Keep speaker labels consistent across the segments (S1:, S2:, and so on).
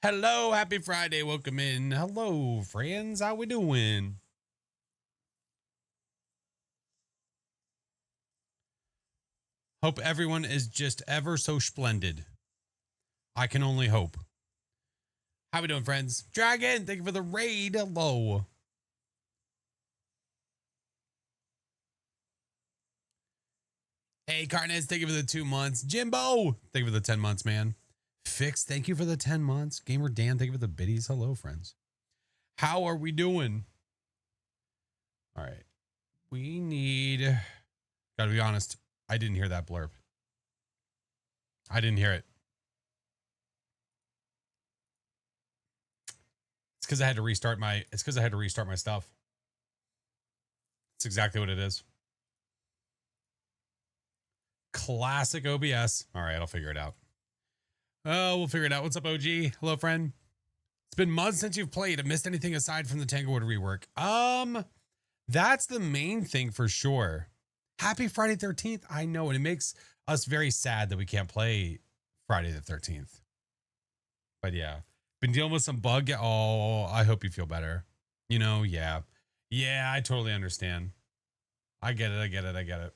S1: Hello, happy Friday. Welcome in. Hello, friends. How we doing? Hope everyone is just ever so splendid. I can only hope. How we doing, friends? Dragon, thank you for the raid. Hello. Hey, Carnez, thank you for the 2 months. Jimbo, thank you for the 10 months, man. Fix, thank you for the 10 months. Gamer Dan, thank you for the biddies. Hello, friends. How are we doing? All right. We need, gotta be honest, I didn't hear that blurb. I didn't hear it. It's because I had to restart my stuff. It's exactly what it is. Classic OBS. All right, I'll figure it out. Oh, we'll figure it out. What's up, OG? Hello, friend. It's been months since you've played. Have missed anything aside from the Tanglewood rework? That's the main thing for sure. Happy Friday 13th. I know, and it makes us very sad that we can't play Friday the 13th. But yeah, been dealing with some bug. Oh, I hope you feel better. Yeah. Yeah, I totally understand. I get it.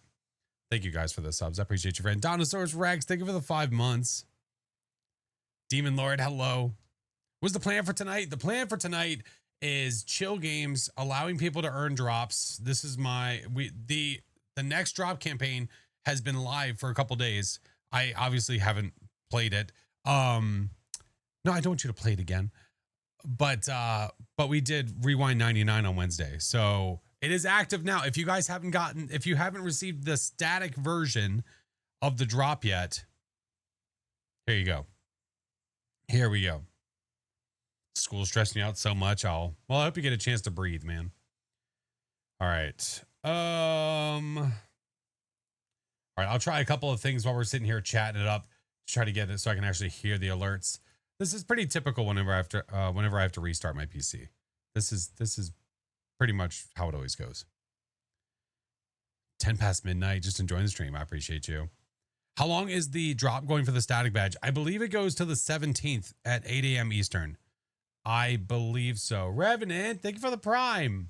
S1: Thank you guys for the subs. I appreciate you, friend. Donosaurus Rex, thank you for the 5 months. Demon Lord, hello. What's the plan for tonight? The plan for tonight is chill games, allowing people to earn drops. This is the next drop campaign has been live for a couple days. I obviously haven't played it. No, I don't want you to play it again. But we did Rewind 99 on Wednesday. So it is active now. If you haven't received the static version of the drop yet, here you go. Here we go. School's stressing you out so much. I hope you get a chance to breathe, man. All right. All right. I'll try a couple of things while we're sitting here chatting it up to try to get it so I can actually hear the alerts. This is pretty typical whenever I have to restart my PC. This is pretty much how it always goes. 10 past midnight, just enjoying the stream. I appreciate you. How long is the drop going for the static badge? I believe it goes to the 17th at 8 a.m. Eastern. I believe so. Revenant, thank you for the prime.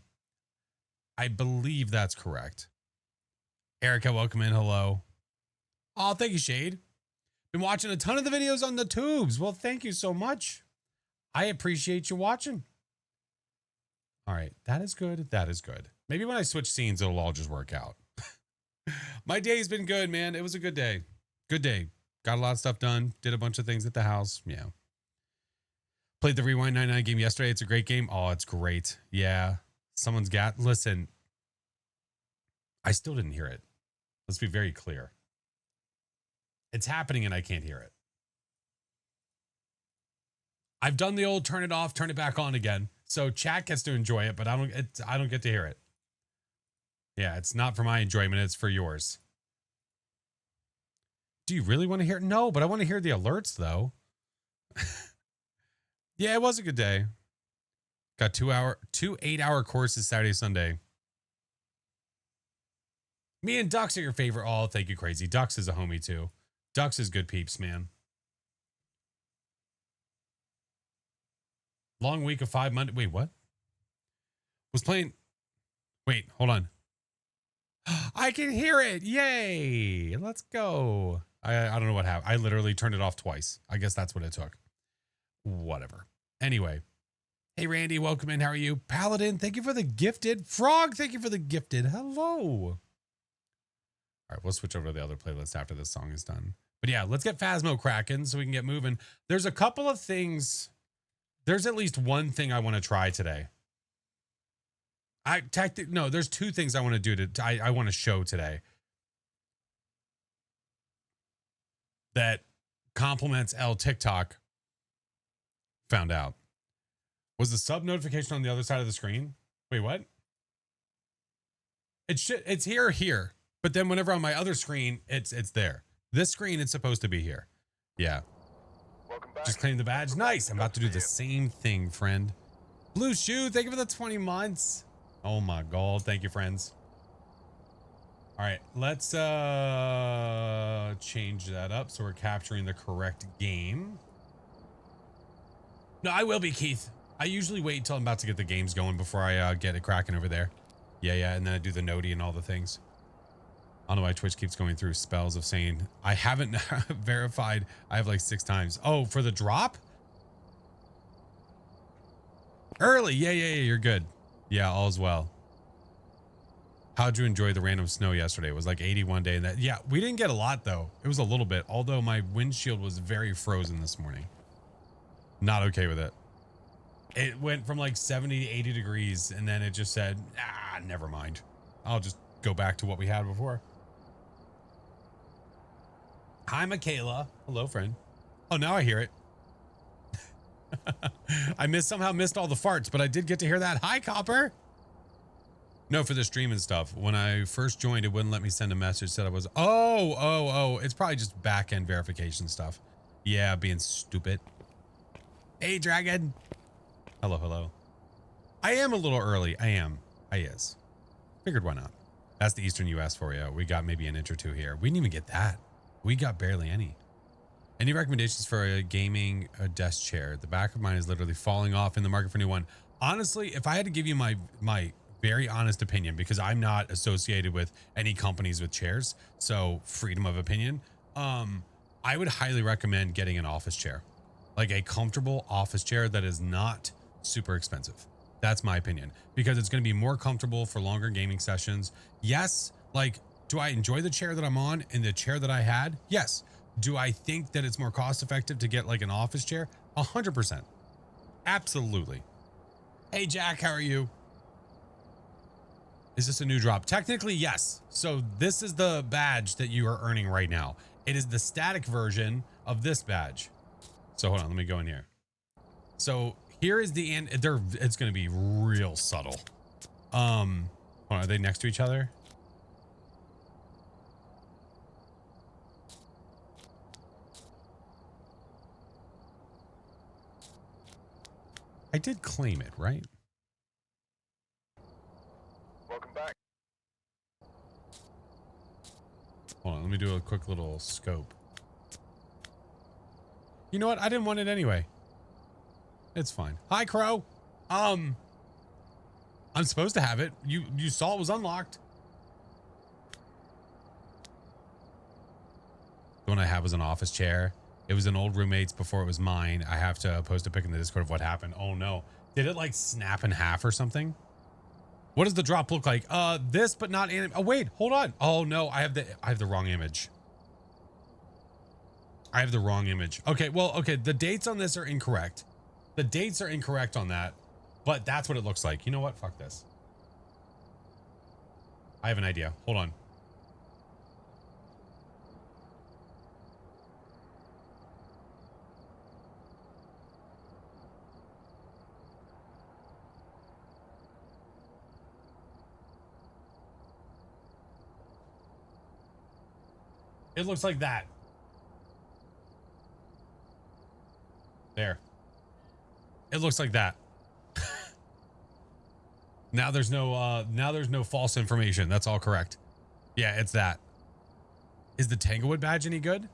S1: I believe that's correct. Erica, welcome in. Hello. Oh, thank you, Shade. Been watching a ton of the videos on the tubes. Well, thank you so much. I appreciate you watching. All right. That is good. That is good. Maybe when I switch scenes, it'll all just work out. My day's been good, man. It was a good day. Good day. Got a lot of stuff done. Did a bunch of things at the house. Yeah. Played the Rewind 99 game yesterday. It's a great game. Oh, it's great. Yeah. Listen. I still didn't hear it. Let's be very clear. It's happening and I can't hear it. I've done the old turn it off, turn it back on again. So chat gets to enjoy it, but I don't get to hear it. Yeah, it's not for my enjoyment, it's for yours. Do you really want to hear it? No, but I want to hear the alerts though. Yeah, it was a good day. Got 2 8-hour courses Saturday, Sunday. Me and Dux are your favorite. Oh, thank you, Crazy. Dux is a homie too. Dux is good peeps, man. Long week of 5 Monday. Wait, what? Was playing. Wait, hold on. I can hear it. Yay. Let's go. I don't know what happened. I literally turned it off twice. I guess that's what it took. Whatever. Anyway. Hey, Randy. Welcome in. How are you? Paladin, thank you for the gifted. Frog, thank you for the gifted. Hello. All right, we'll switch over to the other playlist after this song is done. But yeah, let's get Phasmo cracking so we can get moving. There's a couple of things. There's at least one thing I want to try today. There's 2 things I want to do I want to show today that complements L TikTok found out. Was the sub notification on the other side of the screen? Wait, what? It's here, but then whenever on my other screen, it's there. This screen, it's supposed to be here. Yeah. Just claim the badge. Nice. I'm about to do the same thing, friend. Blue Shoe, thank you for the 20 months. Oh my God. Thank you, friends. All right, let's change that up so we're capturing the correct game. No, I will be, Keith. I usually wait until I'm about to get the games going before I get it cracking over there. Yeah, and then I do the noti and all the things. I don't know why Twitch keeps going through spells of saying I haven't verified. I have like 6 times. Oh, for the drop? Early. Yeah, you're good. Yeah, all's well. How'd you enjoy the random snow yesterday? It was like 81 day. And that, yeah, we didn't get a lot though. It was a little bit, although my windshield was very frozen this morning. Not okay with it. It went from like 70 to 80 degrees and then it just said, never mind. I'll just go back to what we had before. Hi, Michaela. Hello, friend. Oh, now I hear it. I somehow missed all the farts, but I did get to hear that. Hi, Copper. No, for the stream and stuff. When I first joined, it wouldn't let me send a message. Said I was, oh. It's probably just back-end verification stuff. Yeah, being stupid. Hey, Dragon. Hello. I am a little early. I is. Figured why not. That's the Eastern US for you. We got maybe an inch or two here. We didn't even get that. We got barely any. Any recommendations for a gaming desk chair? The back of mine is literally falling off in the market for a new one. Honestly, if I had to give you my very honest opinion, because I'm not associated with any companies with chairs, so freedom of opinion, I would highly recommend getting an office chair, like a comfortable office chair that is not super expensive. That's my opinion, because it's going to be more comfortable for longer gaming sessions. Yes, like, do I enjoy the chair that I'm on and the chair that I had? Yes. Do I think that it's more cost effective to get like an office chair? 100%. Absolutely. Hey, Jack, how are you? Is this a new drop? Technically, yes. So this is the badge that you are earning right now. It is the static version of this badge. So hold on, let me go in here. So here is the end. It's going to be real subtle. Hold on, are they next to each other? I did claim it, right?
S2: Welcome back.
S1: Hold on, let me do a quick little scope. You know what? I didn't want it anyway. It's fine. Hi, Crow. I'm supposed to have it. You saw it was unlocked. The one I had was an office chair. It was an old roommate's before it was mine. I have to post a pic in the Discord of what happened. Oh no. Did it like snap in half or something? What does the drop look like? This, but not anim. Oh wait, hold on. Oh no, I have the wrong image. I have the wrong image. Okay, well, okay, the dates on this are incorrect. The dates are incorrect on that, but that's what it looks like. You know what? Fuck this. I have an idea. Hold on. It looks like that. There. It looks like that. Now there's no false information. That's all correct. Yeah, it's that. Is the Tanglewood badge any good?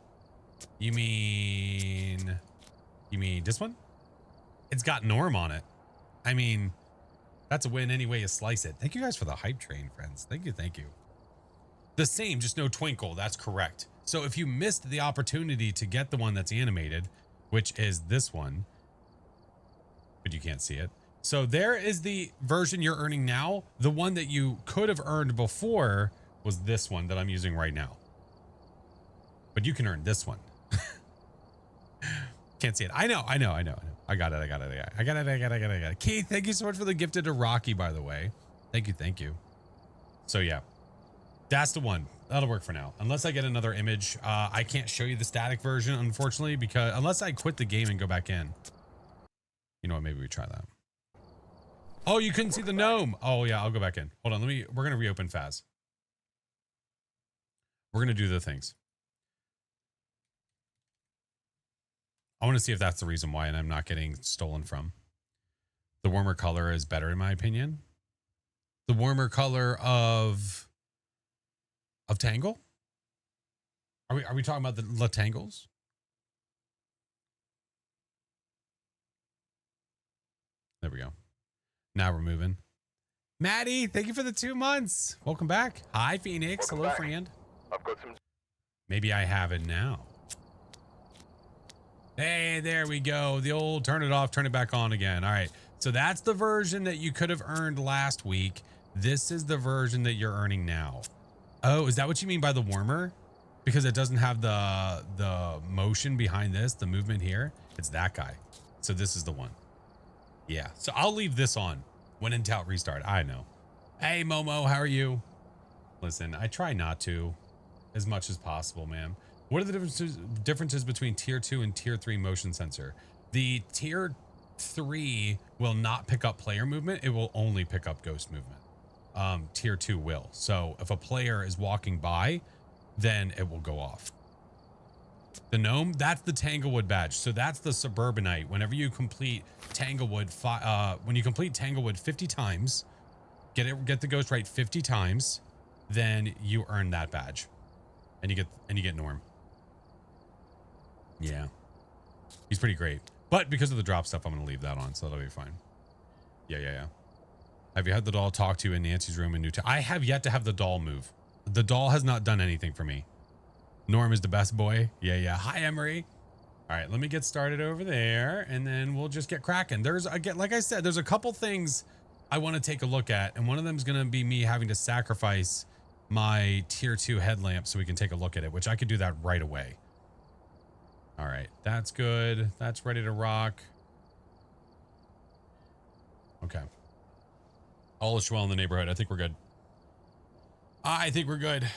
S1: You mean this one? It's got Norm on it. I mean, that's a win any way you slice it. Thank you guys for the hype train, friends. Thank you. The same, just no twinkle. That's correct. So if you missed the opportunity to get the one that's animated, which is this one, but you can't see it. So there is the version you're earning now. The one that you could have earned before was this one that I'm using right now. But you can earn this one. Can't see it. I know. I got it. Keith, thank you so much for the gifted to Rocky, by the way. Thank you. So yeah, that's the one. That'll work for now. Unless I get another image. I can't show you the static version, unfortunately, because unless I quit the game and go back in. You know what? Maybe we try that. Oh, you couldn't see the gnome. Oh yeah, I'll go back in. Hold on. We're going to reopen Phas. We're going to do the things. I want to see if that's the reason why, and I'm not getting stolen from. The warmer color is better in my opinion. The warmer color of Tangle? Are we talking about the Tangles? There we go. Now we're moving. Maddie, thank you for the 2 months. Welcome back. Hi, Phoenix. Hello, friend.
S2: I've got some.
S1: Maybe I have it now. Hey, there we go. The old turn it off, turn it back on again. All right. So that's the version that you could have earned last week. This is the version that you're earning now. Oh, is that what you mean by the warmer? Because it doesn't have the motion behind this, the movement here. It's that guy. So this is the one. Yeah. So I'll leave this on when in doubt restart. I know. Hey, Momo, how are you? Listen, I try not to as much as possible, man. What are the differences between tier 2 and tier 3 motion sensor? The tier 3 will not pick up player movement. It will only pick up ghost movement. Tier 2 will. So if a player is walking by, then it will go off. The gnome, that's the Tanglewood badge. So that's the suburbanite. Whenever you complete Tanglewood, when you complete Tanglewood 50 times, get the ghost right 50 times, then you earn that badge, and you get Norm. Yeah, he's pretty great. But because of the drop stuff, I'm gonna leave that on, so that'll be fine. Yeah. Have you had the doll talk to you in Nancy's room in Newtown? I have yet to have the doll move. The doll has not done anything for me. Norm is the best boy. Yeah. Hi, Emery. All right, let me get started over there, and then we'll just get cracking. There's, again, like I said, there's a couple things I want to take a look at, and one of them is going to be me having to sacrifice my tier 2 headlamp so we can take a look at it, which I could do that right away. All right, that's good. That's ready to rock. Okay. All is well in the neighborhood. I think we're good. I think we're good.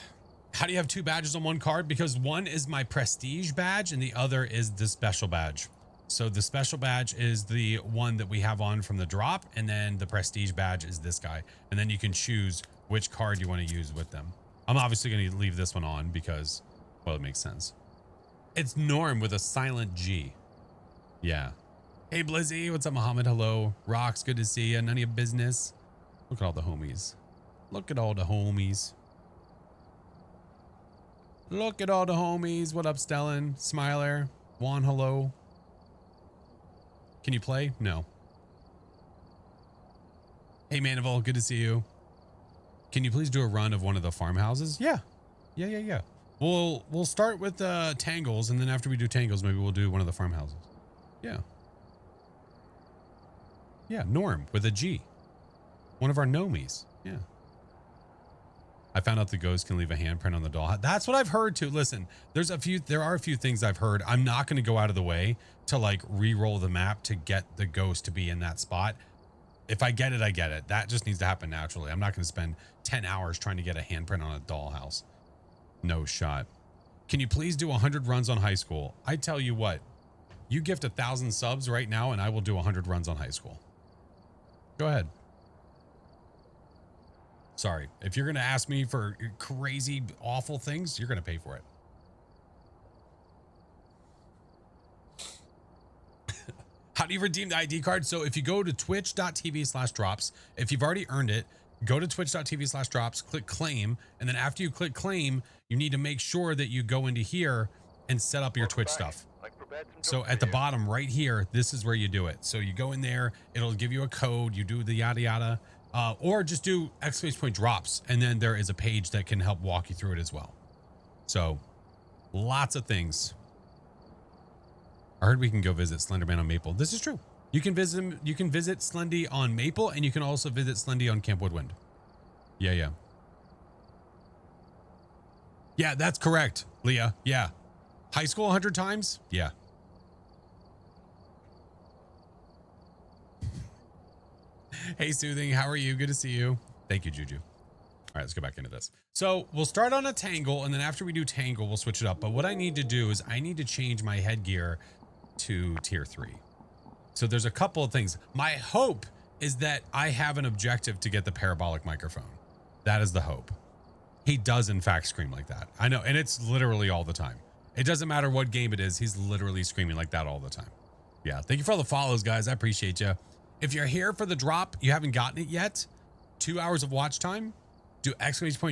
S1: How do you have 2 badges on one card? Because one is my prestige badge and the other is the special badge. So the special badge is the one that we have on from the drop, and then the prestige badge is this guy. And then you can choose which card you want to use with them. I'm obviously going to leave this one on because, well, it makes sense. It's Norm with a silent G. Yeah. Hey, Blizzy. What's up, Muhammad? Hello. Rocks, good to see you. None of your business. Look at all the homies. Look at all the homies. Look at all the homies. What up, Stellan? Smiler. Juan, hello. Can you play? No. Hey, Manival, good to see you. Can you please do a run of one of the farmhouses? Yeah. We'll start with Tangles, and then after we do Tangles, maybe we'll do one of the farmhouses. Yeah. Yeah, Norm with a G. One of our gnomies. Yeah. I found out the ghost can leave a handprint on the doll. That's what I've heard too. Listen, there are a few things I've heard. I'm not going to go out of the way to like re-roll the map to get the ghost to be in that spot. If I get it, I get it. That just needs to happen naturally. I'm not going to spend 10 hours trying to get a handprint on a dollhouse. No shot. Can you please do 100 runs on high school? I tell you what, you gift 1,000 subs right now and I will do 100 runs on high school. Go ahead. Sorry. If you're going to ask me for crazy, awful things, you're going to pay for it. How do you redeem the ID card? So if you go to twitch.tv/drops, if you've already earned it, go to twitch.tv/drops, click claim. And then after you click claim, you need to make sure that you go into here and set up your Twitch stuff. So at the bottom right here, this is where you do it. So you go in there, it'll give you a code, you do the yada yada, or just do !drops. And then there is a page that can help walk you through it as well. So lots of things. I heard we can go visit Slenderman on Maple. This is true. You can visit him. You can visit Slendy on Maple, and you can also visit Slendy on Camp Woodwind. Yeah. Yeah, that's correct, Leah. Yeah. High school 100 times? Yeah. Hey, Soothing. How are you? Good to see you. Thank you, Juju. All right, let's go back into this. So we'll start on a Tangle, and then after we do Tangle, we'll switch it up. But what I need to do is I need to change my headgear to tier 3. So there's a couple of things. My hope is that I have an objective to get the parabolic microphone. That is the hope. He does in fact scream like that. I know, and it's literally all the time. It doesn't matter what game it is. He's literally screaming like that all the time. Yeah, thank you for all the follows, guys. I appreciate you. If you're here for the drop, you haven't gotten it yet, 2 hours of watch time, do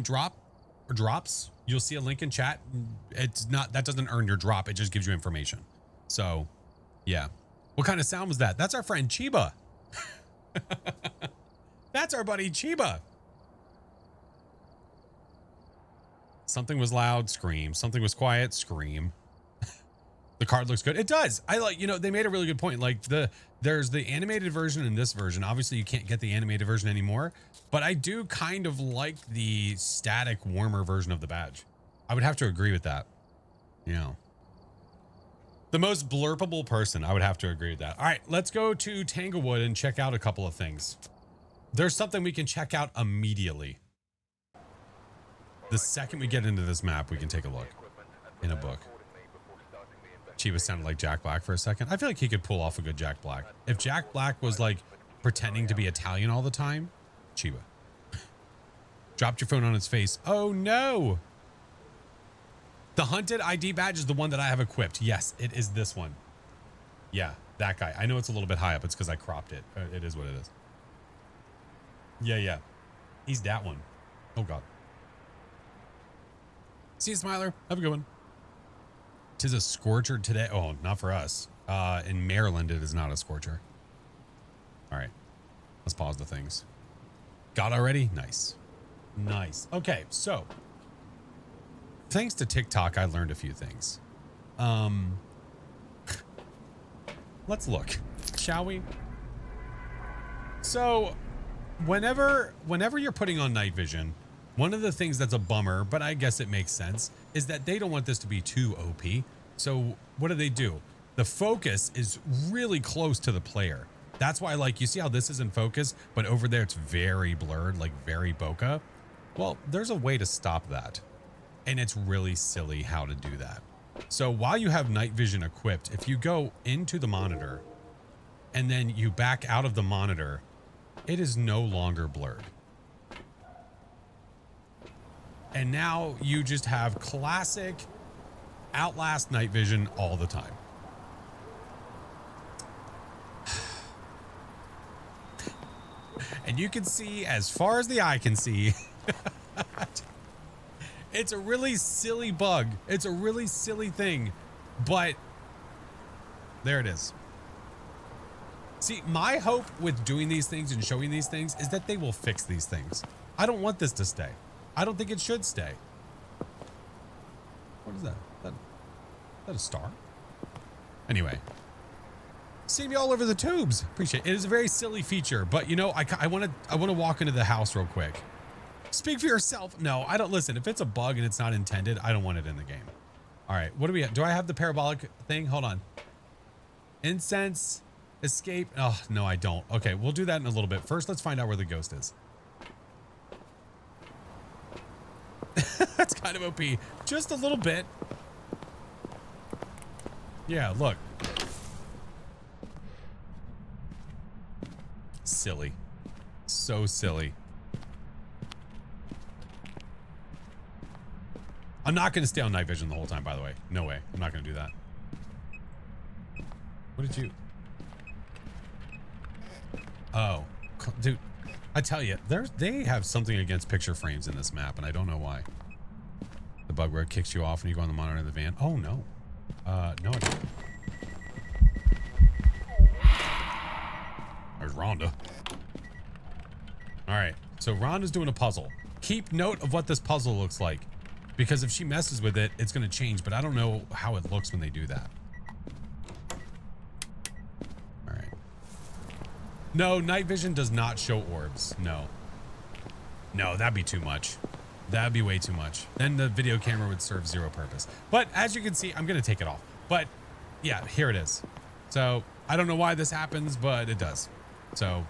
S1: !drop or drops. You'll see a link in chat. It's not, that doesn't earn your drop. It just gives you information. So yeah. What kind of sound was that? That's our friend Chiba. That's our buddy Chiba. Something was loud, scream. Something was quiet, scream. The card looks good. It does. I like, you know, they made a really good point. Like there's the animated version and this version. Obviously you can't get the animated version anymore, but I do kind of like the static warmer version of the badge. I would have to agree with that. You know, the most blurpable person. I would have to agree with that. All right, let's go to Tanglewood and check out a couple of things. There's something we can check out immediately. The second we get into this map, we can take a look in a book. Chiba sounded like Jack Black for a second. I feel like he could pull off a good Jack Black. If Jack Black was like pretending to be Italian all the time, Chiba. Dropped your phone on its face. Oh no. The hunted ID badge is the one that I have equipped. Yes, it is this one. Yeah, that guy. I know it's a little bit high up. It's because I cropped it. It is what it is. Yeah. He's that one. Oh God. See you, Smiler. Have a good one. 'Tis a scorcher today. Oh, not for us. In Maryland, it is not a scorcher. All right. Let's pause the things. Got already? Nice. Nice. Okay, so thanks to TikTok, I learned a few things. Let's look, shall we? So whenever you're putting on night vision, one of the things that's a bummer, but I guess it makes sense, is that they don't want this to be too OP. So what do? The focus is really close to the player. That's why, like, you see how this is in focus, but over there it's very blurred, like very bokeh. Well, there's a way to stop that. And it's really silly how to do that. So while you have night vision equipped, if you go into the monitor and then you back out of the monitor, it is no longer blurred. And now you just have classic Outlast night vision all the time. And you can see as far as the eye can see. It's a really silly bug. It's a really silly thing, but there it is. See, my hope with doing these things and showing these things is that they will fix these things. I don't want this to stay. I don't think it should stay. What is that? Is that a star? Anyway. See me all over the tubes. Appreciate it. It is a very silly feature, but you know, I want to walk into the house real quick. Speak for yourself. No, I don't. Listen, if it's a bug and it's not intended, I don't want it in the game. All right, what do we have? Do I have the parabolic thing? Hold on. Incense, escape. Oh, no, I don't. Okay, we'll do that in a little bit. First, let's find out where the ghost is. That's kind of OP. Just a little bit. Yeah, look. Silly. So silly. I'm not going to stay on night vision the whole time, by the way. No way. I'm not going to do that. What did you... Oh. Dude, I tell you, they have something against picture frames in this map, and I don't know why. The bug where it kicks you off when you go on the monitor in the van. Oh, no. No, I don't. There's Rhonda. All right. So Rhonda's doing a puzzle. Keep note of what this puzzle looks like. Because if she messes with it, it's going to change, but I don't know how it looks when they do that. All right. No, night vision does not show orbs. No. No, that'd be too much. That'd be way too much. Then the video camera would serve zero purpose. But as you can see, I'm going to take it off. But yeah, here it is. So I don't know why this happens, but it does. So,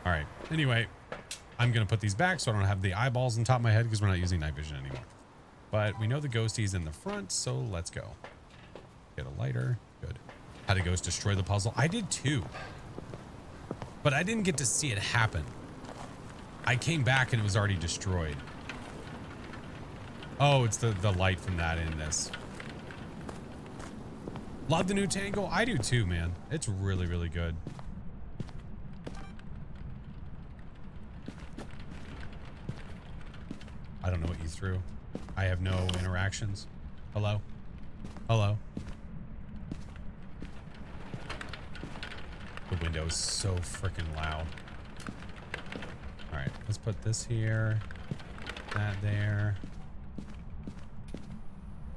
S1: all right. Anyway, I'm going to put these back so I don't have the eyeballs on top of my head because we're not using night vision anymore. But we know the ghostie's in the front, so let's go. Get a lighter. Good. Had a ghost destroy the puzzle. I did too. But I didn't get to see it happen. I came back and it was already destroyed. Oh, it's the light from that in this. Love the new Tangle. I do too, man. It's really, really good. I don't know what you threw. I have no interactions. Hello? Hello? The window is so freaking loud. right, let's put this here, that there.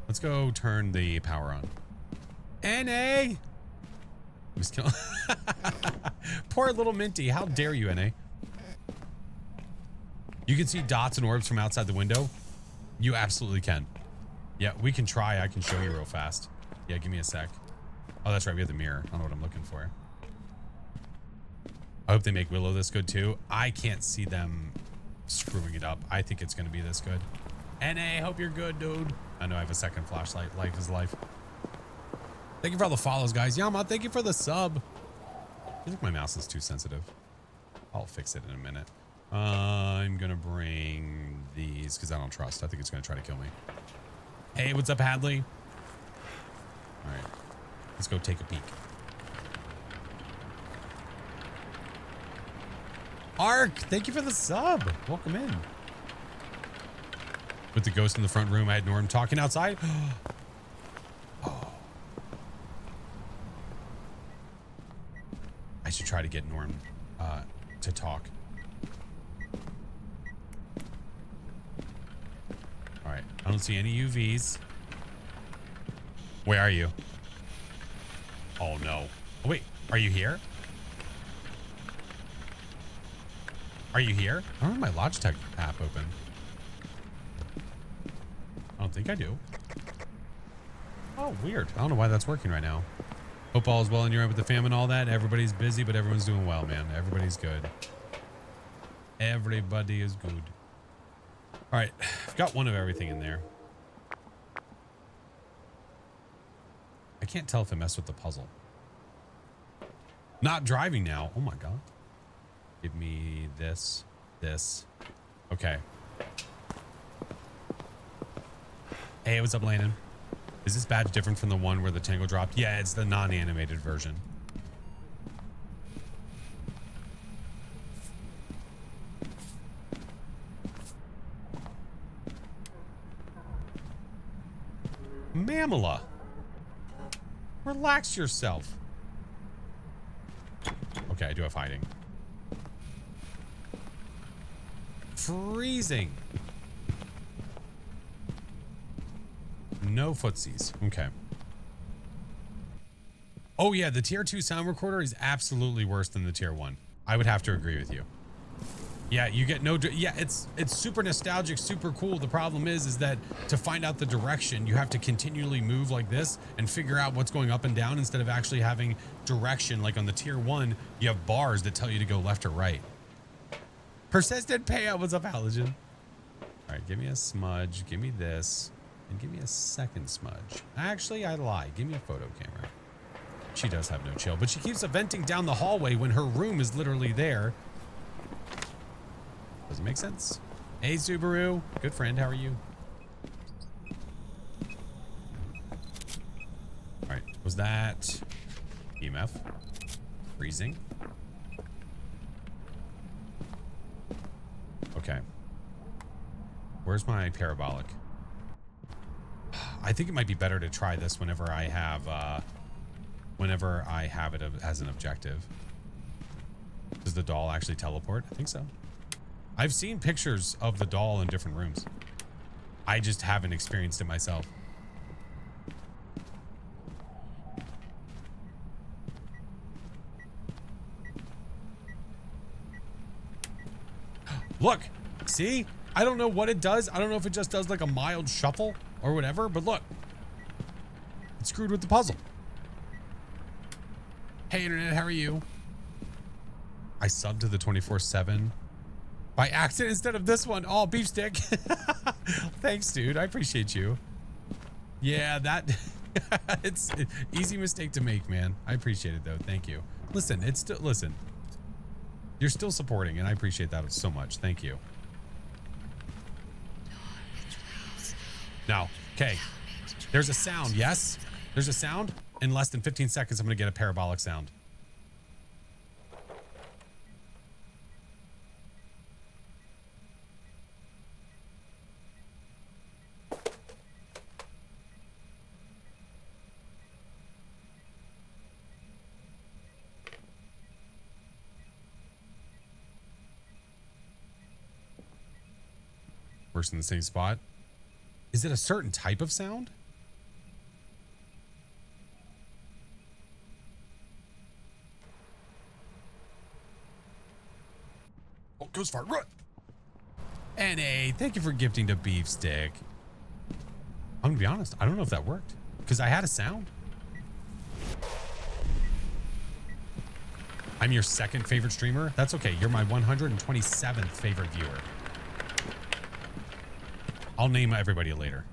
S1: Let's go turn the power on. NA! Just kill. Poor little Minty. How dare you, NA? You can see dots and orbs from outside the window. You absolutely can. Yeah, we can try. I can show you real fast. Yeah, give me a sec. Oh, that's right. We have the mirror. I don't know what I'm looking for. I hope they make Willow this good too. I can't see them screwing it up. I think it's going to be this good. NA, hope you're good, dude. I know I have a second flashlight. Life is life. Thank you for all the follows, guys. Yama, thank you for the sub. I think my mouse is too sensitive. I'll fix it in a minute. I'm going to bring these because I don't trust. I think it's going to try to kill me. Hey, what's up, Hadley? All right. Let's go take a peek. Ark, thank you for the sub. Welcome in. With the ghost in the front room, I had Norm talking outside. Oh. I should try to get Norm to talk. All right, I don't see any UVs. Where are you? Oh no. Oh, wait, are you here? Are you here? I don't have my Logitech app open. I don't think I do. Oh, weird. I don't know why that's working right now. Hope all is well in Europe with the fam and all that. Everybody's busy, but everyone's doing well, man. Everybody's good. Everybody is good. All right. I've got one of everything in there. I can't tell if it messed with the puzzle. Not driving now. Oh my God. Give me this. Okay. Hey, what's up, Landon? Is this badge different from the one where the tango dropped? Yeah, it's the non-animated version. Mamala. Relax yourself. Okay, I do have hiding. Freezing. No footsies. Okay. Oh yeah, the tier 2 sound recorder is absolutely worse than the tier 1. I would have to agree with you. Yeah, you get no, yeah, it's super nostalgic, super cool. The problem is that to find out the direction, you have to continually move like this and figure out what's going up and down instead of actually having direction. Like on the tier 1, you have bars that tell you to go left or right. Persistent payout. What's up, Halogen? All right, give me a smudge. Give me this. And give me a second smudge. Actually, I lied. Give me a photo camera. She does have no chill, but she keeps venting down the hallway when her room is literally there. Doesn't make sense. Hey, Subaru. Good friend. How are you? All right. Was that EMF? Freezing? Okay. Where's my parabolic? I think it might be better to try this whenever I have it as an objective. Does the doll actually teleport? I think so. I've seen pictures of the doll in different rooms. I just haven't experienced it myself. Look, see? I don't know what it does. I don't know if it just does like a mild shuffle or whatever, but look. It screwed with the puzzle. Hey, Internet, how are you? I subbed to the 24/7 by accident instead of this one. Oh, beef stick. Thanks, dude. I appreciate you. Yeah, that it's an easy mistake to make, man. I appreciate it though. Thank you. Listen, it's still listen. You're still supporting, and I appreciate that so much. Thank you. Now, okay. There's a sound, yes? There's a sound. In less than 15 seconds, I'm going to get a parabolic sound. works in the same spot. Is it a certain type of sound? Oh, ghost fart, run! NA, thank you for gifting to Beef Stick. I'm gonna be honest, I don't know if that worked because I had a sound. I'm your second favorite streamer. That's okay. You're my 127th favorite viewer. I'll name everybody later.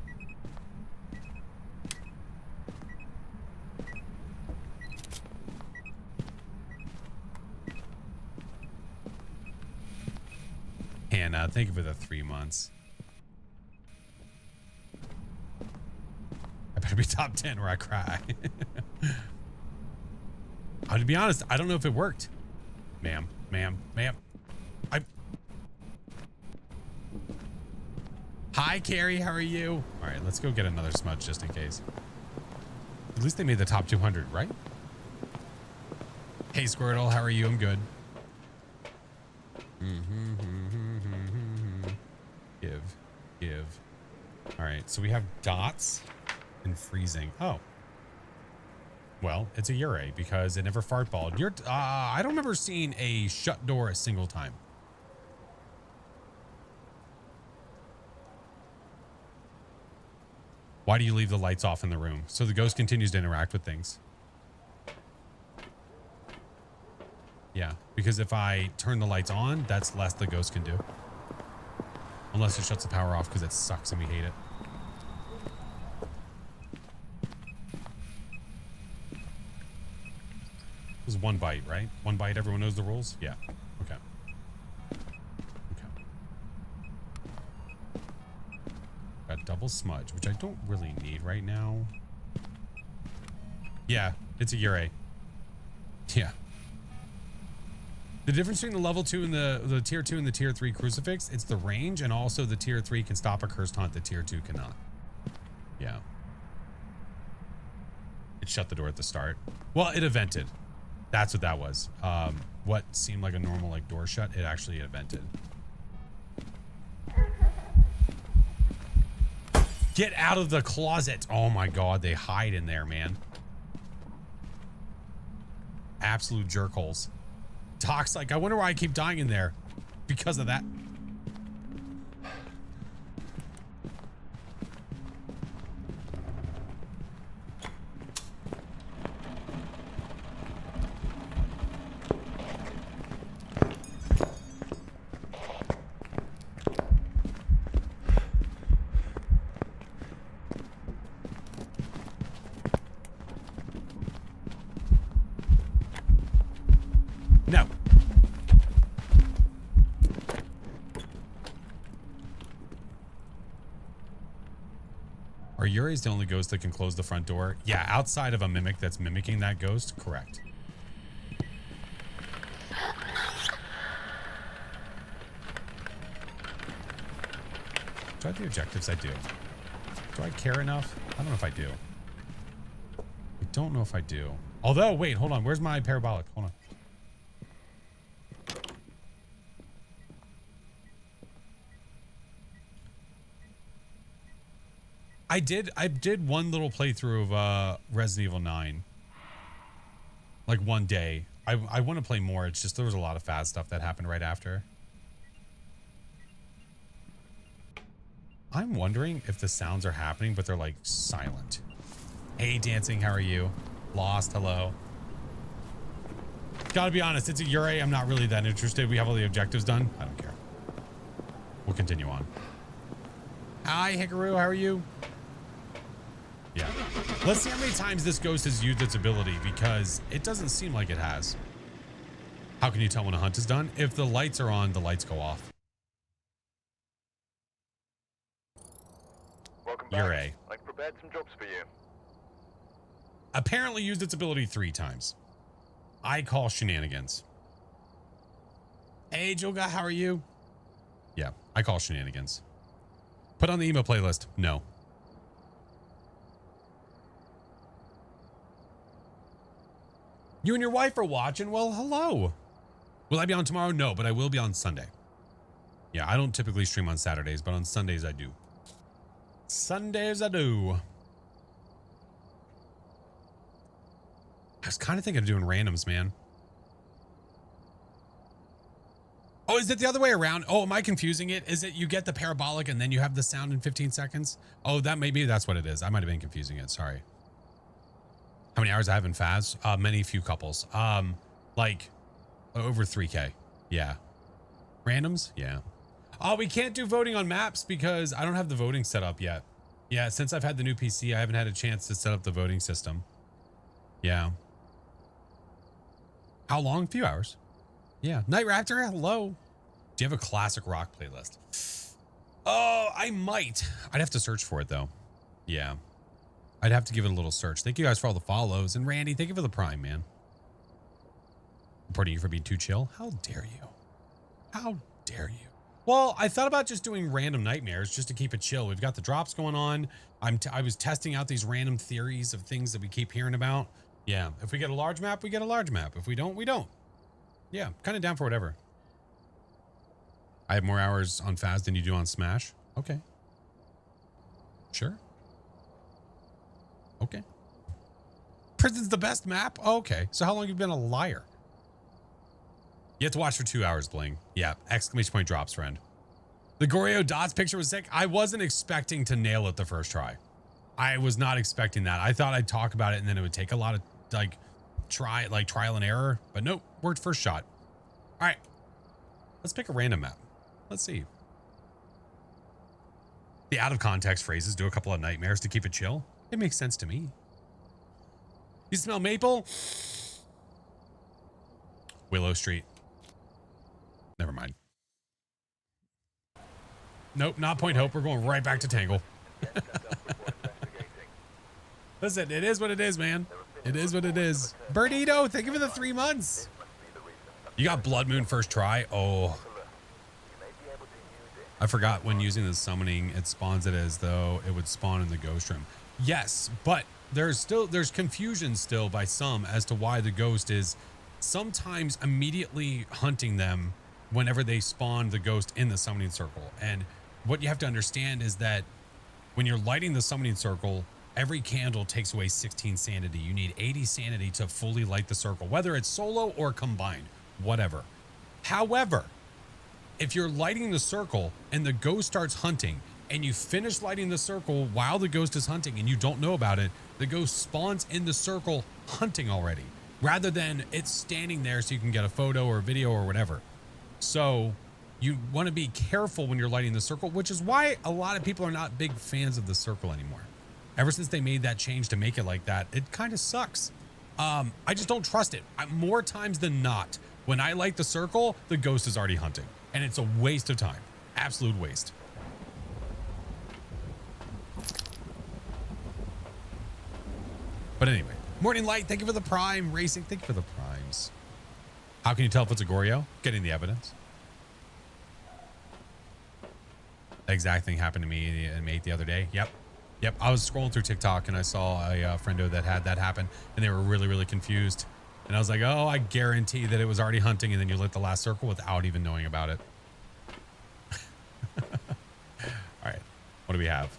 S1: Hannah, thank you for the 3 months. I better be top 10 or I cry. To be honest, I don't know if it worked. Ma'am. Hi, Carrie. How are you? All right, let's go get another smudge just in case. At least they made the top 200, right? Hey, Squirtle. How are you? I'm good. Give. All right, so we have dots and freezing. Oh. Well, it's a Ure because it never fart balled. I don't remember seeing a shut door a single time. Why do you leave the lights off in the room? So the ghost continues to interact with things. Yeah, because if I turn the lights on, that's less the ghost can do. Unless it shuts the power off because it sucks and we hate it. It was one bite, right? One bite, everyone knows the rules? Yeah. Okay. Got double smudge, which I don't really need right now. Yeah, it's a Ure. Yeah. The difference between the level 2 and the tier 2 and the tier 3 crucifix, it's the range, and also the tier 3 can stop a cursed haunt, the tier 2 cannot. Yeah. It shut the door at the start. Well, it evented. That's what that was. What seemed like a normal like door shut, it actually evented. Get out of the closet. Oh my God, they hide in there, man. Absolute jerkholes. Doc's like, I wonder why I keep dying in there. Because of that. No. Are Yuri's the only ghost that can close the front door? Yeah, outside of a mimic that's mimicking that ghost, correct. Do I have the objectives? I do. Do I care enough? I don't know if I do. I don't know if I do. Although, wait, hold on. Where's my parabolic? Hold on. I did one little playthrough of Resident Evil 9. Like one day. I want to play more. It's just there was a lot of fast stuff that happened right after. I'm wondering if the sounds are happening, but they're like silent. Hey, Dancing, how are you? Lost, hello. Gotta be honest, it's a Ure. I'm not really that interested. We have all the objectives done. I don't care. We'll continue on. Hi, Hikaru, how are you? Yeah. Let's see how many times this ghost has used its ability, because it doesn't seem like it has. How can you tell when a hunt is done? If the lights are on, the lights go off.
S2: Welcome back.
S1: Ure.
S2: I've prepared some jobs for you.
S1: Apparently used its ability 3 times. I call shenanigans. Hey, Joga, how are you? Yeah, I call shenanigans. Put on the emo playlist. No. You and your wife are watching? Well, hello. Will I be on tomorrow? No, but I will be on Sunday. Yeah, I don't typically stream on Saturdays, but on Sundays I do. Sundays I do. I was kind of thinking of doing randoms, man. Oh, is it the other way around? Oh, am I confusing it? Is it you get the parabolic and then you have the sound in 15 seconds? Oh, that maybe that's what it is. I might have been confusing it. Sorry. How many hours I have in Phas? Many few couples. Like over 3K. Yeah. Randoms? Yeah. Oh, we can't do voting on maps because I don't have the voting set up yet. Yeah, since I've had the new PC, I haven't had a chance to set up the voting system. Yeah. How long? A few hours. Yeah. Night Raptor, hello. Do you have a classic rock playlist? Oh, I might. I'd have to search for it though. Yeah. I'd have to give it a little search. Thank you guys for all the follows. And Randy, thank you for the prime, man. Reporting you for being too chill. How dare you? How dare you? Well, I thought about just doing random nightmares just to keep it chill. We've got the drops going on. I was testing out these random theories of things that we keep hearing about. Yeah. If we get a large map, we get a large map. If we don't, we don't. Yeah. Kind of down for whatever. I have more hours on Phas than you do on Smash. Okay. Sure. Okay. Prison's the best map? Oh, okay. So how long have you been a liar? You have to watch for 2 hours, Bling. Yeah. Exclamation point drops, friend. The Goreo Dots picture was sick. I wasn't expecting to nail it the first try. I was not expecting that. I thought I'd talk about it and then it would take a lot of trial and error, but nope, worked first shot. All right. Let's pick a random map. Let's see. The out of context phrases do a couple of nightmares to keep it chill. It makes sense to me. You smell maple? Willow Street. Never mind. Nope, not Point Hope. We're going right back to Tangle. Listen, it is what it is, man. It is what it is. Birdito, thank you for the 3 months. You got Blood Moon first try? Oh. I forgot when using the summoning, it spawns it as though it would spawn in the ghost room. Yes, but there's confusion still by some as to why the ghost is sometimes immediately hunting them whenever they spawn the ghost in the summoning circle. And what you have to understand is that when you're lighting the summoning circle, every candle takes away 16 sanity. You need 80 sanity to fully light the circle, whether it's solo or combined, whatever. However, if you're lighting the circle and the ghost starts hunting and you finish lighting the circle while the ghost is hunting and you don't know about it, the ghost spawns in the circle hunting already, rather than it's standing there so you can get a photo or a video or whatever. So you want to be careful when you're lighting the circle, which is why a lot of people are not big fans of the circle anymore. Ever since they made that change to make it like that, it kind of sucks. I just don't trust it. More times than not, when I light the circle, the ghost is already hunting. And it's a waste of time. Absolute waste. But anyway, Morning Light, thank you for the prime. Racing, thank you for the primes. How can you tell if it's a Goreo? Getting the evidence. The exact thing happened to me and Mate the other day. Yep. I was scrolling through TikTok and I saw a friendo that had that happen and they were really, really confused. And I was like, oh, I guarantee that it was already hunting and then you lit the last circle without even knowing about it. All right. What do we have?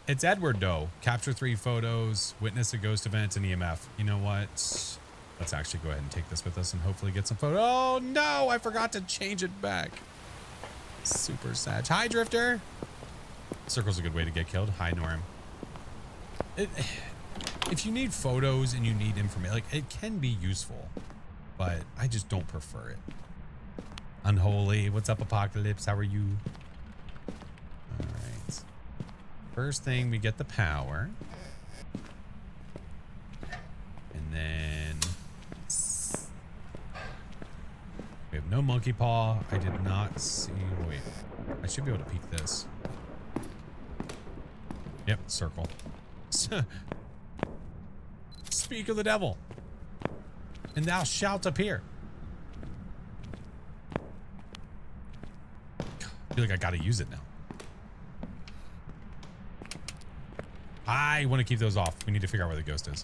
S1: It's Edward Doe. Capture 3 photos, witness a ghost event, and EMF. You know what? Let's actually go ahead and take this with us and hopefully get some photos. Oh, no. I forgot to change it back. Super sad. Hi, Drifter. Circle's a good way to get killed. Hi, Norm. If you need photos and you need information, like, it can be useful, but I just don't prefer it. Unholy. What's up, Apocalypse? How are you? All right. First thing, we get the power. And then we have no monkey paw. I did not see. Wait, I should be able to peek this. Yep, circle. Speak of the devil, and thou shalt appear. I feel like I gotta use it now. I want to keep those off. We need to figure out where the ghost is.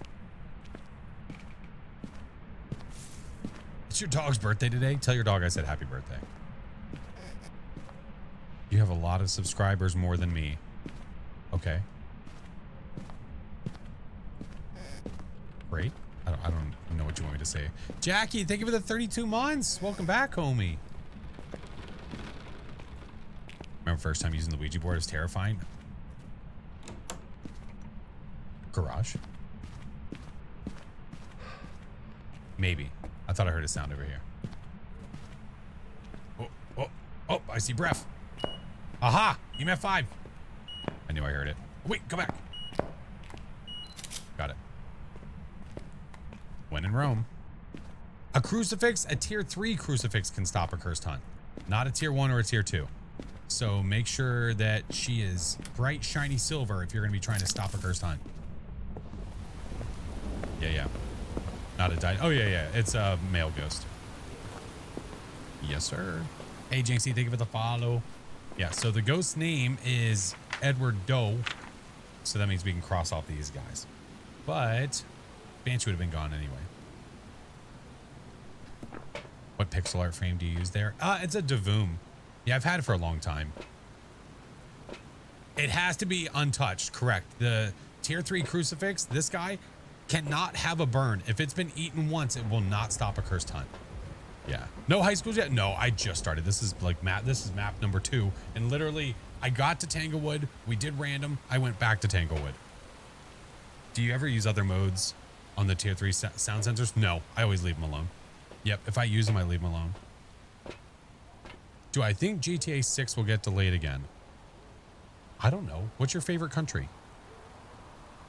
S1: It's your dog's birthday today. Tell your dog I said happy birthday. You have a lot of subscribers, more than me. Okay. Great. I don't know what you want me to say. Jackie, thank you for the 32 months. Welcome back, homie. Remember first time using the Ouija board is terrifying. Garage. Maybe. I thought I heard a sound over here. Oh, I see breath. Aha! EMF 5. I knew I heard it. Wait, go back. Got it. When in Rome. A crucifix, a tier 3 crucifix can stop a cursed hunt. Not a tier 1 or a tier 2. So make sure that she is bright, shiny silver if you're going to be trying to stop a cursed hunt. Yeah. Not a die. Oh, yeah. It's a male ghost. Yes, sir. Hey, Jinxie, thank you for the follow. Yeah, so the ghost's name is Edward Doe. So that means we can cross off these guys. But Banshee would have been gone anyway. What pixel art frame do you use there? It's a Davoom. Yeah, I've had it for a long time. It has to be untouched, correct. The tier 3 crucifix, this guy, cannot have a burn. If it's been eaten once, it will not stop a cursed hunt. Yeah. No high schools yet? No, I just started. This is like map. This is map number 2. And literally, I got to Tanglewood. We did random. I went back to Tanglewood. Do you ever use other modes on the tier 3 sound sensors? No, I always leave them alone. Yep, if I use them, I leave them alone. Do I think GTA 6 will get delayed again? I don't know. What's your favorite country?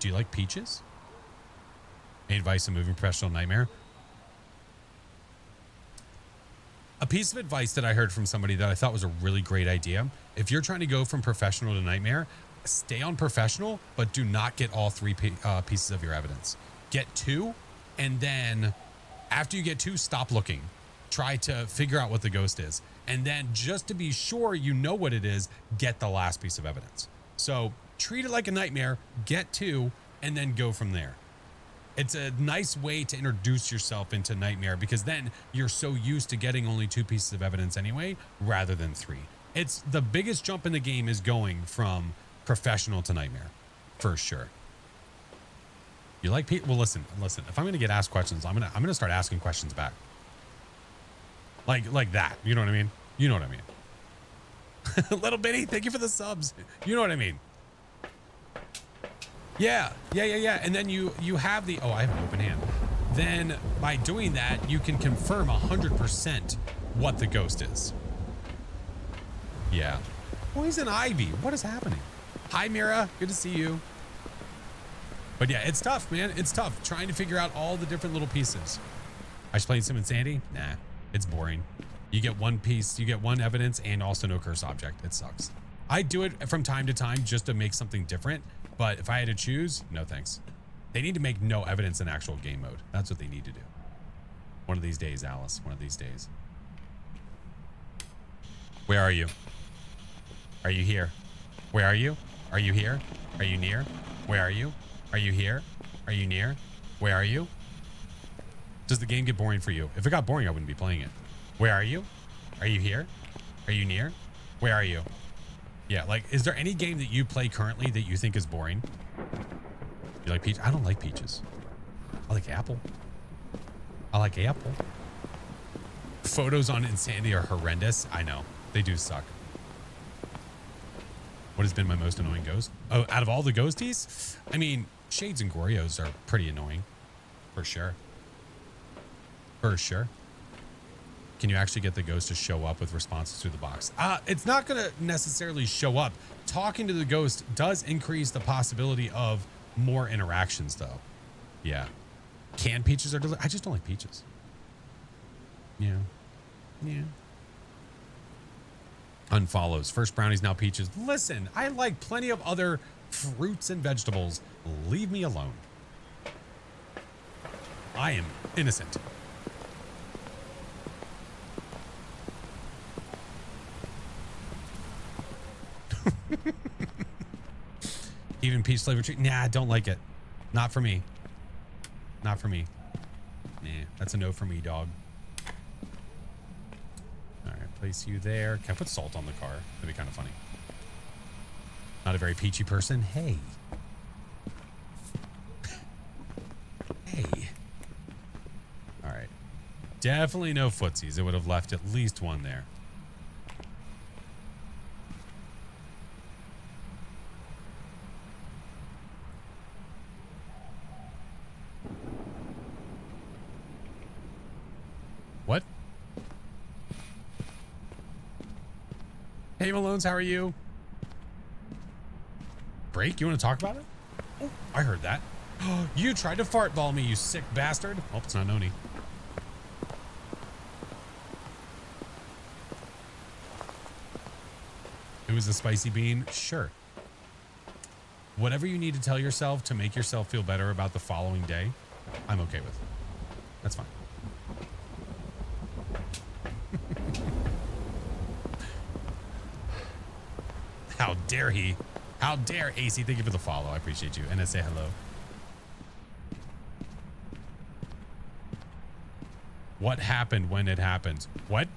S1: Do you like peaches? Any advice on moving Professional Nightmare? A piece of advice that I heard from somebody that I thought was a really great idea. If you're trying to go from Professional to Nightmare, stay on Professional, but do not get all 3 pieces of your evidence. Get 2, and then after you get 2, stop looking. Try to figure out what the ghost is. And then just to be sure you know what it is, get the last piece of evidence. So treat it like a nightmare, get 2, and then go from there. It's a nice way to introduce yourself into Nightmare because then you're so used to getting only 2 pieces of evidence anyway, rather than 3. It's the biggest jump in the game is going from Professional to Nightmare, for sure. You like Pete? Well, listen. If I'm gonna get asked questions, I'm gonna start asking questions back. Like that. You know what I mean? You know what I mean. Little Bitty, thank you for the subs. You know what I mean? Yeah. And then you have the, oh, I have an open hand. Then by doing that, you can confirm 100% what the ghost is. Yeah. Poison Ivy. What is happening? Hi, Mira. Good to see you. But yeah, it's tough, man. It's tough trying to figure out all the different little pieces. I should play Sim and Sandy? Nah, it's boring. You get 1 piece, you get 1 evidence and also no curse object. It sucks. I do it from time to time just to make something different. But if I had to choose, no thanks. They need to make no evidence in actual game mode. That's what they need to do. One of these days, Alice. One of these days. Where are you? Are you here? Where are you? Are you here? Are you near? Where are you? Are you here? Are you near? Where are you? Does the game get boring for you? If it got boring, I wouldn't be playing it. Where are you? Are you here? Are you near? Where are you? Yeah, like, is there any game that you play currently that you think is boring? You like peach? I don't like peaches. I like apple. I like apple. Photos on Insanity are horrendous. I know. They do suck. What has been my most annoying ghost? Oh, out of all the ghosties? I mean, Shades and Gorios are pretty annoying. For sure. For sure. Can you actually get the ghost to show up with responses through the box? It's not going to necessarily show up. Talking to the ghost does increase the possibility of more interactions, though. Yeah. Canned peaches are delicious. I just don't like peaches. Yeah. Unfollows. First brownies, now peaches. Listen, I like plenty of other fruits and vegetables. Leave me alone. I am innocent. Even peach flavored treat? Nah, I don't like it. Not for me. Not for me. Nah, that's a no for me, dog. All right. Place you there. Can I put salt on the car? That'd be kind of funny. Not a very peachy person. Hey. Hey. All right. Definitely no footsies. It would have left at least one there. What? Hey, Malones, how are you? Break? You want to talk about it? Oh, I heard that. You tried to fart ball me, you sick bastard. Oh, it's not Noni. It was a spicy bean? Sure. Whatever you need to tell yourself to make yourself feel better about the following day, I'm okay with. That's fine. How dare he? How dare AC? Thank you for the follow. I appreciate you. And I say hello. What happened when it happened? What?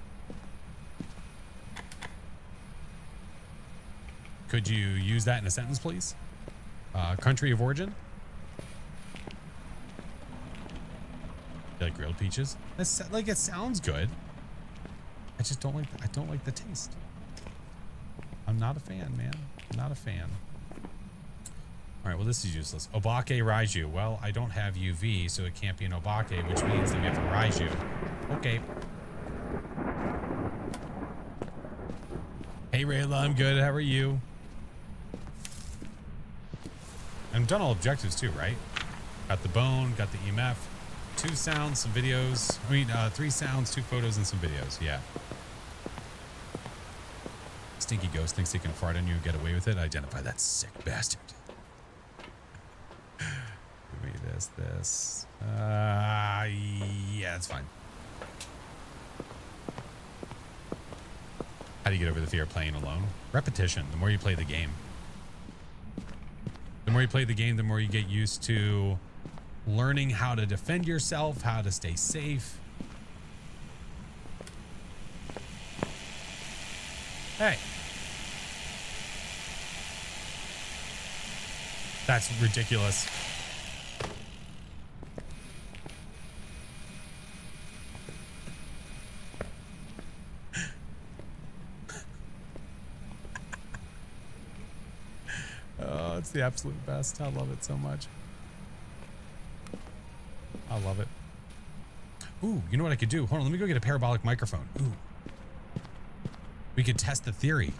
S1: Could you use that in a sentence, please? Country of origin? You like grilled peaches? That's, like, it sounds good. I just don't like. I don't like the taste. I'm not a fan, man. I'm not a fan. All right, well, this is useless. Obake Raiju. Well, I don't have UV, so it can't be an Obake, which means that we have a Raiju. Okay. Hey, Rayla, I'm good. How are you? I've done all objectives too, right? Got the bone, got the EMF, 2 sounds, some videos. I mean, 3 sounds, 2 photos, and some videos. Yeah. Stinky Ghost thinks he can fart on you and get away with it. Identify that sick bastard. Give me this. Yeah, it's fine. How do you get over the fear of playing alone? Repetition. The more you play the game. The more you play the game, the more you get used to learning how to defend yourself, how to stay safe. Hey. That's ridiculous. Oh, it's the absolute best. I love it so much. I love it. Ooh, you know what I could do? Hold on, let me go get a parabolic microphone. Ooh. We could test the theory.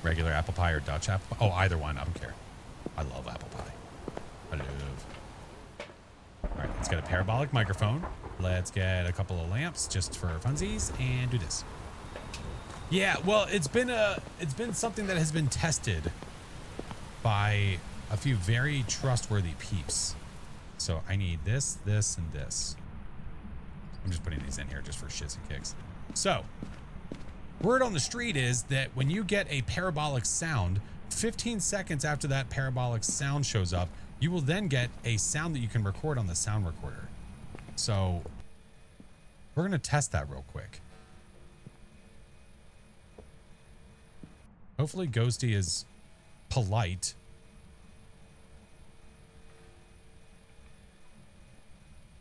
S1: Regular apple pie or Dutch apple pie? Oh, either one. I don't care. I love apple pie. I love. All right, let's get a parabolic microphone. Let's get a couple of lamps just for funsies and do this. Yeah, well, it's been something that has been tested by a few very trustworthy peeps. So I need this, this, and this. I'm just putting these in here just for shits and kicks. So, word on the street is that when you get a parabolic sound, 15 seconds after that parabolic sound shows up, you will then get a sound that you can record on the sound recorder. So, we're going to test that real quick. Hopefully Ghosty is polite.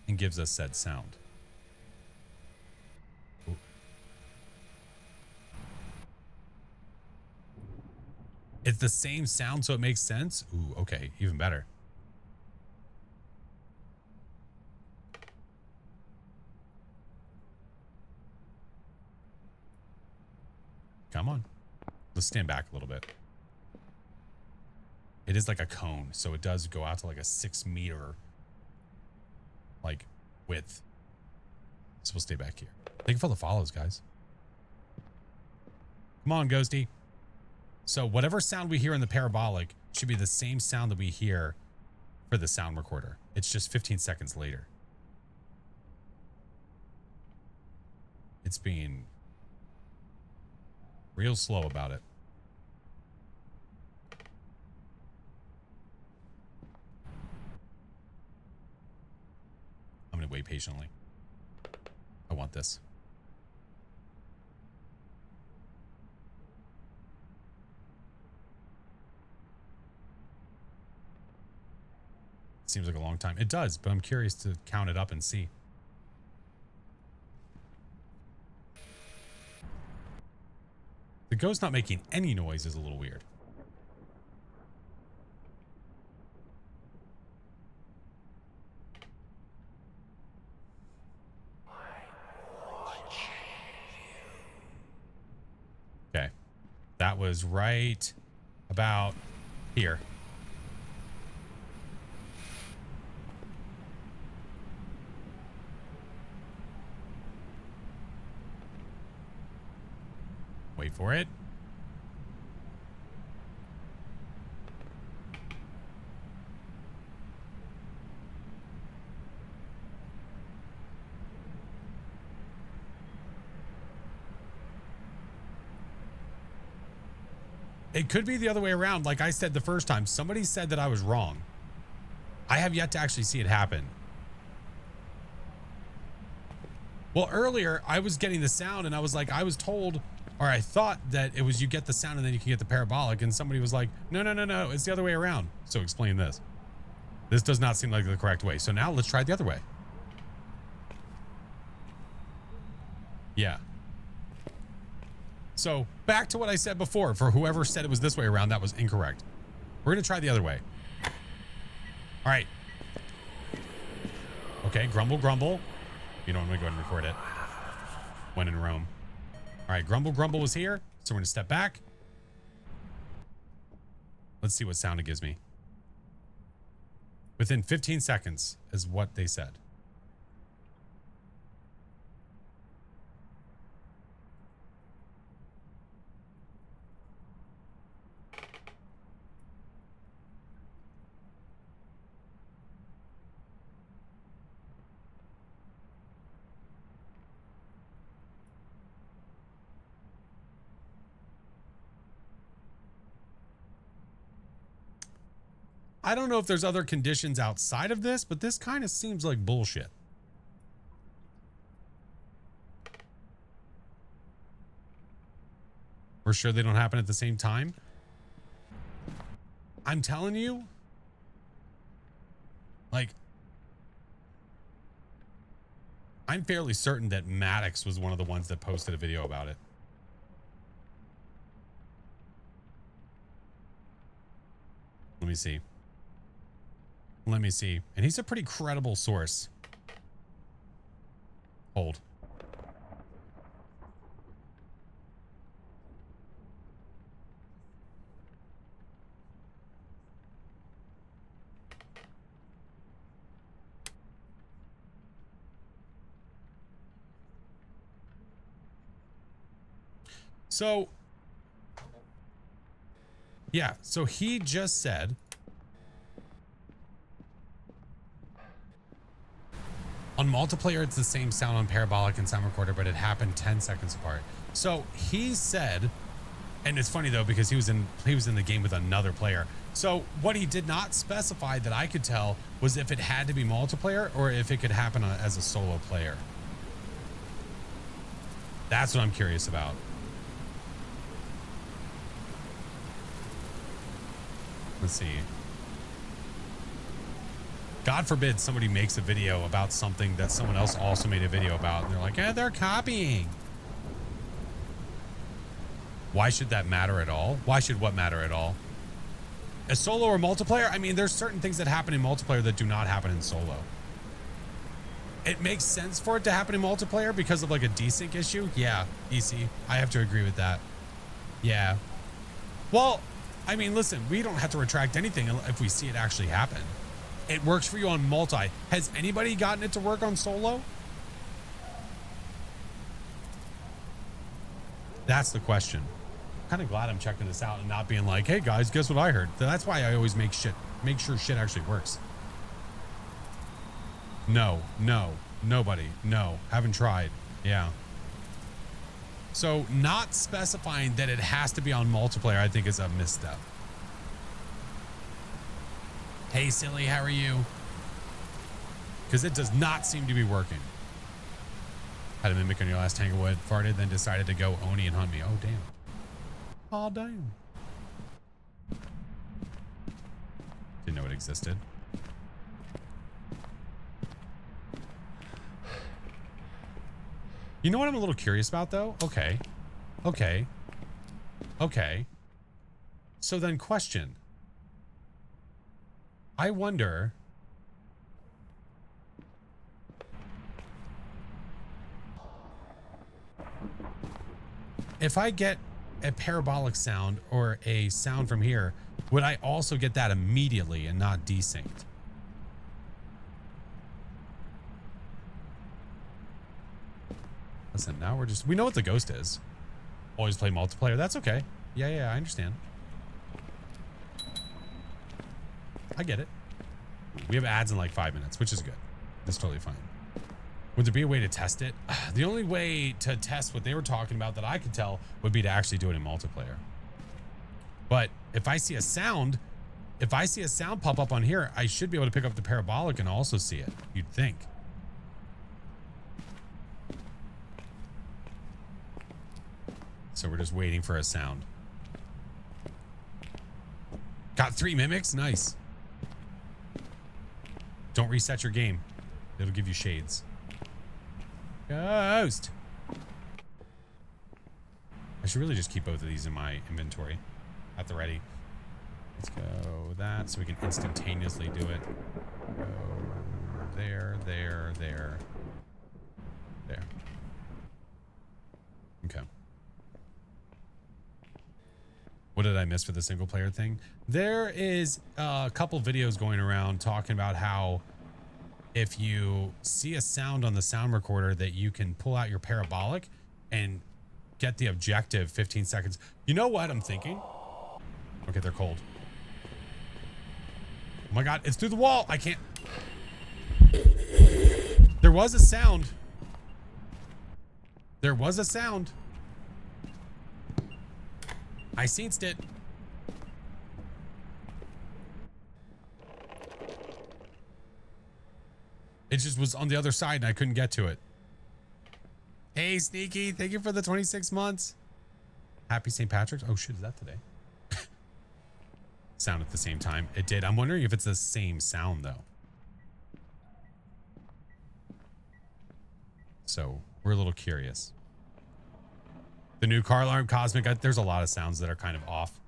S1: And gives us said sound. Ooh. It's the same sound, so it makes sense? Ooh, okay, even better. Come on. Let's stand back a little bit. It is like a cone, so it does go out to like a 6 meter like width. So we'll stay back here. Thank you for the follows, guys. Come on, Ghosty. So whatever sound we hear in the parabolic should be the same sound that we hear for the sound recorder. It's just 15 seconds later. It's being real slow about it. I'm going to wait patiently. about this. Seems like a long time. It does, but I'm curious to count it up and see. The ghost not making any noise is a little weird. Okay. That was right about here. Wait for it. It could be the other way around. Like I said the first time, somebody said that I was wrong. I have yet to actually see it happen. Well, earlier I was getting the sound and I was like, I was told, or I thought that it was you get the sound and then you can get the parabolic, and somebody was like, no, no, no, no, it's the other way around. So explain this. This does not seem like the correct way. So now let's try it the other way. Yeah. So back to what I said before. For whoever said it was this way around, that was incorrect. We're going to try the other way. All right. Okay, grumble, grumble. You know, I'm going to go ahead and record it. When in Rome. All right, grumble, grumble was here. So we're going to step back. Let's see what sound it gives me. Within 15 seconds is what they said. I don't know if there's other conditions outside of this, but this kind of seems like bullshit. We're sure they don't happen at the same time. I'm telling you, like, I'm fairly certain that Maddox was one of the ones that posted a video about it. Let me see. Let me see. And he's a pretty credible source. Hold. So, yeah, so he just said, on multiplayer, it's the same sound on parabolic and sound recorder, but it happened 10 seconds apart. So he said, and it's funny though, because he was in the game with another player. So what he did not specify that I could tell was if it had to be multiplayer or if it could happen as a solo player. That's what I'm curious about. Let's see. God forbid somebody makes a video about something that someone else also made a video about, and they're like, eh, they're copying. Why should that matter at all? Why should what matter at all? A solo or multiplayer? I mean, there's certain things that happen in multiplayer that do not happen in solo. It makes sense for it to happen in multiplayer because of like a desync issue. Yeah, EC. I have to agree with that. Yeah. Well, I mean, listen, we don't have to retract anything if we see it actually happen. It works for you on multi. Has anybody gotten it to work on solo? That's the question. I'm kind of glad I'm checking this out and not being like, hey guys, guess what I heard? That's why I always make sure shit actually works. No, nobody, no, haven't tried. Yeah. So not specifying that it has to be on multiplayer, I think is a misstep. Hey, silly, how are you? Because it does not seem to be working. Had a mimic on your last Tanglewood, farted, then decided to go Oni and hunt me. Oh, damn. Oh, damn. Didn't know it existed. You know what I'm a little curious about, though? Okay. Okay. Okay. So then question. I wonder... if I get a parabolic sound or a sound from here, would I also get that immediately and not desynced? Listen, now we know what the ghost is. Always play multiplayer. That's okay. Yeah, I understand. I get it. We have ads in like 5 minutes, which is good. That's totally fine. Would there be a way to test it? The only way to test what they were talking about that I could tell would be to actually do it in multiplayer. But if I see a sound pop up on here, I should be able to pick up the parabolic and also see it, you'd think. So we're just waiting for a sound. Got 3 mimics? Nice. Don't reset your game. It'll give you shades. Ghost. I should really just keep both of these in my inventory at the ready. Let's go that so we can instantaneously do it. Go there. Okay. What did I miss for the single player thing? There is a couple videos going around talking about how if you see a sound on the sound recorder that you can pull out your parabolic and get the objective 15 seconds. You know what I'm thinking? Okay, they're cold. Oh my God, it's through the wall. I can't. There was a sound. There was a sound. I sensed it. It just was on the other side and I couldn't get to it. Hey, Sneaky. Thank you for the 26 months. Happy St. Patrick's. Oh, shit. Is that today? Sound at the same time. It did. I'm wondering if it's the same sound, though. So we're a little curious. The new car alarm, Cosmic. There's a lot of sounds that are kind of off.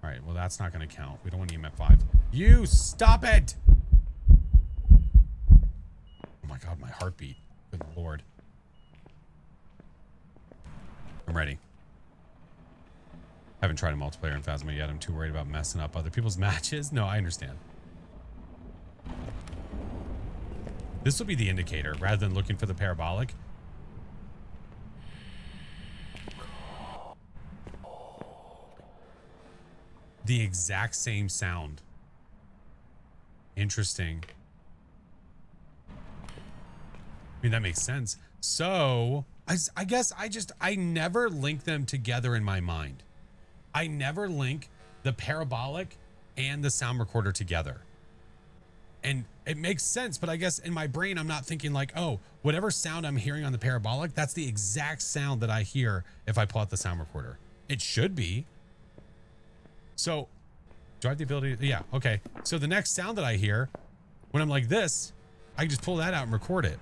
S1: All right. Well, that's not going to count. We don't want EMF 5. You stop it. Oh my God, my heartbeat. Good Lord. I'm ready. Haven't tried a multiplayer in Phasma yet. I'm too worried about messing up other people's matches. No, I understand. This will be the indicator rather than looking for the parabolic. The exact same sound. Interesting. I mean, that makes sense. So I guess I never link them together in my mind. I never link the parabolic and the sound recorder together. And it makes sense, but I guess in my brain, I'm not thinking like, oh, whatever sound I'm hearing on the parabolic, that's the exact sound that I hear if I pull out the sound recorder. It should be. So do I have the ability to, yeah, okay. So the next sound that I hear when I'm like this, I can just pull that out and record it.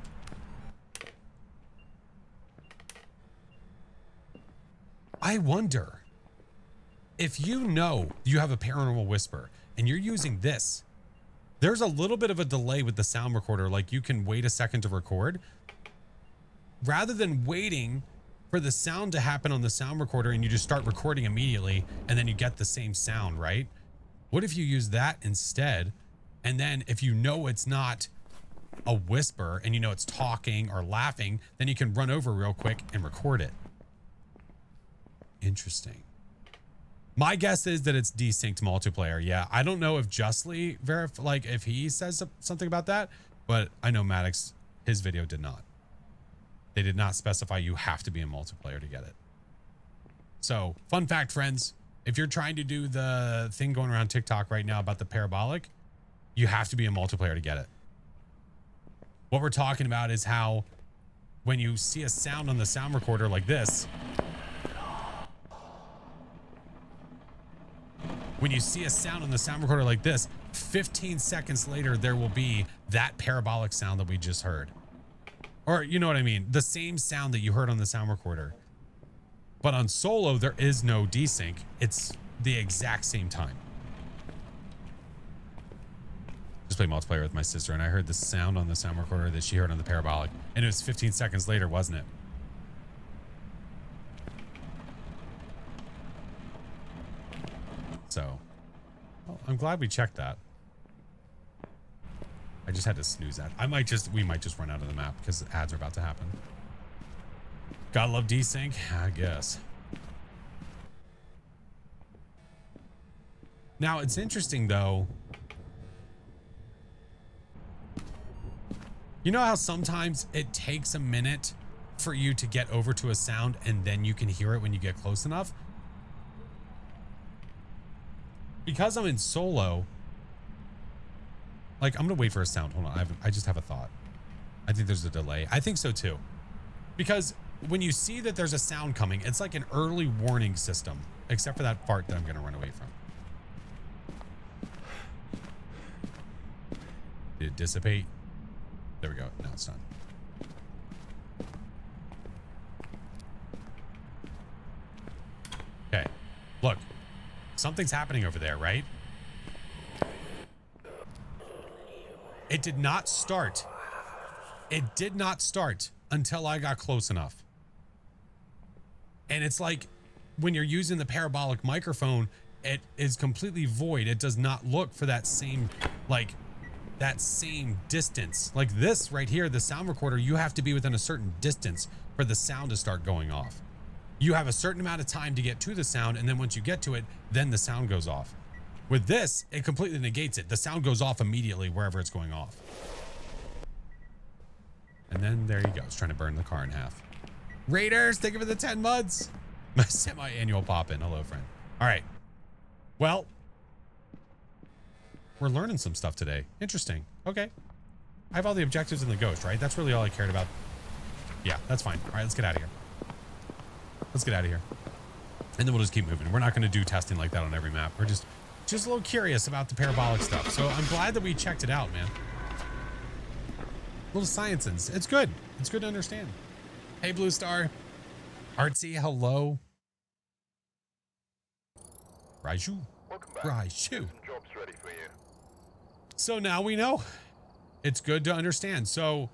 S1: I wonder if you know you have a paranormal whisper and you're using this, there's a little bit of a delay with the sound recorder. Like you can wait a second to record rather than waiting for the sound to happen on the sound recorder and you just start recording immediately and then you get the same sound, right? What if you use that instead? And then if you know it's not a whisper and you know it's talking or laughing, then you can run over real quick and record it. Interesting. My guess is that it's desynced multiplayer. Yeah, I don't know if Justly like if he says something about that, but I know Maddox, his video did not. They did not specify you have to be in multiplayer to get it. So, fun fact, friends, if you're trying to do the thing going around TikTok right now about the parabolic, you have to be in multiplayer to get it. What we're talking about is how when you see a sound on the sound recorder like this, when you see a sound on the sound recorder like this, 15 seconds later, there will be that parabolic sound that we just heard. Or you know what I mean? The same sound that you heard on the sound recorder. But on solo, there is no desync. It's the exact same time. Just played multiplayer with my sister, and I heard the sound on the sound recorder that she heard on the parabolic. And it was 15 seconds later, wasn't it? So, well, I'm glad we checked that. I just had to snooze that. We might just run out of the map because ads are about to happen. Gotta love desync, I guess. Now, it's interesting, though. You know how sometimes it takes a minute for you to get over to a sound and then you can hear it when you get close enough? Because I'm in solo, like, I'm going to wait for a sound. Hold on. I just have a thought. I think there's a delay. I think so, too. Because when you see that there's a sound coming, it's like an early warning system, except for that fart that I'm going to run away from. Did it dissipate? There we go. No, it's not. Okay. Look. Something's happening over there, right? It did not start. It did not start until I got close enough. And it's like when you're using the parabolic microphone, it is completely void. It does not look for that same, like, that same distance. Like this right here, the sound recorder, you have to be within a certain distance for the sound to start going off. You have a certain amount of time to get to the sound, and then once you get to it, then the sound goes off. With this, it completely negates it. The sound goes off immediately wherever it's going off. And then there you go. It's trying to burn the car in half. Raiders, thank you for the 10 months. My semi-annual pop-in. Hello, friend. All right. Well, we're learning some stuff today. Interesting. Okay. I have all the objectives in the ghost, right? That's really all I cared about. Yeah, that's fine. All right, let's get out of here. Let's get out of here. And then we'll just keep moving. We're not going to do testing like that on every map. We're just a little curious about the parabolic stuff. So I'm glad that we checked it out, man. Little science. It's good. It's good to understand. Hey, Blue Star. Artsy, hello. Raiju. Raiju. So now we know. It's good to understand. So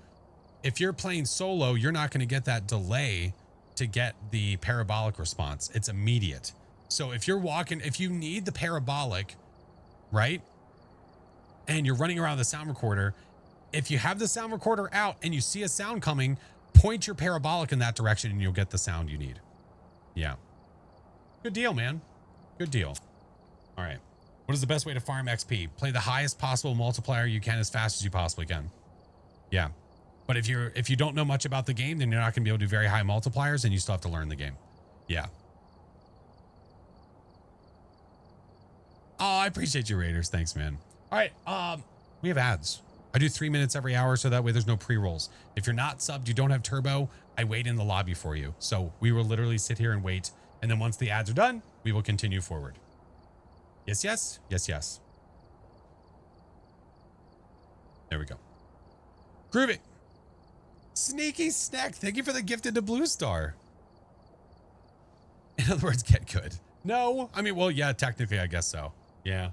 S1: if you're playing solo, you're not going to get that delay to get the parabolic response. It's immediate. So if you're walking, if you need the parabolic, right? And you're running around the sound recorder, if you have the sound recorder out and you see a sound coming, point your parabolic in that direction and you'll get the sound you need. Yeah. Good deal, man. Good deal. All right. What is the best way to farm XP? Play the highest possible multiplier you can as fast as you possibly can. Yeah. But if you don't know much about the game, then you're not going to be able to do very high multipliers and you still have to learn the game. Yeah. Oh, I appreciate you, Raiders. Thanks, man. All right. We have ads. I do 3 minutes every hour, so that way there's no pre-rolls. If you're not subbed, you don't have turbo, I wait in the lobby for you. So we will literally sit here and wait. And then once the ads are done, we will continue forward. Yes, yes. Yes, yes. There we go. Groovy. Sneaky Snack, thank you for the gifted to Blue Star. In other words, get good. No, I mean, well, yeah, technically, I guess so. Yeah.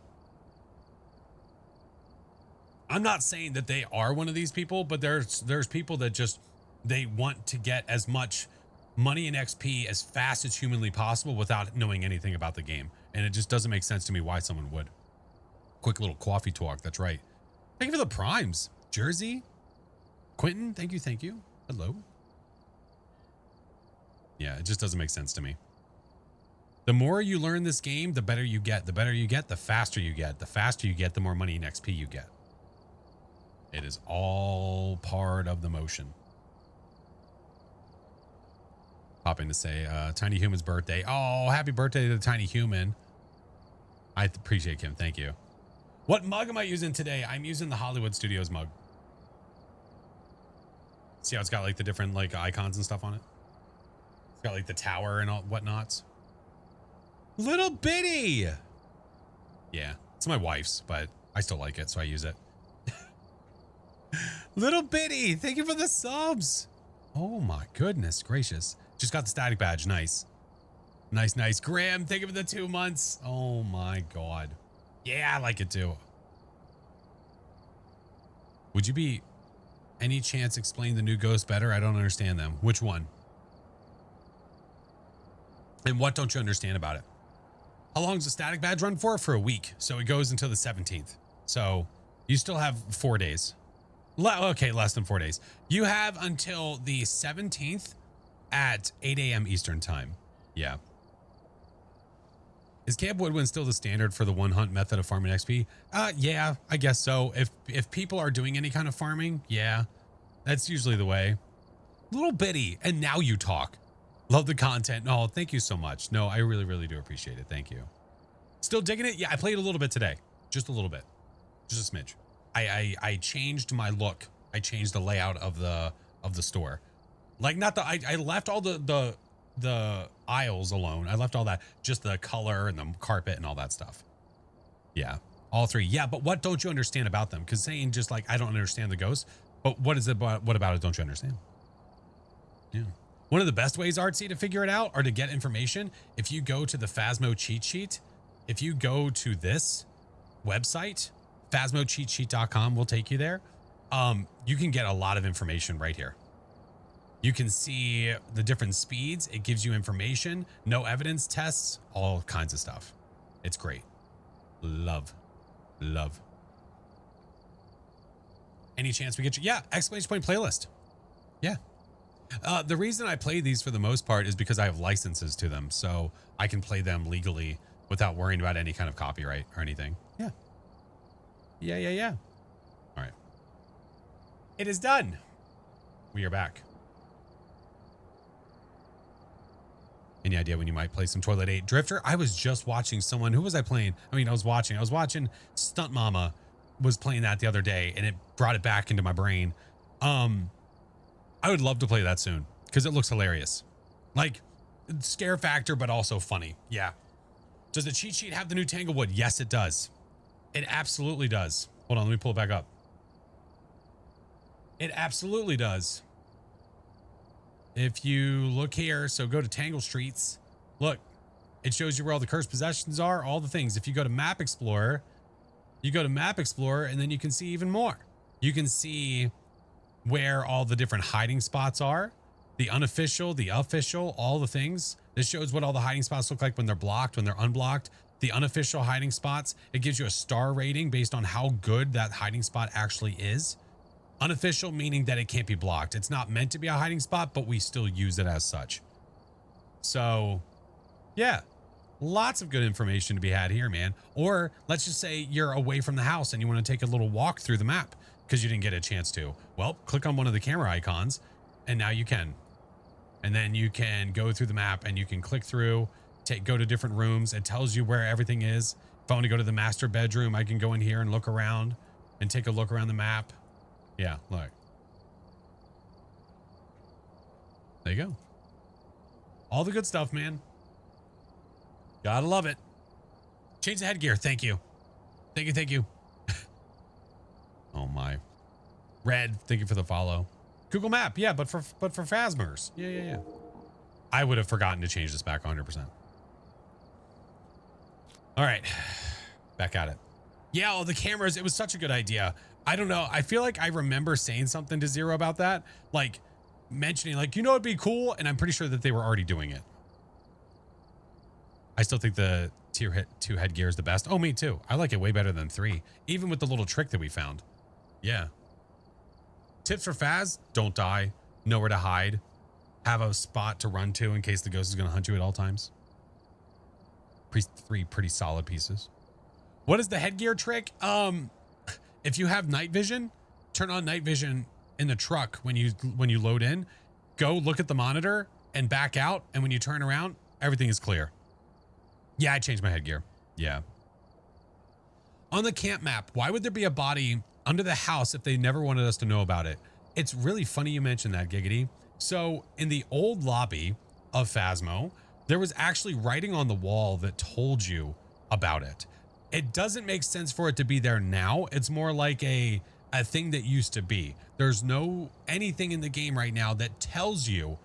S1: I'm not saying that they are one of these people, but there's people that just, they want to get as much money and XP as fast as humanly possible without knowing anything about the game. And it just doesn't make sense to me why someone would. Quick little coffee talk. That's right. Thank you for the primes. Jersey. Quentin, thank you. Thank you. Hello. Yeah, it just doesn't make sense to me. The more you learn this game, the better you get. The better you get, the faster you get. The faster you get, the more money and XP you get. It is all part of the motion. Popping to say, Tiny Human's birthday. Oh, happy birthday to the Tiny Human. I appreciate Kim. Thank you. What mug am I using today? I'm using the Hollywood Studios mug. See how it's got like the different like icons and stuff on it? It's got like the tower and all whatnots. Little bitty. Yeah, it's my wife's, but I still like it, so I use it. Little bitty, thank you for the subs. Oh my goodness gracious. Just got the static badge. Nice. Nice, nice. Graham, thank you for the 2 months. Oh my God. Yeah, I like it too. Would you be any chance explain the new ghost better? I don't understand them. Which one? And what don't you understand about it? How long does the static badge run for? For a week. So it goes until the 17th. So you still have 4 days. Okay, less than 4 days. You have until the 17th at 8 a.m. Eastern time. Yeah. Is Camp Woodwind still the standard for the one hunt method of farming XP? Yeah, I guess so. If people are doing any kind of farming, yeah, that's usually the way. Little bitty, and now you talk. Love the content. Oh, thank you so much. No, I really, really do appreciate it. Thank you. Still digging it? Yeah, I played a little bit today. Just a little bit. Just a smidge. I changed my look. I changed the layout of the store. Like not the I left all the aisles alone. I left all that, just the color and the carpet and all that stuff. Yeah, all three. Yeah, but what don't you understand about them? Because saying just like I don't understand the ghost, but what is it about? What about it don't you understand? Yeah. One of the best ways, Artsy, to figure it out or to get information, if you go to the Phasmo cheat sheet, if you go to this website, phasmocheatsheet.com will take you there. You can get a lot of information right here. You can see the different speeds. It gives you information, no evidence tests, all kinds of stuff. It's great. Love. Any chance we get you? Yeah, exclamation point playlist. Yeah. The reason I play these for the most part is because I have licenses to them, so I can play them legally without worrying about any kind of copyright or anything. Yeah. Yeah. All right. It is done. We are back. Any idea when you might play some Toilet 8 Drifter? I was just watching someone. Who was I playing? I was watching Stunt Mama was playing that the other day, and it brought it back into my brain. I would love to play that soon because it looks hilarious. Like scare factor, but also funny. Yeah. Does the cheat sheet have the new Tanglewood? Yes, it does. It absolutely does. Hold on, let me pull it back up. It absolutely does. If you look here, so go to Tangle Streets. Look, it shows you where all the cursed possessions are, all the things. If you go to Map Explorer, and then you can see even more. You can see where all the different hiding spots are, the unofficial, the official, all the things. This shows what all the hiding spots look like when they're blocked, when they're unblocked. The unofficial hiding spots, it gives you a star rating based on how good that hiding spot actually is. Unofficial meaning that it can't be blocked. It's not meant to be a hiding spot, but we still use it as such. So, yeah, lots of good information to be had here, man. Or let's just say you're away from the house and you want to take a little walk through the map because you didn't get a chance to. Well, click on one of the camera icons and now you can. And then you can go through the map and you can click through, go to different rooms. It tells you where everything is. If I want to go to the master bedroom, I can go in here and look around and take a look around the map. Yeah, look. There you go. All the good stuff, man. Gotta love it. Change the headgear. Thank you. Thank you. Oh my. Red, thank you for the follow. Google Map, yeah, but for Phasmers. Yeah. I would have forgotten to change this back 100%. All right. Back at it. Yeah, all the cameras, it was such a good idea. I don't know. I feel like I remember saying something to Zero about that. Like mentioning like, it'd be cool. And I'm pretty sure that they were already doing it. I still think the tier 2 headgear is the best. Oh, me too. I like it way better than 3. Even with the little trick that we found. Yeah. Tips for Phas: don't die. Nowhere to hide. Have a spot to run to in case the ghost is going to hunt you at all times. 3 pretty solid pieces. What is the headgear trick? If you have night vision, turn on night vision in the truck when you load in. Go look at the monitor and back out. And when you turn around, everything is clear. Yeah, I changed my headgear. Yeah. On the camp map, why would there be a body under the house if they never wanted us to know about it? It's really funny you mentioned that, Giggity. So in the old lobby of Phasmo, there was actually writing on the wall that told you about it. It doesn't make sense for it to be there now. It's more like a thing that used to be. There's no anything in the game right now that tells you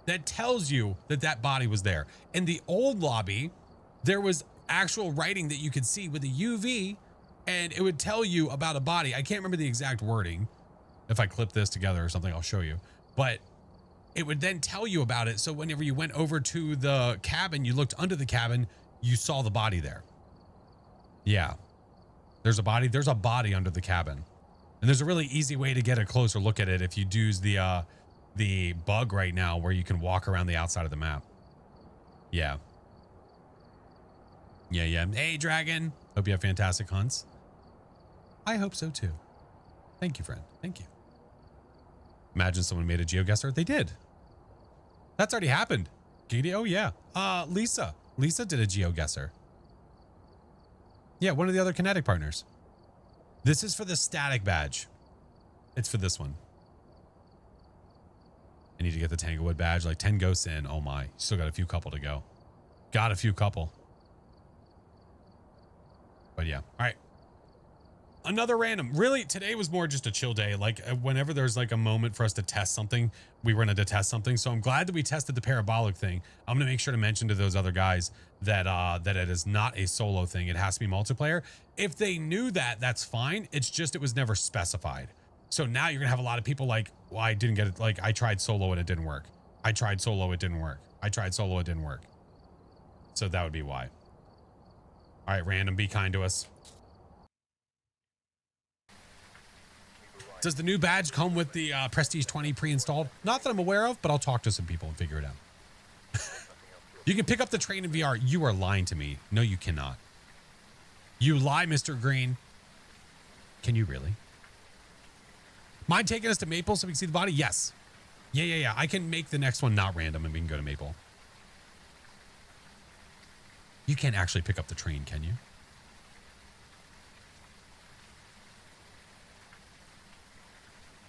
S1: that body was there. In the old lobby, there was actual writing that you could see with a UV, and it would tell you about a body. I can't remember the exact wording. If I clip this together or something, I'll show you. But it would then tell you about it. So whenever you went over to the cabin, you looked under the cabin, you saw the body there. Yeah. There's a body under the cabin. And there's a really easy way to get a closer look at it if you do the bug right now where you can walk around the outside of the map. Yeah. Yeah. Hey, Dragon. Hope you have fantastic hunts. I hope so too. Thank you, friend. Thank you. Imagine someone made a GeoGuessr. They did. That's already happened. Katie, oh yeah. Lisa. Lisa did a GeoGuessr. Yeah, one of the other Kinetic partners. This is for the static badge. It's for this one. I need to get the Tanglewood badge. Like 10 ghosts in. Oh my. Still got a few couple to go. Got a few couple. But yeah. All right. Another random. Really, today was more just a chill day. Like whenever there's like a moment for us to test something, we wanted to test something. So I'm glad that we tested the parabolic thing. I'm going to make sure to mention to those other guys that that it is not a solo thing. It has to be multiplayer. If they knew that, that's fine. It's just it was never specified. So now you're going to have a lot of people like, well, I didn't get it. Like I tried solo and it didn't work. I tried solo, it didn't work. I tried solo, it didn't work. So that would be why. All right, random, be kind to us. Does the new badge come with the Prestige 20 pre-installed? Not that I'm aware of, but I'll talk to some people and figure it out. You can pick up the train in VR. You are lying to me. No, you cannot. You lie, Mr. Green. Can you really? Mind taking us to Maple so we can see the body? Yes. Yeah. I can make the next one not random and we can go to Maple. You can't actually pick up the train, can you?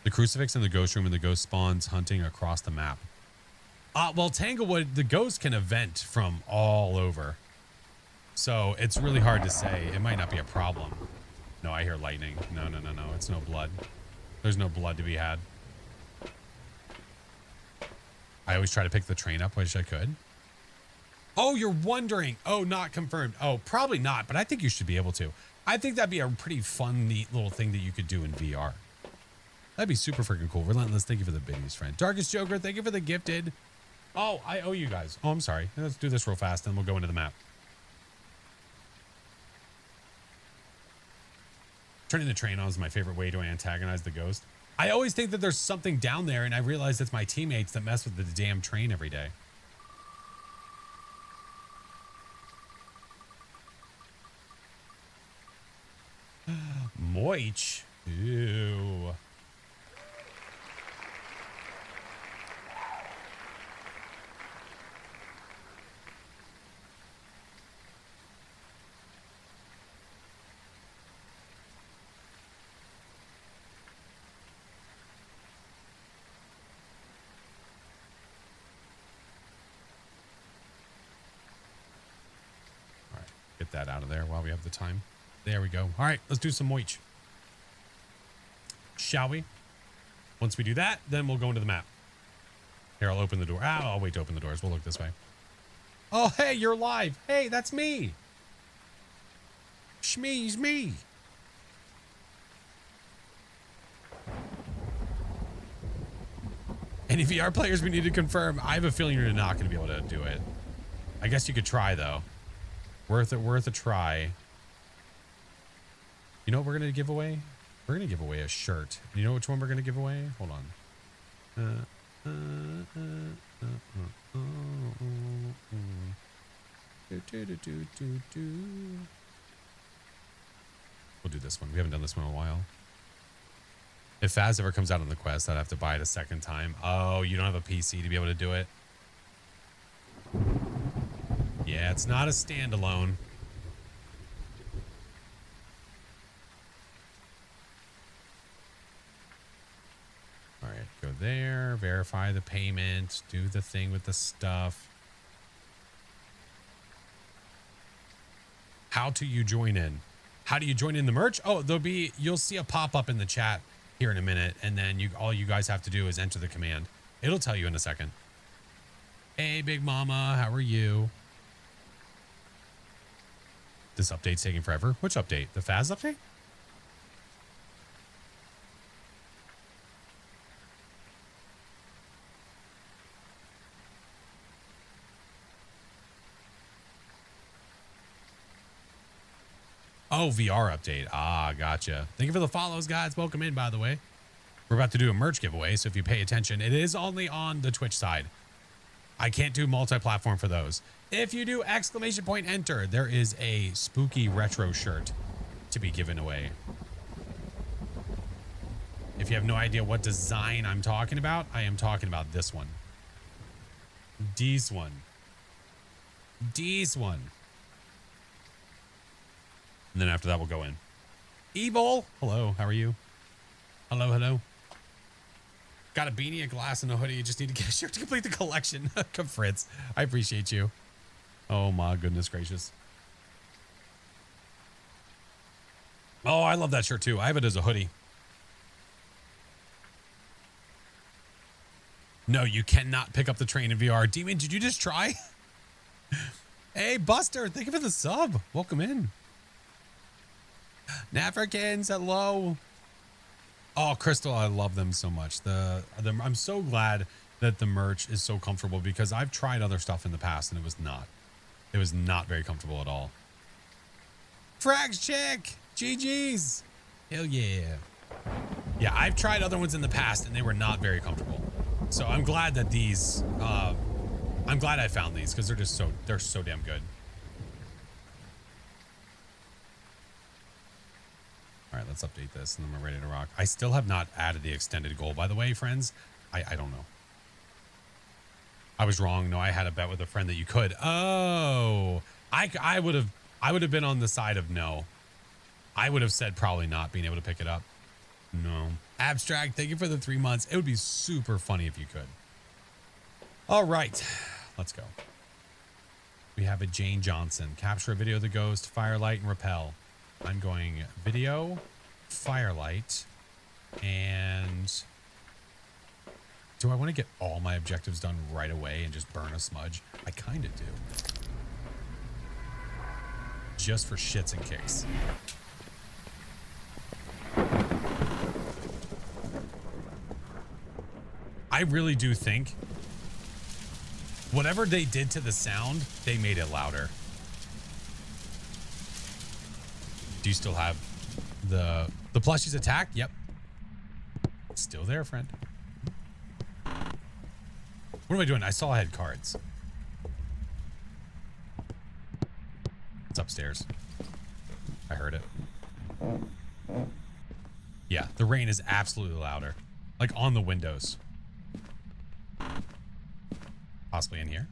S1: The crucifix in the ghost room and the ghost spawns hunting across the map. Well, Tanglewood, the ghost can event from all over. So it's really hard to say. It might not be a problem. No, I hear lightning. No. It's no blood. There's no blood to be had. I always try to pick the train up. Wish I could. Oh, you're wondering. Oh, not confirmed. Oh, probably not, but I think you should be able to. I think that'd be a pretty fun, neat little thing that you could do in VR. That'd be super freaking cool. Relentless, thank you for the biddies, friend. Darkest Joker, thank you for the gifted. Oh, I owe you guys. Oh, I'm sorry. Let's do this real fast, and we'll go into the map. Turning the train on is my favorite way to antagonize the ghost. I always think that there's something down there, and I realize it's my teammates that mess with the damn train every day. Moich. Ew. Get that out of there while we have the time. There we go. All right, let's do some moich. Shall we? Once we do that, then we'll go into the map. Here, I'll open the door. I'll wait to open the doors. We'll look this way. Oh, hey, you're live. Hey, that's me. Shmee's me. Any VR players we need to confirm? I have a feeling you're not going to be able to do it. I guess you could try, though. Worth a try. You know what we're going to give away? We're going to give away a shirt. You know which one we're going to give away? Hold on. We'll do this one. We haven't done this one in a while. If Faz ever comes out on the quest, I'd have to buy it a second time. Oh, you don't have a PC to be able to do it? Yeah, it's not a standalone. there, verify the payment, do the thing with the stuff. How do you join in? How do you join in the merch? Oh, you'll see a pop-up in the chat here in a minute, and then all you guys have to do is enter the command. It'll tell you in a second. Hey, Big Mama, how are you? This update's taking forever. Which update? The Phas update? Oh, VR update. Ah, gotcha. Thank you for the follows, guys. Welcome in, by the way. We're about to do a merch giveaway, so if you pay attention, it is only on the Twitch side. I can't do multi-platform for those. If you do !enter, there is a spooky retro shirt to be given away. If you have no idea what design I'm talking about, I am talking about this one. This one. This one. And then after that, we'll go in. Evil. Hello. How are you? Hello. Hello. Got a beanie, a glass, and a hoodie. You just need to get a shirt to complete the collection. Come, Fritz. I appreciate you. Oh, my goodness gracious. Oh, I love that shirt, too. I have it as a hoodie. No, you cannot pick up the train in VR. Demon, did you just try? Hey, Buster. Thank you for the sub. Welcome in. Africans, hello. Oh, Crystal, I love them so much. I'm so glad that the merch is so comfortable because I've tried other stuff in the past and it was not very comfortable at all. Frags chick, GG's. Hell yeah. Yeah, I've tried other ones in the past and they were not very comfortable. So I'm glad that I'm glad I found these because they're so damn good. All right, let's update this and then we're ready to rock. I still have not added the extended goal, by the way, friends. I don't know. I was wrong. No, I had a bet with a friend that you could. Oh, I would have been on the side of no. I would have said probably not being able to pick it up. No. Abstract, thank you for the 3 months. It would be super funny if you could. All right, let's go. We have a Jane Johnson. Capture a video of the ghost, firelight, and repel. I'm going video, firelight, and do I want to get all my objectives done right away and just burn a smudge? I kind of do. Just for shits and kicks. I really do think whatever they did to the sound, they made it louder. Do you still have the plushies attack? Yep. Still there, friend. What am I doing? I saw I had cards. It's upstairs. I heard it. Yeah, the rain is absolutely louder. Like on the windows. Possibly in here.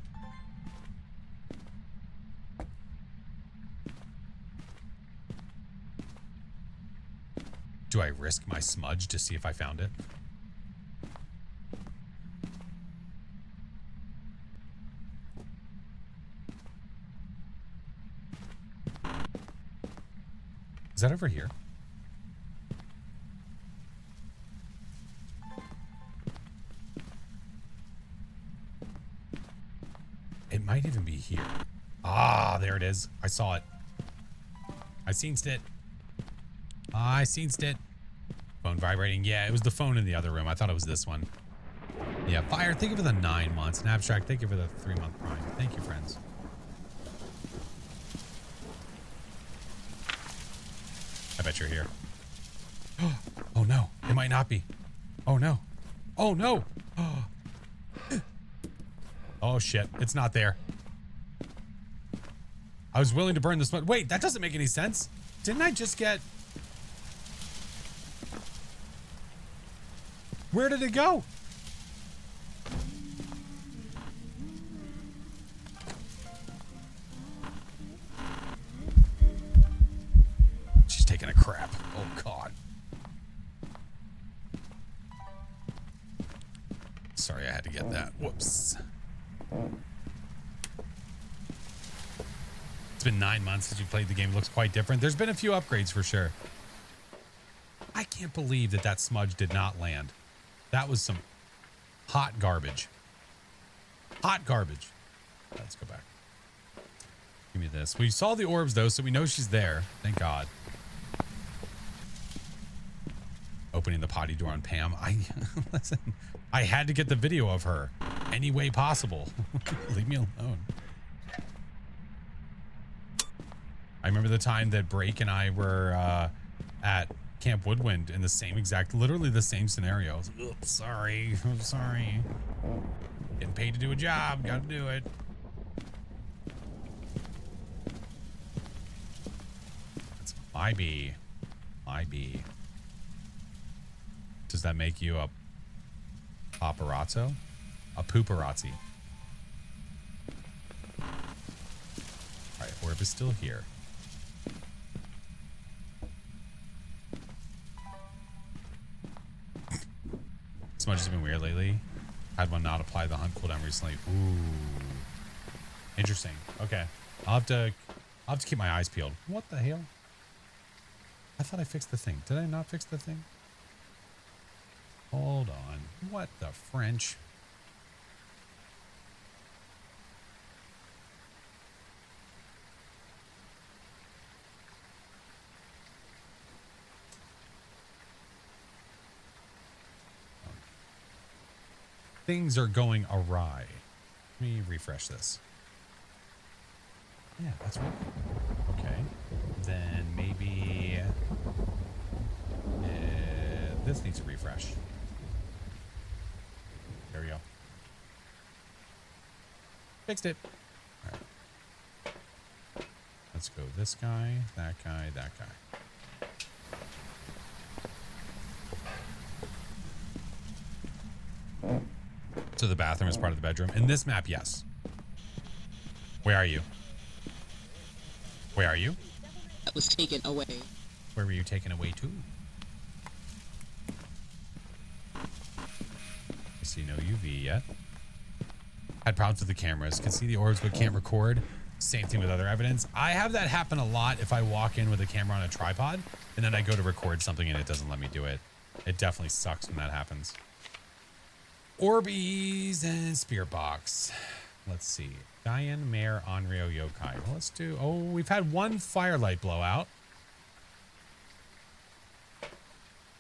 S1: Do I risk my smudge to see if I found it? Is that over here? It might even be here. Ah, there it is. I saw it. I seenst it. I seenst it. Phone vibrating. Yeah, it was the phone in the other room. I thought it was this one. Yeah, Fire, thank you for the 9 months. And Abstract, thank you for the 3-month prime. Thank you, friends. I bet you're here. Oh, no. It might not be. Oh, no. Oh, no. Oh, shit. It's not there. I was willing to burn this one. Wait, that doesn't make any sense. Didn't I just get... Where did it go? She's taking a crap. Oh, God. had to get that. Whoops. It's been 9 months since you played the game. It looks quite different. There's been a few upgrades for sure. I can't believe that smudge did not land. That was some hot garbage. Hot garbage. Let's go back. Give me this. We saw the orbs though, so we know she's there. Thank God. Opening the potty door on Pam. Listen, I had to get the video of her any way possible. Leave me alone. I remember the time that Break and I were at Camp Woodwind in the same exact, literally the same scenario. I was like, oops, sorry. I'm sorry. Getting paid to do a job. Got to do it. That's my bee. My bee. Does that make you a paparazzo? A pooparazzi? All right, orb is still here. Smudge has been weird lately. Had one not apply the hunt cooldown recently. Ooh, interesting. Okay, I'll have to keep my eyes peeled. What the hell? I thought I fixed the thing. Did I not fix the thing? Hold on. What the French? Things are going awry. Let me refresh this. Yeah, that's right. Okay. Then maybe this needs a refresh. There we go. Fixed it. All right. Let's go this guy, that guy, that guy. So the bathroom is part of the bedroom. In this map, yes. Where are you? Where are you?
S2: That was taken away.
S1: Where were you taken away to? I see no UV yet. Had problems with the cameras. Can see the orbs but can't record. Same thing with other evidence. I have that happen a lot if I walk in with a camera on a tripod and then I go to record something and it doesn't let me do it. It definitely sucks when that happens. Orbeez and Spear Box. Let's see. Diane, Mare, Onryo, Yokai. Well, let's do... Oh, we've had one firelight blowout.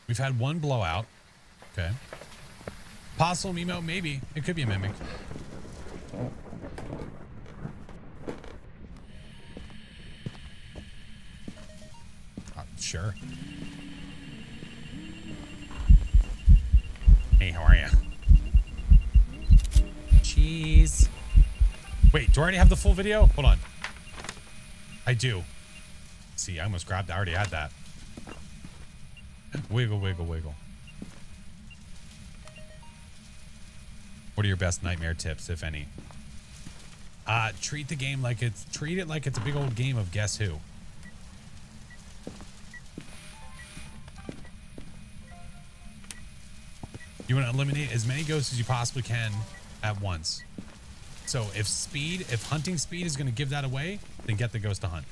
S1: We've had one blowout. Okay. Possible Mimo? Maybe. It could be a Mimic. Sure. Hey, how are you? Cheese. Wait, do I already have the full video? Hold on. I do. See, I almost grabbed. I already had that. Wiggle, wiggle, wiggle. What are your best nightmare tips, if any? Treat the game like treat it like it's a big old game of Guess Who. You want to eliminate as many ghosts as you possibly can at once. So if hunting speed is going to give that away, then get the ghost to hunt.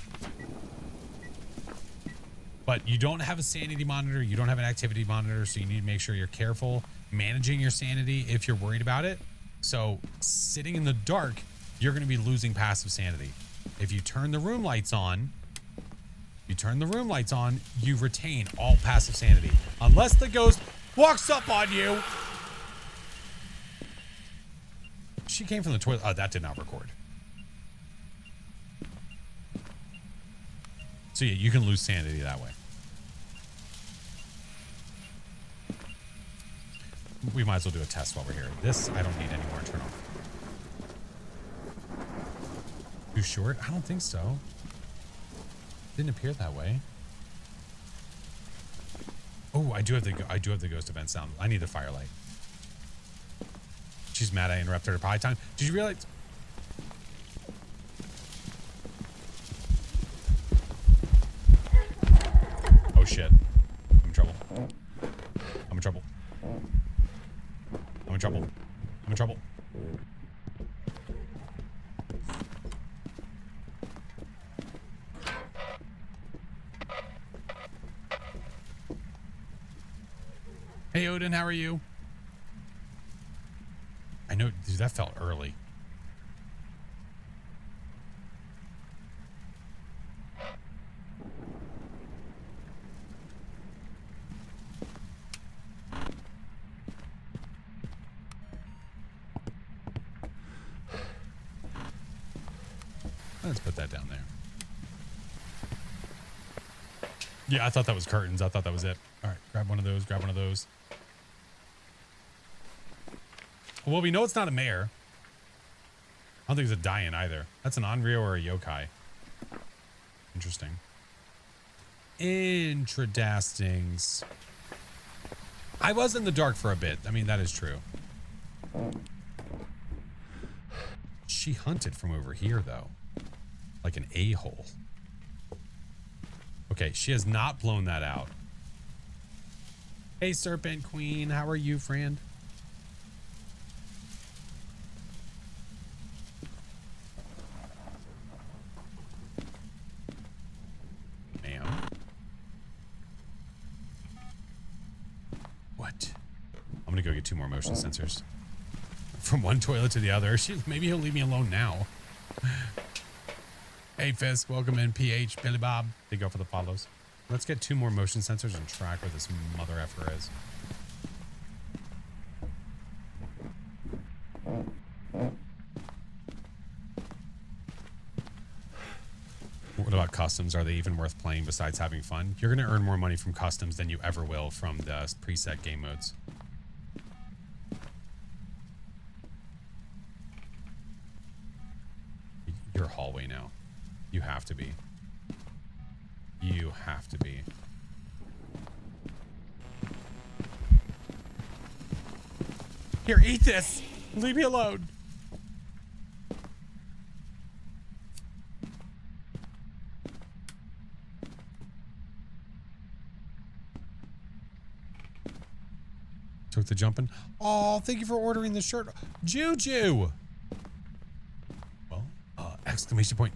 S1: But you don't have a sanity monitor, you don't have an activity monitor, so you need to make sure you're careful managing your sanity if you're worried about it. So sitting in the dark, you're going to be losing passive sanity. If you turn the room lights on, you retain all passive sanity. Unless the ghost walks up on you. She came from the toilet. Oh, that did not record. So yeah, you can lose sanity that way. We might as well do a test while we're here. This, I don't need anymore. Turn off. Too short? I don't think so. Didn't appear that way. Oh, I do have the ghost event sound. I need the firelight. She's mad I interrupted her potty time. Did you realize? Oh shit. I'm in trouble. I'm in trouble. I'm in trouble. I'm in trouble. Hey, Odin, how are you? I know, dude, that felt early. Let's put that down there. Yeah, I thought that was curtains. I thought that was it. All right, grab one of those, grab one of those. Well, we know it's not a mare. I don't think it's a Dian either. That's an Onryo or a yokai. Interesting. Intradastings. I was in the dark for a bit. I mean, that is true. She hunted from over here, though. Like an a-hole. Okay, she has not blown that out. Hey, Serpent Queen. How are you, friend? Ma'am. What? I'm gonna go get 2 more motion sensors. From one toilet to the other. Maybe he'll leave me alone now. Hey, Fisk. Welcome in. PH. Billy Bob. They go for the follows. Let's get 2 more motion sensors and track where this mother effer is. What about customs? Are they even worth playing besides having fun? You're going to earn more money from customs than you ever will from the preset game modes. Your hallway now. You have to be. You have to be. Here, eat this. Leave me alone. Took the jumping. Oh, thank you for ordering the shirt. Juju. Well, exclamation point.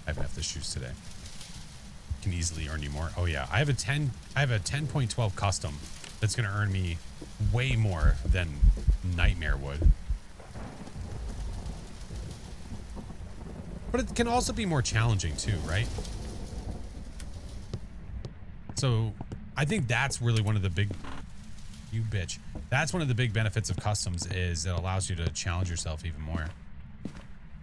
S1: I have enough the shoes today. Can easily earn you more. Oh yeah, I have a 10.12 custom that's going to earn me way more than Nightmare would. But it can also be more challenging too, right? So I think that's really one of the big, you bitch. That's one of the big benefits of customs is it allows you to challenge yourself even more.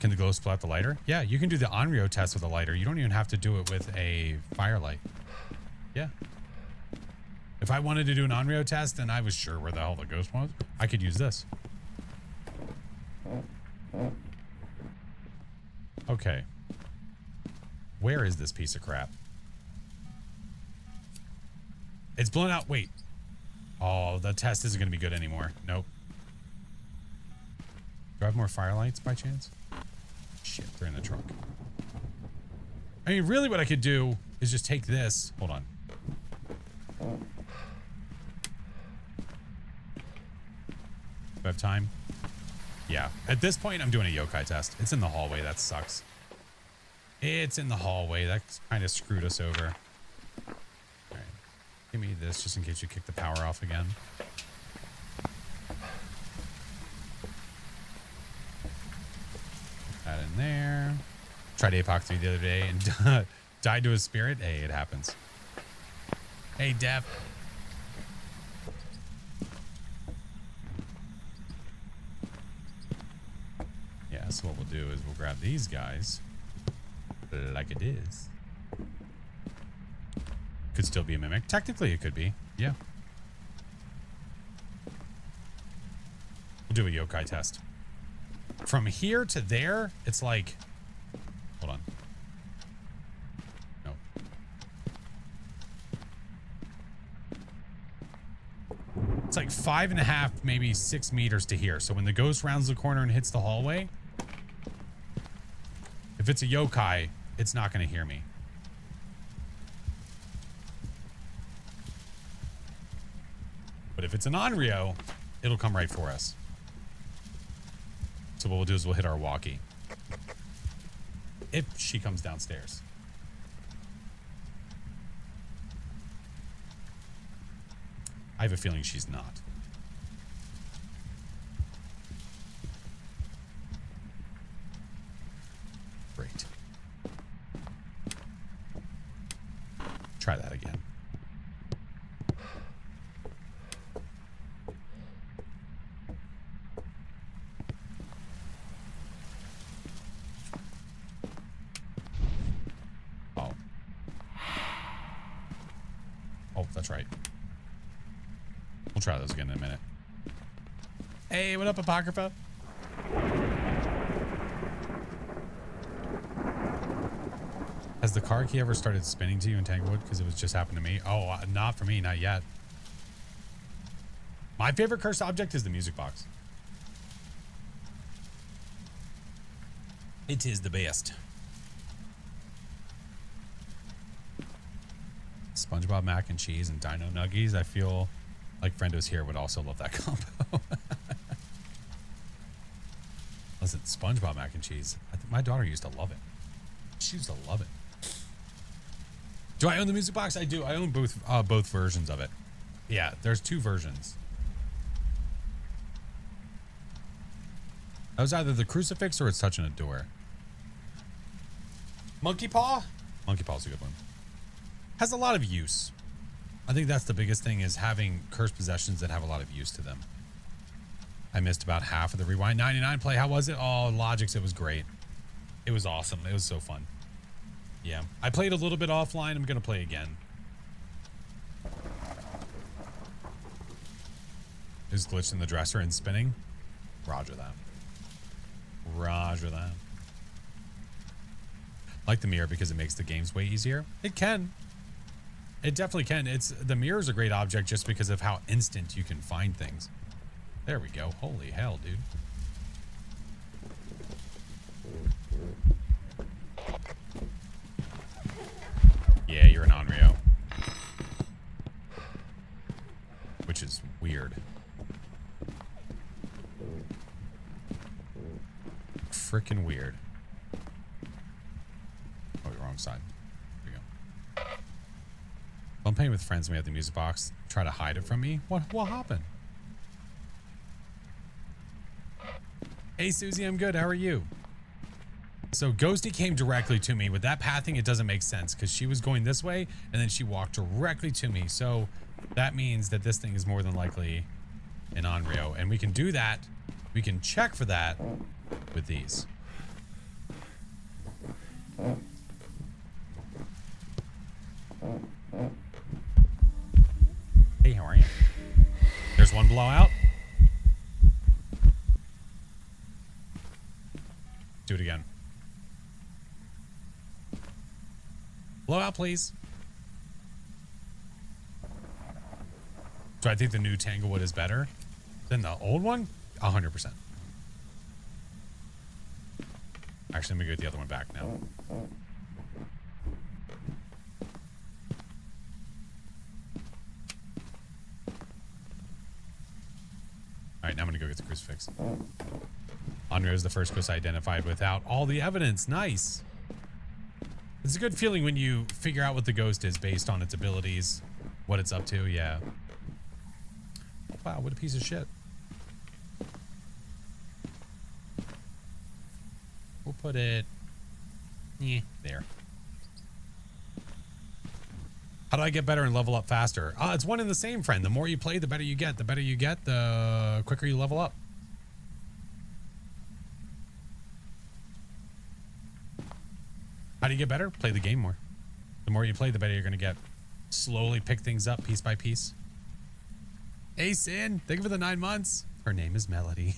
S1: Can the glow splat the lighter? Yeah, you can do the Onryo test with a lighter. You don't even have to do it with a firelight. Yeah. If I wanted to do an Onryo test and I was sure where the hell the ghost was, I could use this. Okay. Where is this piece of crap? It's blown out. Wait. Oh, the test isn't going to be good anymore. Nope. Do I have more firelights by chance? Shit, they're in the trunk. I mean, really what I could do is just take this. Hold on. Do I have time? Yeah. At this point, I'm doing a yokai test. It's in the hallway. That sucks. It's in the hallway. That kind of screwed us over. All right. Give me this just in case you kick the power off again. Put that in there. Tried APOC 3 the other day and died to his spirit. Hey, it happens. Hey, Dev. Yeah, so what we'll do is we'll grab these guys like it is. Could still be a mimic. Technically, it could be. Yeah. We'll do a yokai test. From here to there, it's like... Hold on. No. It's like 5.5, maybe 6 meters to here. So when the ghost rounds the corner and hits the hallway, if it's a yokai, it's not going to hear me. But if it's an Onryo, it'll come right for us. So what we'll do is we'll hit our walkie. If she comes downstairs. I have a feeling she's not. Great. Try that again. Oh. Oh, that's right. We'll try those again in a minute. Hey, what up, Apocrypha? Has the car key ever started spinning to you in Tanglewood? Because it was just happened to me. Oh, not for me, not yet. My favorite cursed object is the music box. It is the best. SpongeBob mac and cheese and Dino Nuggies. I feel like Friendos here would also love that combo. Listen, SpongeBob mac and cheese. I think my daughter used to love it. She used to love it. Do I own the music box? I do. I own both versions of it. Yeah, there's two versions. That was either the crucifix or it's touching a door. Monkey Paw? Monkey Paw's a good one. Has a lot of use. I think that's the biggest thing, is having cursed possessions that have a lot of use to them. I missed about half of the Rewind 99 play. How was it? Oh, Logix, it was great. It was awesome. It was so fun. Yeah. I played a little bit offline. I'm going to play again. Is glitched in the dresser and spinning? Roger that. Roger that. I like the mirror because it makes the games way easier. It can. It definitely can. The mirror is a great object just because of how instant you can find things. There we go. Holy hell, dude. Yeah, you're an Onryo. Which is weird. Frickin' weird. Oh, you're wrong side. There we go. I'm playing with friends and we have the music box. Try to hide it from me. What happened? Hey, Susie, I'm good. How are you? So Ghosty came directly to me. With that pathing, it doesn't make sense because she was going this way and then she walked directly to me. So that means that this thing is more than likely an Onryo. And we can do that. We can check for that with these. Hey, how are you? There's one blowout. Do it again. Blowout, please. Do I think the new Tanglewood is better than the old one? 100%. Actually, let me get the other one back now. All right, now I'm going to go get the crucifix. Onryo is the first ghost identified without all the evidence. Nice. It's a good feeling when you figure out what the ghost is based on its abilities, what it's up to. Yeah. Oh, wow, what a piece of shit. We'll put it there. How do I get better and level up faster? It's one and the same, friend. The more you play, the better you get. The better you get, the quicker you level up. How do you get better? Play the game more. The more you play, the better you're going to get. Slowly pick things up piece by piece. Hey, Sin. Thank you for the 9 months. Her name is Melody.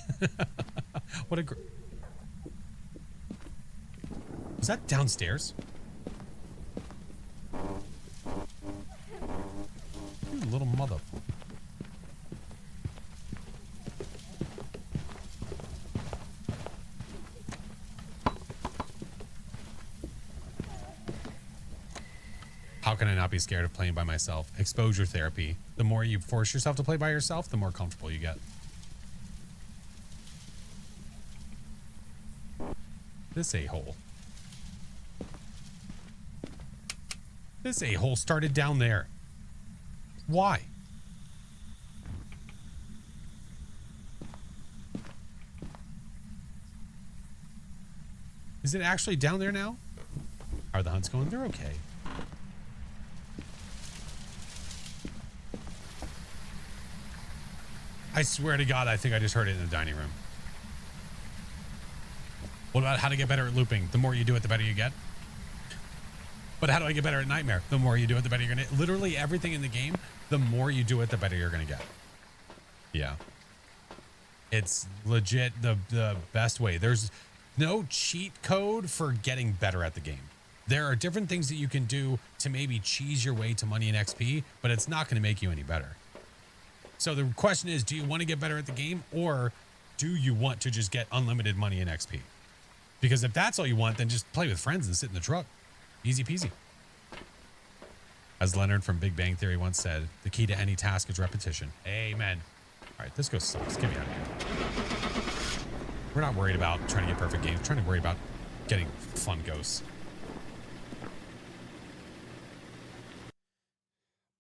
S1: What a great... Was that downstairs? You little mother... How can I not be scared of playing by myself? Exposure therapy. The more you force yourself to play by yourself, the more comfortable you get. This a-hole. This a-hole started down there. Why? Is it actually down there now? How are the hunts going? They're okay. I swear to God, I think I just heard it in the dining room. What about how to get better at looping? The more you do it, the better you get. But how do I get better at Nightmare? The more you do it, the better you're going to... Literally everything in the game, the more you do it, the better you're going to get. Yeah. It's legit the best way. There's no cheat code for getting better at the game. There are different things that you can do to maybe cheese your way to money and XP, but it's not going to make you any better. So the question is, do you want to get better at the game, or do you want to just get unlimited money and XP? Because if that's all you want, then just play with friends and sit in the truck. Easy peasy. As Leonard from Big Bang Theory once said, the key to any task is repetition. Amen. All right, this ghost sucks. Get me out of here. We're not worried about trying to get perfect games. We're trying to worry about getting fun ghosts.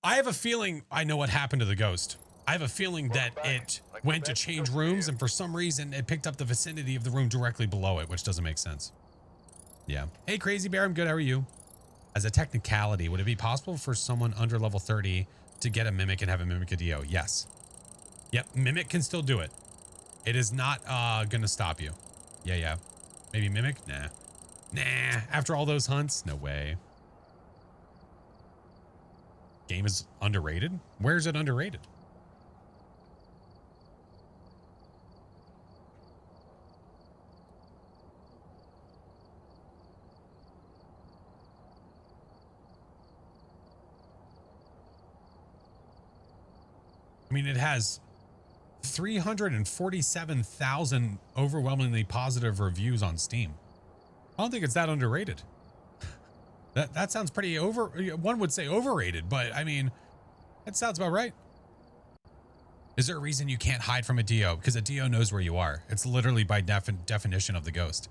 S1: I have a feeling I know what happened to the ghost. I have a feeling that it went to change rooms, and for some reason it picked up the vicinity of the room directly below it, which doesn't make sense. Yeah. Hey, Crazy Bear, I'm good. How are you? As a technicality, would it be possible for someone under level 30 to get a Mimic and have a Mimic a DO? Yes. Yep, Mimic can still do it. It is not gonna stop you. Yeah. Maybe Mimic? Nah. After all those hunts? No way. Game is underrated? Where is it underrated? I mean, it has 347,000 overwhelmingly positive reviews on Steam. I don't think it's that underrated. That sounds pretty one would say overrated, but I mean, that sounds about right. Is there a reason you can't hide from a DO? Because a DO knows where you are. It's literally by definition of the ghost.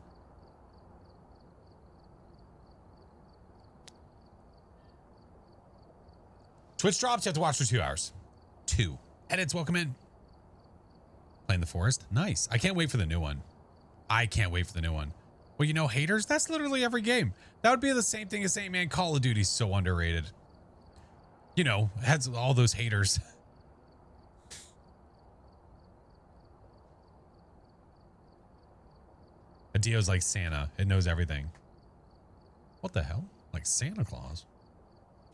S1: Twitch drops, you have to watch for 2 hours. 2. Edits, welcome in. Playing the Forest. Nice. I can't wait for the new one. I can't wait for the new one. Well, you know, haters, that's literally every game. That would be the same thing as saying, man, Call of Duty's so underrated. You know, it has all those haters. A Dio's like Santa. It knows everything. What the hell? Like Santa Claus?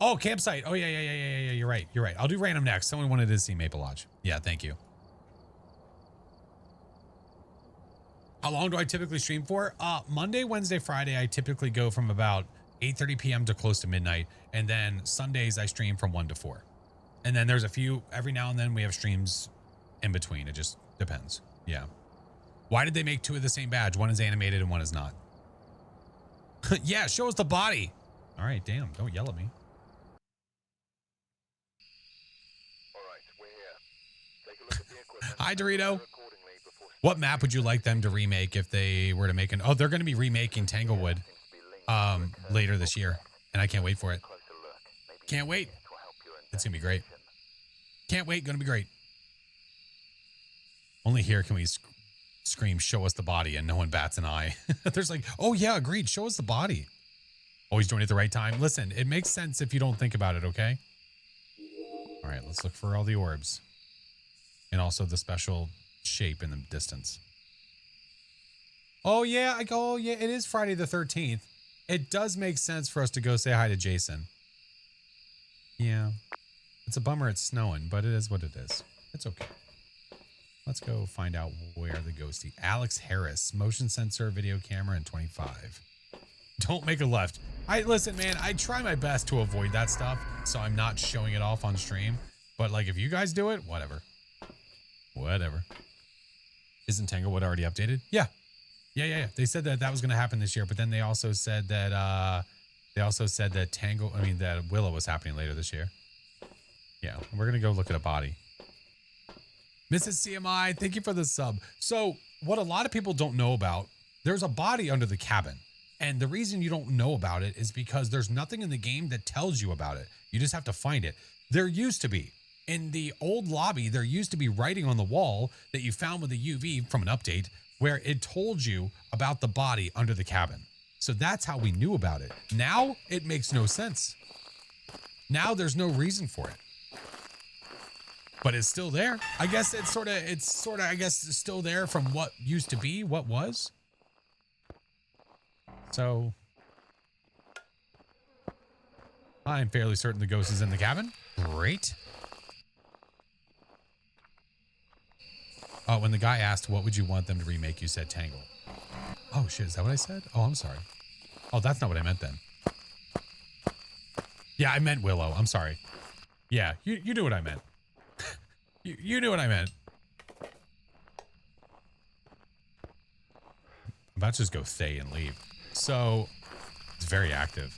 S1: Oh, campsite. Oh, yeah. You're right. I'll do random next. Someone wanted to see Maple Lodge. Yeah, thank you. How long do I typically stream for? Monday, Wednesday, Friday, I typically go from about 8:30 p.m. to close to midnight. And then Sundays, I stream from 1 to 4. And then there's a few, every now and then we have streams in between. It just depends. Yeah. Why did they make 2 of the same badge? One is animated and one is not. Yeah, show us the body. All right, damn. Don't yell at me.
S2: All right, we're here. Take a look at the equipment.
S1: Hi, Dorito. What map would you like them to remake if they were to make an... Oh, they're going to be remaking Tanglewood later this year. And I can't wait for it. Can't wait. It's going to be great. Can't wait. Going to be great. Only here can we scream, show us the body, and no one bats an eye. There's like, oh yeah, agreed. Show us the body. Always doing it at the right time. Listen, it makes sense if you don't think about it, okay? All right, let's look for all the orbs. And also the special shape in the distance. Oh yeah, it is Friday the 13th. It does make sense for us to go say hi to Jason. Yeah. It's a bummer it's snowing, but it is what it is. It's okay. Let's go find out where the ghosty. Alex Harris, motion sensor, video camera, and 25. Don't make a left. Listen, man, I try my best to avoid that stuff, so I'm not showing it off on stream. But like, if you guys do it, whatever. Whatever. Isn't Tanglewood already updated? Yeah. They said that was going to happen this year, but then they also said that They also said that that Willow was happening later this year. Yeah, we're going to go look at a body. Mrs. CMI, thank you for the sub. So what a lot of people don't know about, there's a body under the cabin. And the reason you don't know about it is because there's nothing in the game that tells you about it. You just have to find it. There used to be. In the old lobby, there used to be writing on the wall that you found with a UV from an update where it told you about the body under the cabin. So that's how we knew about it. Now it makes no sense. Now there's no reason for it. But it's still there. I guess it's sort of, I guess, still there from what used to be, what was. So I'm fairly certain the ghost is in the cabin. Great. Oh, when the guy asked, what would you want them to remake, you said Tangle. Oh, shit. Is that what I said? Oh, I'm sorry. Oh, that's not what I meant then. Yeah, I meant Willow. I'm sorry. Yeah, you knew what I meant. you knew what I meant. I'm about to just go Thay and leave. So, it's very active.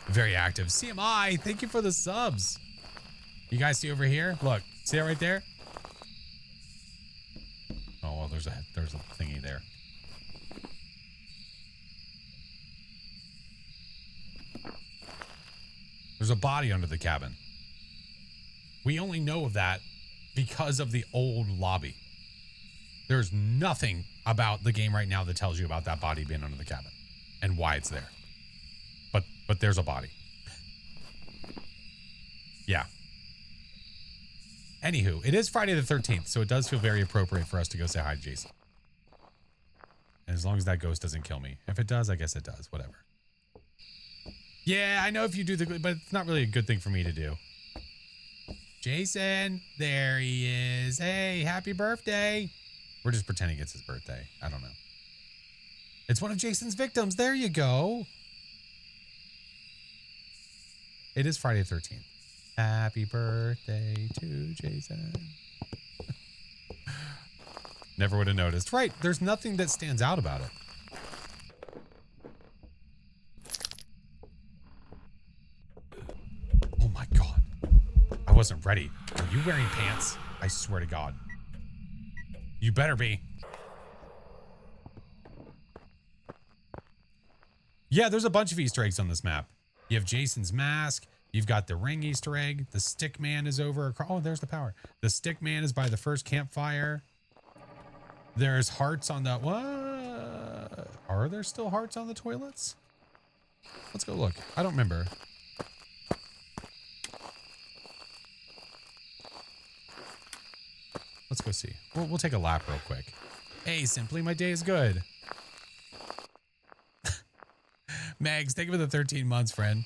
S1: Very active. CMI, thank you for the subs. You guys see over here? Look, see that right there? Oh, well, there's a thingy there. There's a body under the cabin. We only know of that because of the old lobby. There's nothing about the game right now that tells you about that body being under the cabin and why it's there. But there's a body. Yeah. Anywho, it is Friday the 13th, so it does feel very appropriate for us to go say hi to Jason. And as long as that ghost doesn't kill me. If it does, I guess it does. Whatever. Yeah, I know if you do but it's not really a good thing for me to do. Jason, there he is. Hey, happy birthday. We're just pretending it's his birthday. I don't know. It's one of Jason's victims. There you go. It is Friday the 13th. Happy birthday to Jason. Never would have noticed. Right. There's nothing that stands out about it. Oh my God. I wasn't ready. Are you wearing pants? I swear to God. You better be. Yeah, there's a bunch of Easter eggs on this map. You have Jason's mask. You've got the ring Easter egg. The stick man is over. Oh, there's the power. The stick man is by the first campfire. There's hearts on the... What? Are there still hearts on the toilets? Let's go look. I don't remember. Let's go see. We'll take a lap real quick. Hey, Simply, my day is good. Megs, thank you for the 13 months, friend.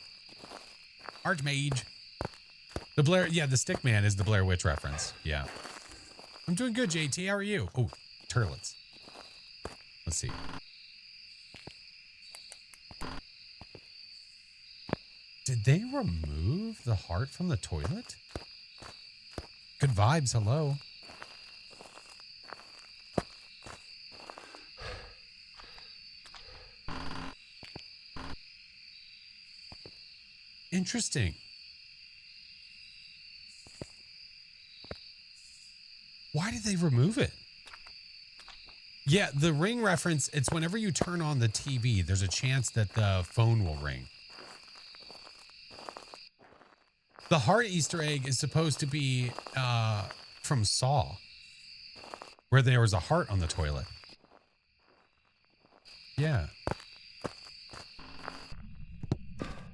S1: Archmage. The Blair, yeah, the stick man is the Blair Witch reference. Yeah. I'm doing good, JT. How are you? Oh, turtlets. Let's see. Did they remove the heart from the toilet? Good vibes. Hello. Interesting. Why did they remove it? Yeah, the ring reference, it's whenever you turn on the TV, there's a chance that the phone will ring. The heart Easter egg is supposed to be from Saw, where there was a heart on the toilet. Yeah.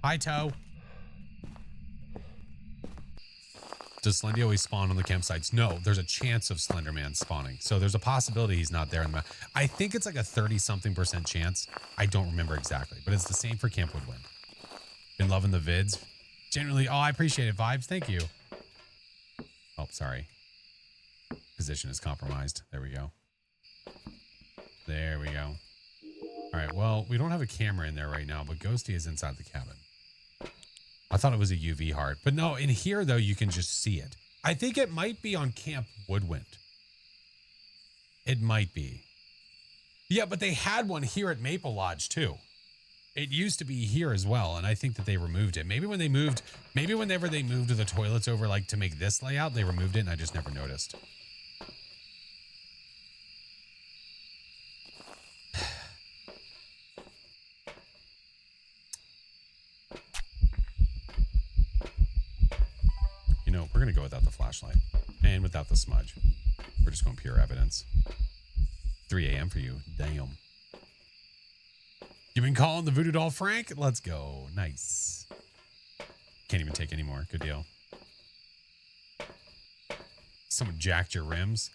S1: Hi, Toe. Does Slendy always spawn on the campsites? No, there's a chance of Slenderman spawning. So there's a possibility he's not there in the map. I think it's like a 30-something% chance. I don't remember exactly, but it's the same for Camp Woodwind. Been loving the vids. Generally, oh, I appreciate it, Vibes. Thank you. Oh, sorry. Position is compromised. There we go. There we go. All right, well, we don't have a camera in there right now, but Ghosty is inside the cabin. I thought it was a UV heart, but no, in here though, you can just see it. I think it might be on Camp Woodwind. It might be. Yeah, but they had one here at Maple Lodge too. It used to be here as well, and I think that they removed it. Maybe when they moved, maybe whenever they moved the toilets over, like to make this layout, they removed it, and I just never noticed. You know, we're gonna go without the flashlight and without the smudge. We're just going pure evidence. 3 a.m. for you. Damn. You been calling the voodoo doll Frank? Let's go. Nice. Can't even take any more. Good deal. Someone jacked your rims.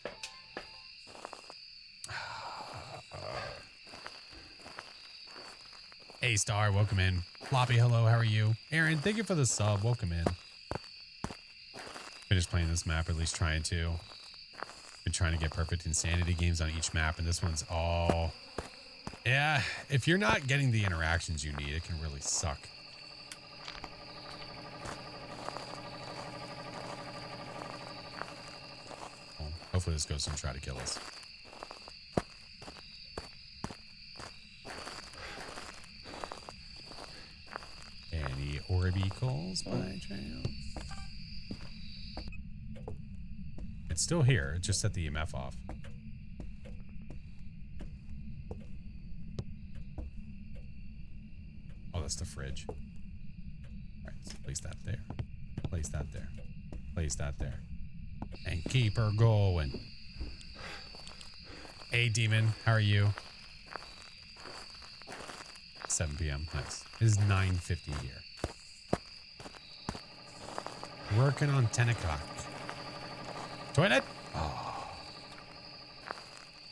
S1: A-Star, welcome in. Floppy, hello, how are you? Aaron, thank you for the sub. Welcome in. Finished playing this map, or at least trying to. Been trying to get perfect insanity games on each map, and this one's all... Yeah, if you're not getting the interactions you need, it can really suck. Well, hopefully this ghost doesn't try to kill us. Any orbicals by chance? It's still here. It just set the EMF off. Oh, that's the fridge. All right, so place that there. Place that there. Place that there. And keep her going. Hey, Demon. How are you? 7 p.m. Nice. It is 9:50 here. Working on 10 o'clock. Toilet? Oh.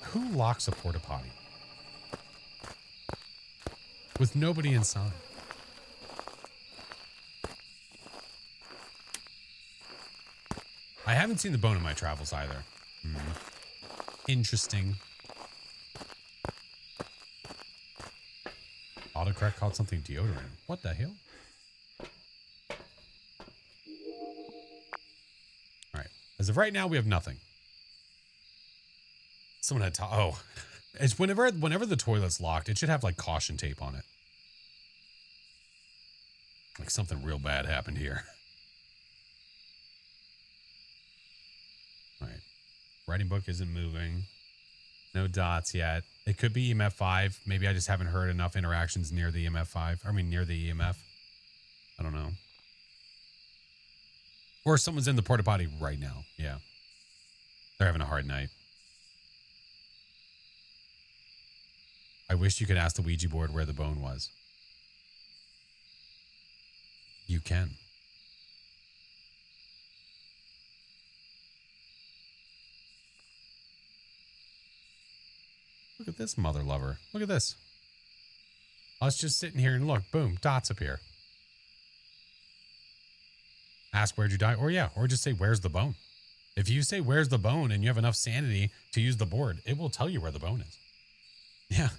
S1: Who locks a porta potty? With nobody inside. I haven't seen the bone in my travels either. Interesting. Autocorrect called something deodorant. What the hell? All right. As of right now, we have nothing. Someone had oh. It's whenever the toilet's locked, it should have like caution tape on it. Like something real bad happened here. All right. Writing book isn't moving. No dots yet. It could be EMF 5. Maybe I just haven't heard enough interactions near the EMF 5. I mean, near the EMF. I don't know. Or someone's in the porta potty right now. Yeah. They're having a hard night. I wish you could ask the Ouija board where the bone was. You can. Look at this mother lover. Look at this. Us just sitting here and look, boom, dots appear. Ask where'd you die? Or yeah, or just say, where's the bone? If you say, where's the bone, and you have enough sanity to use the board, it will tell you where the bone is. Yeah.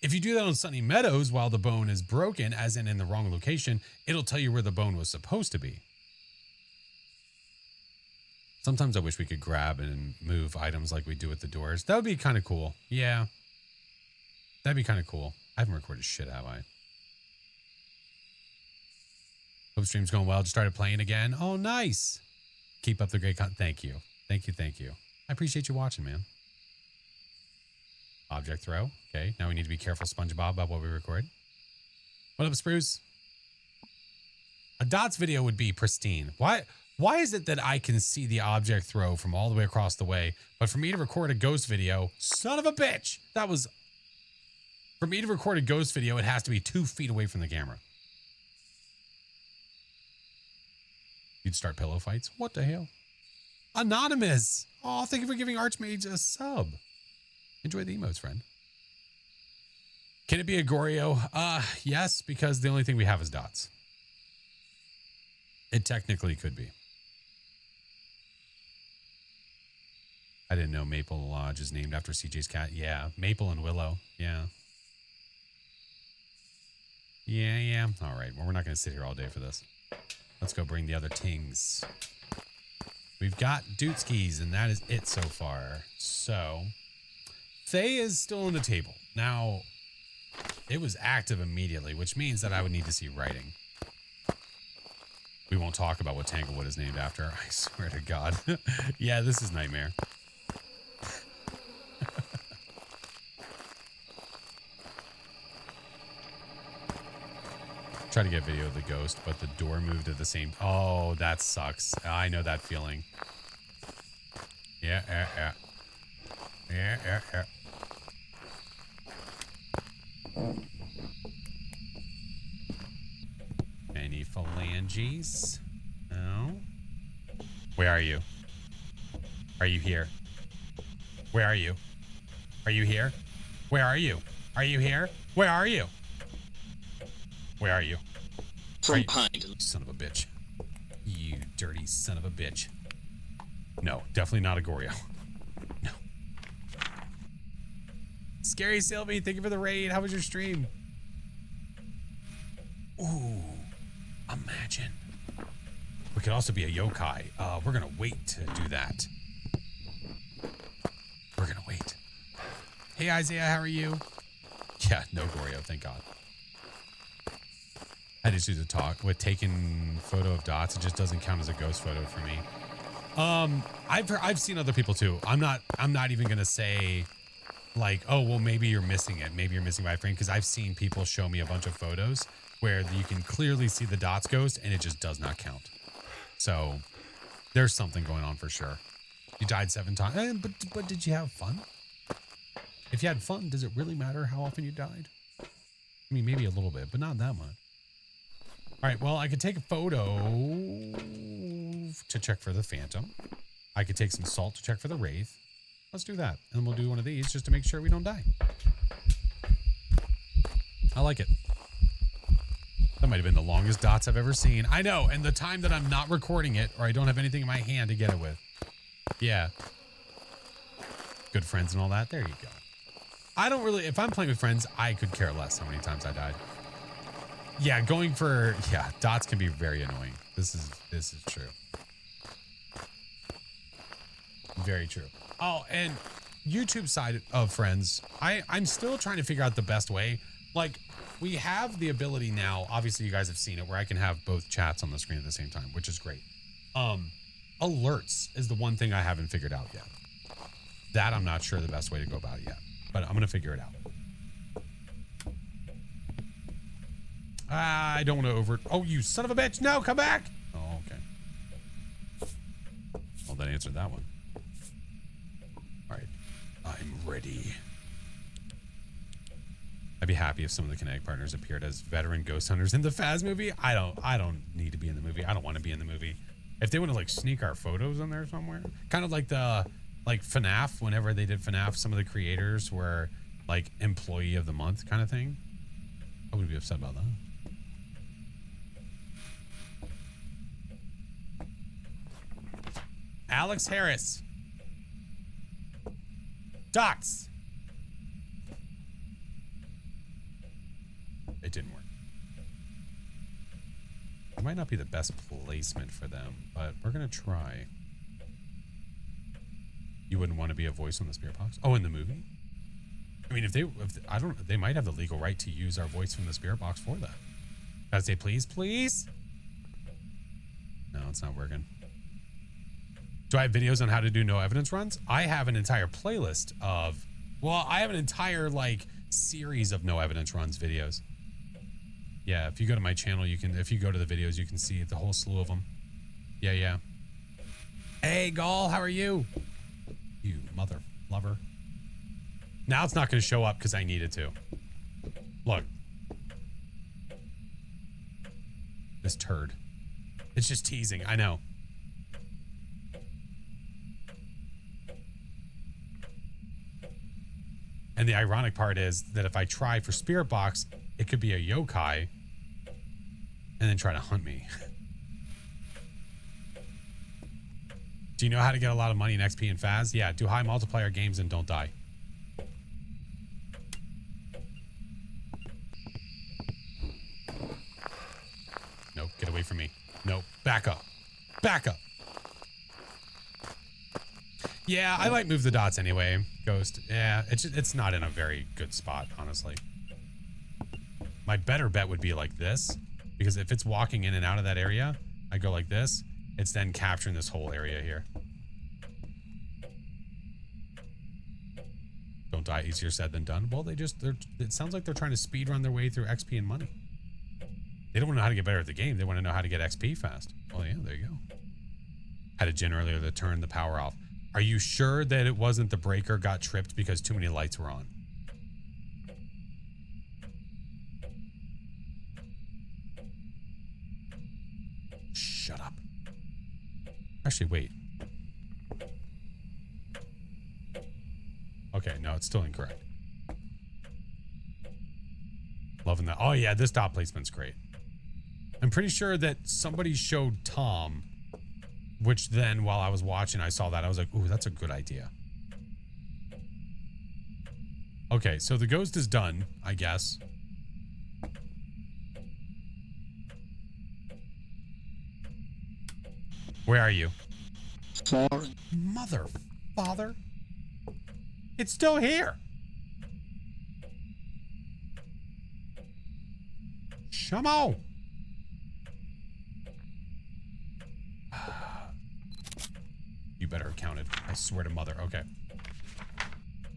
S1: If you do that on Sunny Meadows while the bone is broken, as in the wrong location, it'll tell you where the bone was supposed to be. Sometimes I wish we could grab and move items like we do at the doors. That would be kind of cool. Yeah. That'd be kind of cool. I haven't recorded shit, have I? Hope stream's going well. Just started playing again. Oh, nice. Keep up the great content. Thank you. Thank you. Thank you. I appreciate you watching, man. Object throw. Okay. Now we need to be careful, SpongeBob, about what we record. What up, Spruce? A dots video would be pristine. Why is it that I can see the object throw from all the way across the way, but for me to record a ghost video, son of a bitch, for me to record a ghost video, it has to be 2 feet away from the camera. You'd start pillow fights? What the hell? Anonymous. Oh, thank you for giving Archmage a sub. Enjoy the emotes, friend. Can it be a Goryo? Yes, because the only thing we have is dots. It technically could be. I didn't know Maple Lodge is named after CJ's cat. Yeah, Maple and Willow. Yeah. Yeah. All right. Well, we're not going to sit here all day for this. Let's go bring the other tings. We've got Dootskis, and that is it so far. So, Faye is still on the table. Now, It was active immediately, which means that I would need to see writing. We won't talk about what Tanglewood is named after. I swear to God. Yeah, this is nightmare. Try to get video of the ghost, but the door moved at the same. Oh, that sucks. I know that feeling. Yeah. Any phalanges? No. Where are you? Are you here? Where are you? Are you here? Where are you? Are you here? Where are you? Where are you?
S3: From behind.
S1: You son of a bitch. You dirty son of a bitch. No, definitely not a Goryo. No. Scary Sylvie, thank you for the raid. How was your stream? Ooh, imagine. We could also be a yokai. We're gonna wait to do that. We're gonna wait. Hey Isaiah, how are you? Yeah, no Goryo, thank God. I just do the talk with taking photo of dots. It just doesn't count as a ghost photo for me. I've seen other people too. I'm not even gonna say like, oh well, maybe you're missing it. Maybe you're missing my frame, because I've seen people show me a bunch of photos where you can clearly see the dots ghost and it just does not count. So there's something going on for sure. You died 7 times, but did you have fun? If you had fun, does it really matter how often you died? I mean, maybe a little bit, but not that much. All right, well, I could take a photo to check for the Phantom. I could take some salt to check for the Wraith. Let's do that. And we'll do one of these just to make sure we don't die. I like it. That might have been the longest dots I've ever seen. I know, and the time that I'm not recording it or I don't have anything in my hand to get it with. Yeah. Good friends and all that. There you go. I don't really, if I'm playing with friends, I could care less how many times I died. Yeah, going for, dots can be very annoying. This is true. Very true. Oh, and YouTube side of friends, I'm still trying to figure out the best way. Like, we have the ability now, obviously you guys have seen it, where I can have both chats on the screen at the same time, which is great. Alerts is the one thing I haven't figured out yet. That I'm not sure the best way to go about it yet, but I'm going to figure it out. I don't want to oh, you son of a bitch. No, come back. Oh, okay. Well, that answered that one. All right. I'm ready. I'd be happy if some of the Kinetic partners appeared as veteran ghost hunters in the Phas movie. I don't need to be in the movie. I don't want to be in the movie. If they want to like sneak our photos in there somewhere, kind of like FNAF, whenever they did FNAF, some of the creators were like employee of the month kind of thing. I wouldn't be upset about that. Alex Harris. Dots. It didn't work. It might not be the best placement for them, but we're gonna try. You wouldn't want to be a voice on the spirit box? Oh, in the movie? I mean, they might have the legal right to use our voice from the spirit box for that. Gotta say, please, please. No, it's not working. Do I have videos on how to do no evidence runs? I have an entire playlist of, well, I have an entire like series of no evidence runs videos. Yeah, if you go to my channel, you can, if you go to the videos, you can see the whole slew of them. Yeah. Hey, Gall, how are you? You mother lover. Now it's not going to show up because I needed to. Look. This turd. It's just teasing, I know. And the ironic part is that if I try for Spirit Box, it could be a yokai and then try to hunt me. Do you know how to get a lot of money in XP and Phas? Yeah, do high multiplier games and don't die. Nope, get away from me. Nope, back up. Back up. Yeah, I might move the dots anyway, Ghost. Yeah, it's not in a very good spot, honestly. My better bet would be like this, because if it's walking in and out of that area, I go like this. It's then capturing this whole area here. Don't die, easier said than done. Well, it sounds like they're trying to speed run their way through XP and money. They don't want to know how to get better at the game. They want to know how to get XP fast. Oh yeah, there you go. Had a gen earlier to turn the power off. Are you sure that it wasn't the breaker got tripped because too many lights were on? Shut up. Actually, wait. Okay, no, it's still incorrect. Loving that. Oh yeah, this dot placement's great. I'm pretty sure that somebody showed Tom, which then while I was watching, I saw that. I was like, ooh, that's a good idea. Okay, so the ghost is done, I guess. Where are you?
S3: Sorry.
S1: Mother, father. It's still here. Come on. You better have counted. I swear to mother. Okay.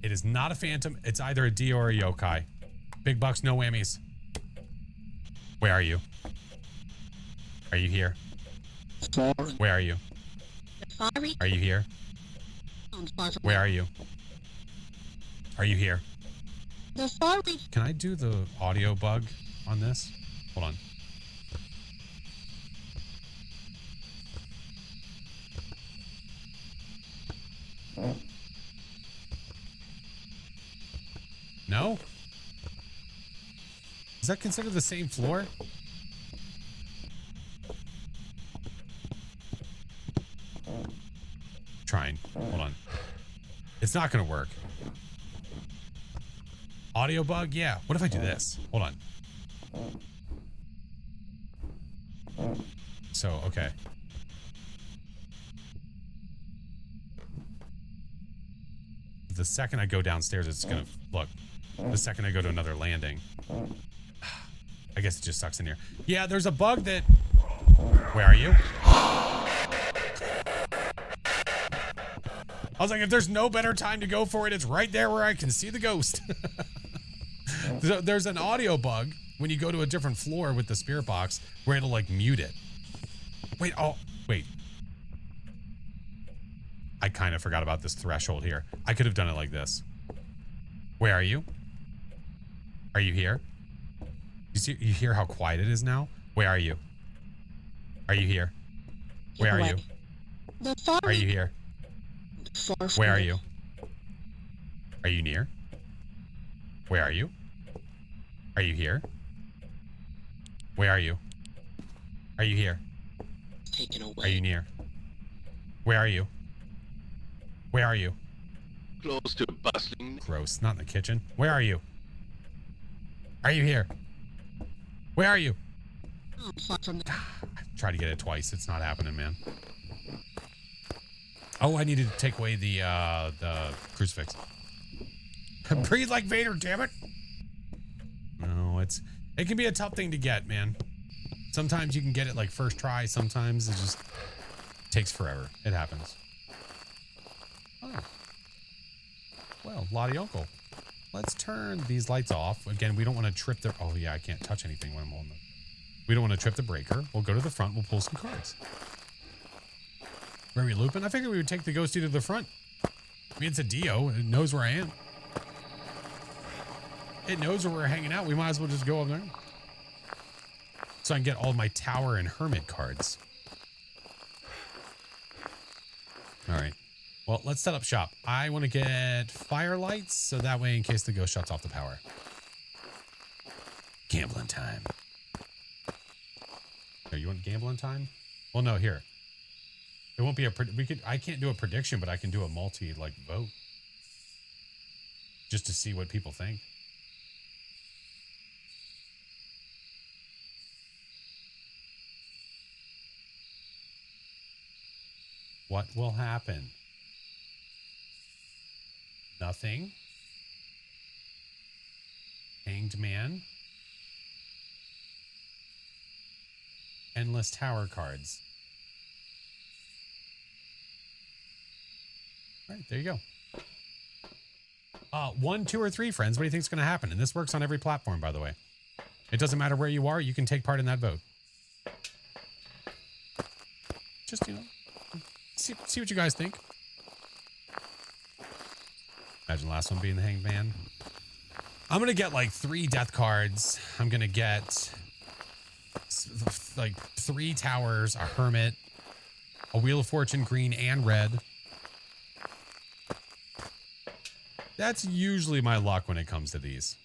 S1: It is not a phantom. It's either a D or a yokai. Big bucks, no whammies. Where are you? Are you here?
S3: Sorry.
S1: Where are you?
S3: Sorry.
S1: Are you here? Where are you? Are you here?
S3: Sorry.
S1: Can I do the audio bug on this? Hold on. No? Is that considered the same floor? Trying. Hold on. It's not going to work. Audio bug? Yeah. What if I do this? Hold on. So, okay. The second I go downstairs, it's going to look. The second I go to another landing. I guess it just sucks in here. Yeah, there's a bug that... Where are you? I was like, if there's no better time to go for it, it's right there where I can see the ghost. There's an audio bug when you go to a different floor with the spirit box where it'll like mute it. Wait, oh, wait. I kind of forgot about this threshold here. I could have done it like this. Where are you? Are you here? You hear how quiet it is now? Where are you? Are you here? Where are you? Are you here? Where are you? Are you near? Where are you? Are you here? Where are you? Are you here?
S3: Taken away.
S1: Are you near? Where are you? Where are you?
S2: Close to bustling.
S1: Gross. Not in the kitchen. Where are you? Are you here? Where are you? Try to get it twice. It's not happening, man. Oh, I needed to take away the crucifix. Breathe like Vader, damn it. No, it can be a tough thing to get, man. Sometimes you can get it like first try. Sometimes it just takes forever. It happens. Oh. Well, Lottie Uncle. Let's turn these lights off. Again, we don't want to trip the... Oh, yeah, I can't touch anything when I'm holding it. We don't want to trip the breaker. We'll go to the front. We'll pull some cards. Where are we looping? I figured we would take the ghosty to the front. I mean, it's a Dio. It knows where I am. It knows where we're hanging out. We might as well just go up there. So I can get all my tower and hermit cards. All right. Well, let's set up shop. I want to get fire lights, so that way in case the ghost shuts off the power. Gambling time. Here, you want gambling time? Well, no, here. It won't be I can't do a prediction, but I can do a multi vote. Just to see what people think. What will happen? Nothing. Hanged man. Endless tower cards. All right, there you go. 1, 2, or 3, friends. What do you think is going to happen? And this works on every platform, by the way. It doesn't matter where you are. You can take part in that vote. Just, you know, see what you guys think. Imagine the last one being the Hanged Man. I'm going to get like 3 death cards. I'm going to get like 3 towers, a hermit, a Wheel of Fortune, green and red. That's usually my luck when it comes to these.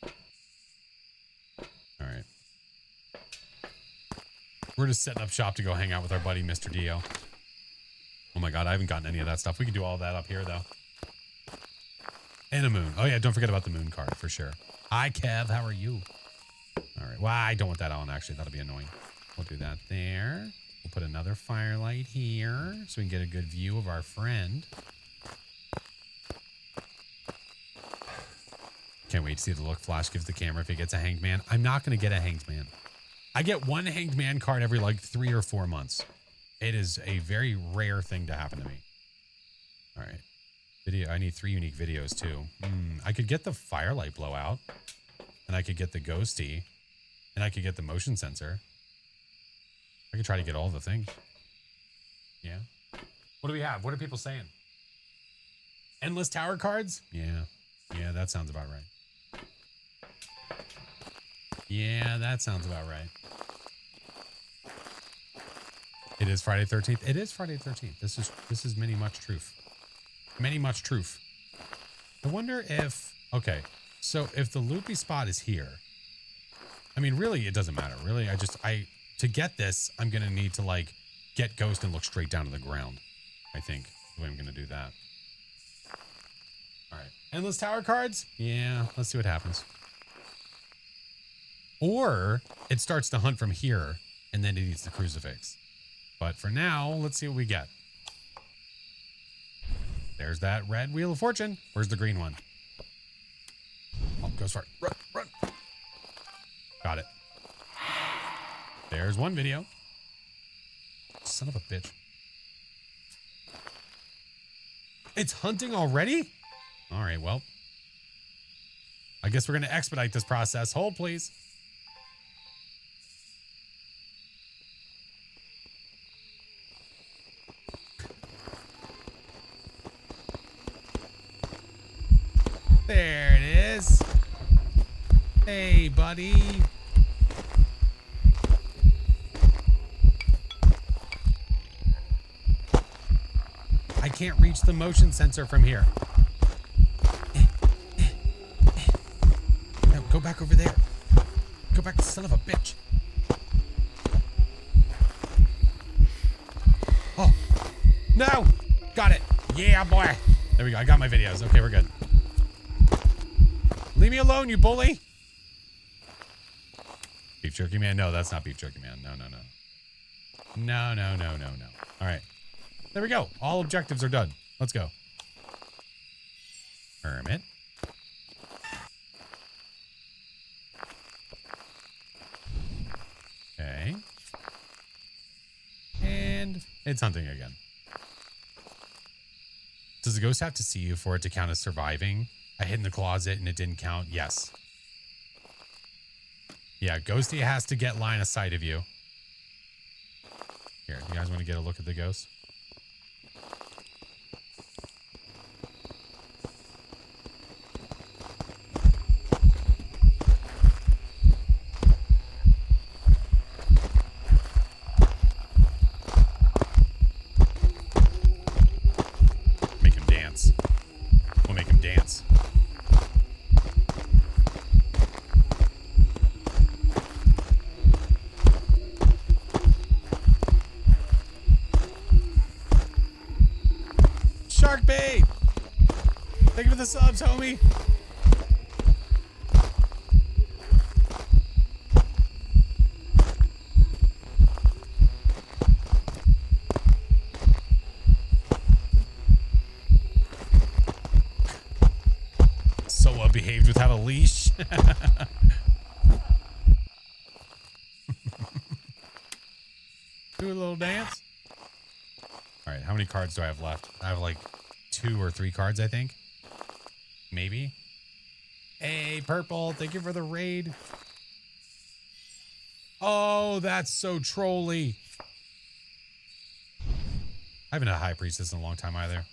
S1: All right. We're just setting up shop to go hang out with our buddy, Mr. Dio. Oh my God, I haven't gotten any of that stuff. We can do all that up here, though. And a moon. Oh yeah, don't forget about the moon card, for sure. Hi, Kev. How are you? All right. Well, I don't want that on, actually. That'll be annoying. We'll do that there. We'll put another firelight here so we can get a good view of our friend. Can't wait to see the look Flash gives the camera if he gets a Hanged Man. I'm not going to get a Hanged Man. I get 1 Hanged Man card every like 3 or 4 months. It is a very rare thing to happen to me. All right. Video. I need 3 unique videos too. I could get the firelight blowout, and I could get the ghosty, and I could get the motion sensor. I could try to get all the things. Yeah. What do we have? What are people saying? Endless tower cards? Yeah. Yeah, that sounds about right. Yeah, that sounds about right. It is Friday 13th. It is Friday 13th. This is many much truth. Many much truth. I wonder if, okay, so if the loopy spot is here, I mean, really, it doesn't matter. Really, to get this, I'm going to need to like get Ghost and look straight down to the ground. I think the way I'm going to do that. All right. Endless tower cards? Yeah, let's see what happens. Or it starts to hunt from here and then it eats the crucifix. But for now, let's see what we get. There's that red Wheel of Fortune. Where's the green one? Oh, goes for it. Run, run. Got it. There's one video. Son of a bitch. It's hunting already? All right, well. I guess we're going to expedite this process. Hold, please. There it is. Hey, buddy. I can't reach the motion sensor from here. No, go back over there. Go back, son of a bitch. Oh, no. Got it. Yeah, boy. There we go. I got my videos. Okay, we're good. Leave me alone, you bully. Beef Jerky Man? No, that's not Beef Jerky Man. No, no, no. No, no, no, no, no. All right. There we go. All objectives are done. Let's go. Hermit. Okay. And it's hunting again. Does the ghost have to see you for it to count as surviving? I hid in the closet and it didn't count. Yes. Yeah, Ghosty has to get line of sight of you. Here, you guys want to get a look at the ghost? Make him dance. We'll make him dance. Shark bait! Thank you for the subs, homie. So well behaved without a leash. dance. All right, how many cards do I have left? I have like 2 or 3 cards, I think. Maybe. Hey, Purple, thank you for the raid. Oh, that's so trolly. I haven't had a High Priestess in a long time either.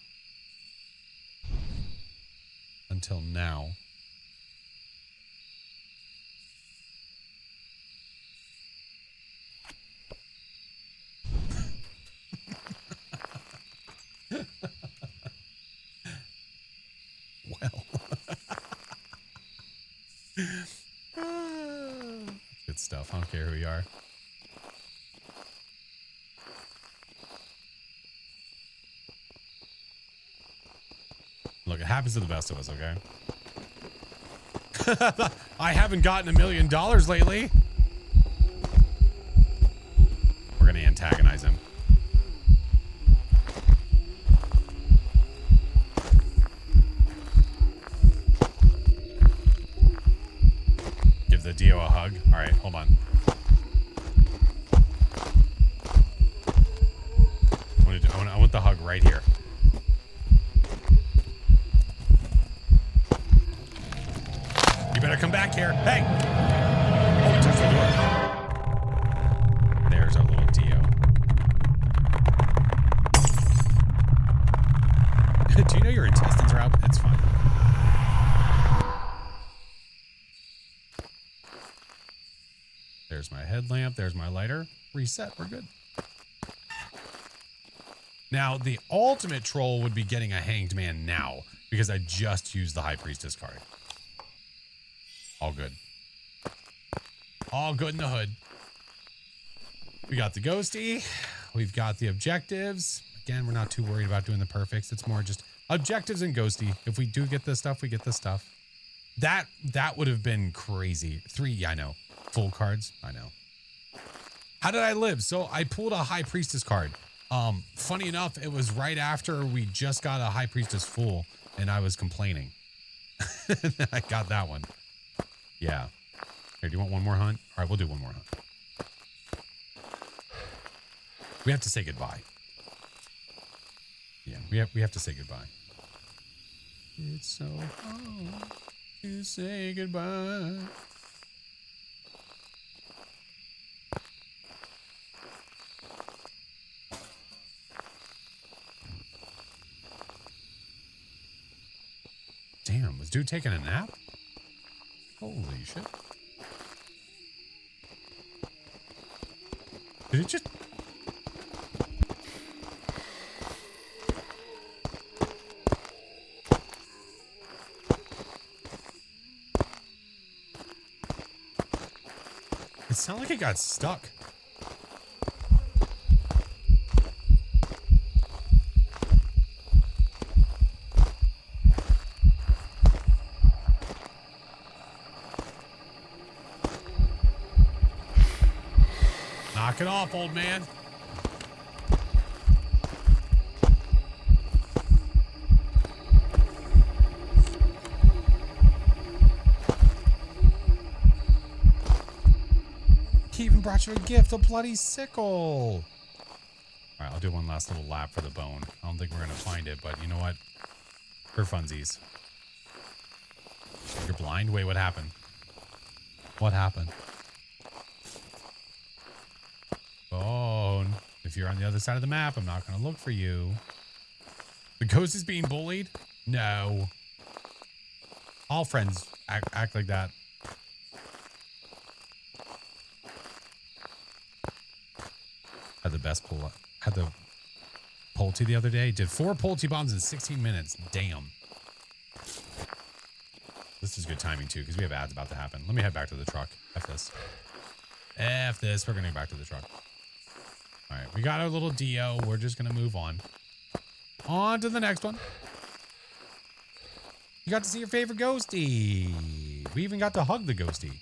S1: Until now. Well. Good stuff. I don't care who you are. Look, it happens to the best of us, okay? I haven't gotten $1 million lately. We're going to antagonize him. Give the Dio a hug. All right, hold on. I want the hug right here. You better come back here. Hey! Oh, he touched the door. There's our little Dio. Do you know your intestines are out? It's fine. There's my headlamp. There's my lighter. Reset. We're good. Now, the ultimate troll would be getting a hanged man now because I just used the High Priestess card. All good. All good in the hood. We got the ghosty. We've got the objectives. Again, we're not too worried about doing the perfects. It's more just objectives and ghosty. If we do get this stuff, we get this stuff. That would have been crazy. 3, yeah, I know. Full cards, I know. How did I live? So I pulled a High Priestess card. Funny enough, it was right after we just got a High Priestess full and I was complaining. I got that one. Yeah. Here, do you want one more hunt? All right, we'll do one more hunt. We have to say goodbye. Yeah, we have to say goodbye. It's so hard to say goodbye. Damn, was dude taking a nap? Holy shit. Did it just... It sounded like it got stuck. Knock it off, old man. He even brought you a gift, a bloody sickle. All right, I'll do one last little lap for the bone. I don't think we're going to find it, but you know what? For funsies. You're blind? Wait, what happened? What happened? Bone. If you're on the other side of the map, I'm not going to look for you. The ghost is being bullied? No. All friends act like that. Had the best pull. Had the Pulte the other day. Did 4 Pulte bombs in 16 minutes. Damn. This is good timing too, because we have ads about to happen. Let me head back to the truck. F this. F this. We're going to go back to the truck. All right. We got our little Dio. We're just going to move on. On to the next one. You got to see your favorite ghosty. We even got to hug the ghosty.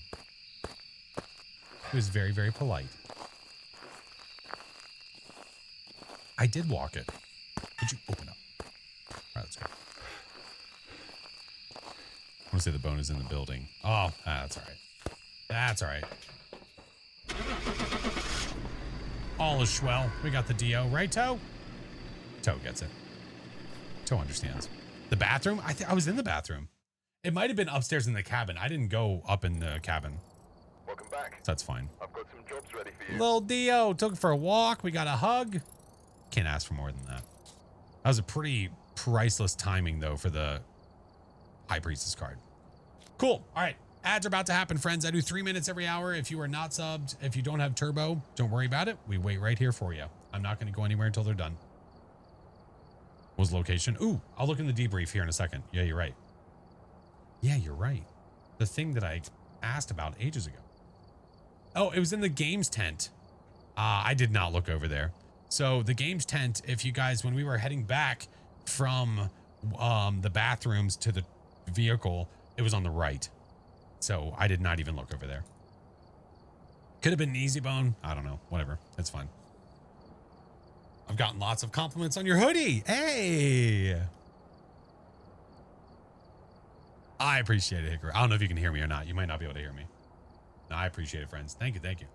S1: It was very, very polite. I did walk it. Did you open up? All right, let's go. I want to say the bone is in the building. Oh, that's all right. That's all right. All is swell. We got the Dio, right, Toe? Toe gets it. Toe understands. The bathroom? I was in the bathroom. It might have been upstairs in the cabin. I didn't go up in the cabin.
S2: Welcome back.
S1: So that's fine.
S2: I've got some jobs ready for you.
S1: Little Dio took for a walk. We got a hug. Can't ask for more than that. That was a pretty priceless timing, though, for the High Priestess card. Cool. All right. Ads are about to happen, friends. I do 3 minutes every hour. If you are not subbed, if you don't have turbo, don't worry about it. We wait right here for you. I'm not going to go anywhere until they're done. What was the location? Ooh, I'll look in the debrief here in a second. Yeah, you're right. Yeah, you're right. The thing that I asked about ages ago. Oh, it was in the games tent. I did not look over there. So the games tent, if you guys, when we were heading back from the bathrooms to the vehicle, it was on the right. So I did not even look over there. Could have been an easy bone. I don't know. Whatever. It's fine. I've gotten lots of compliments on your hoodie. Hey. I appreciate it, Hickory. I don't know if you can hear me or not. You might not be able to hear me. No, I appreciate it, friends. Thank you. Thank you.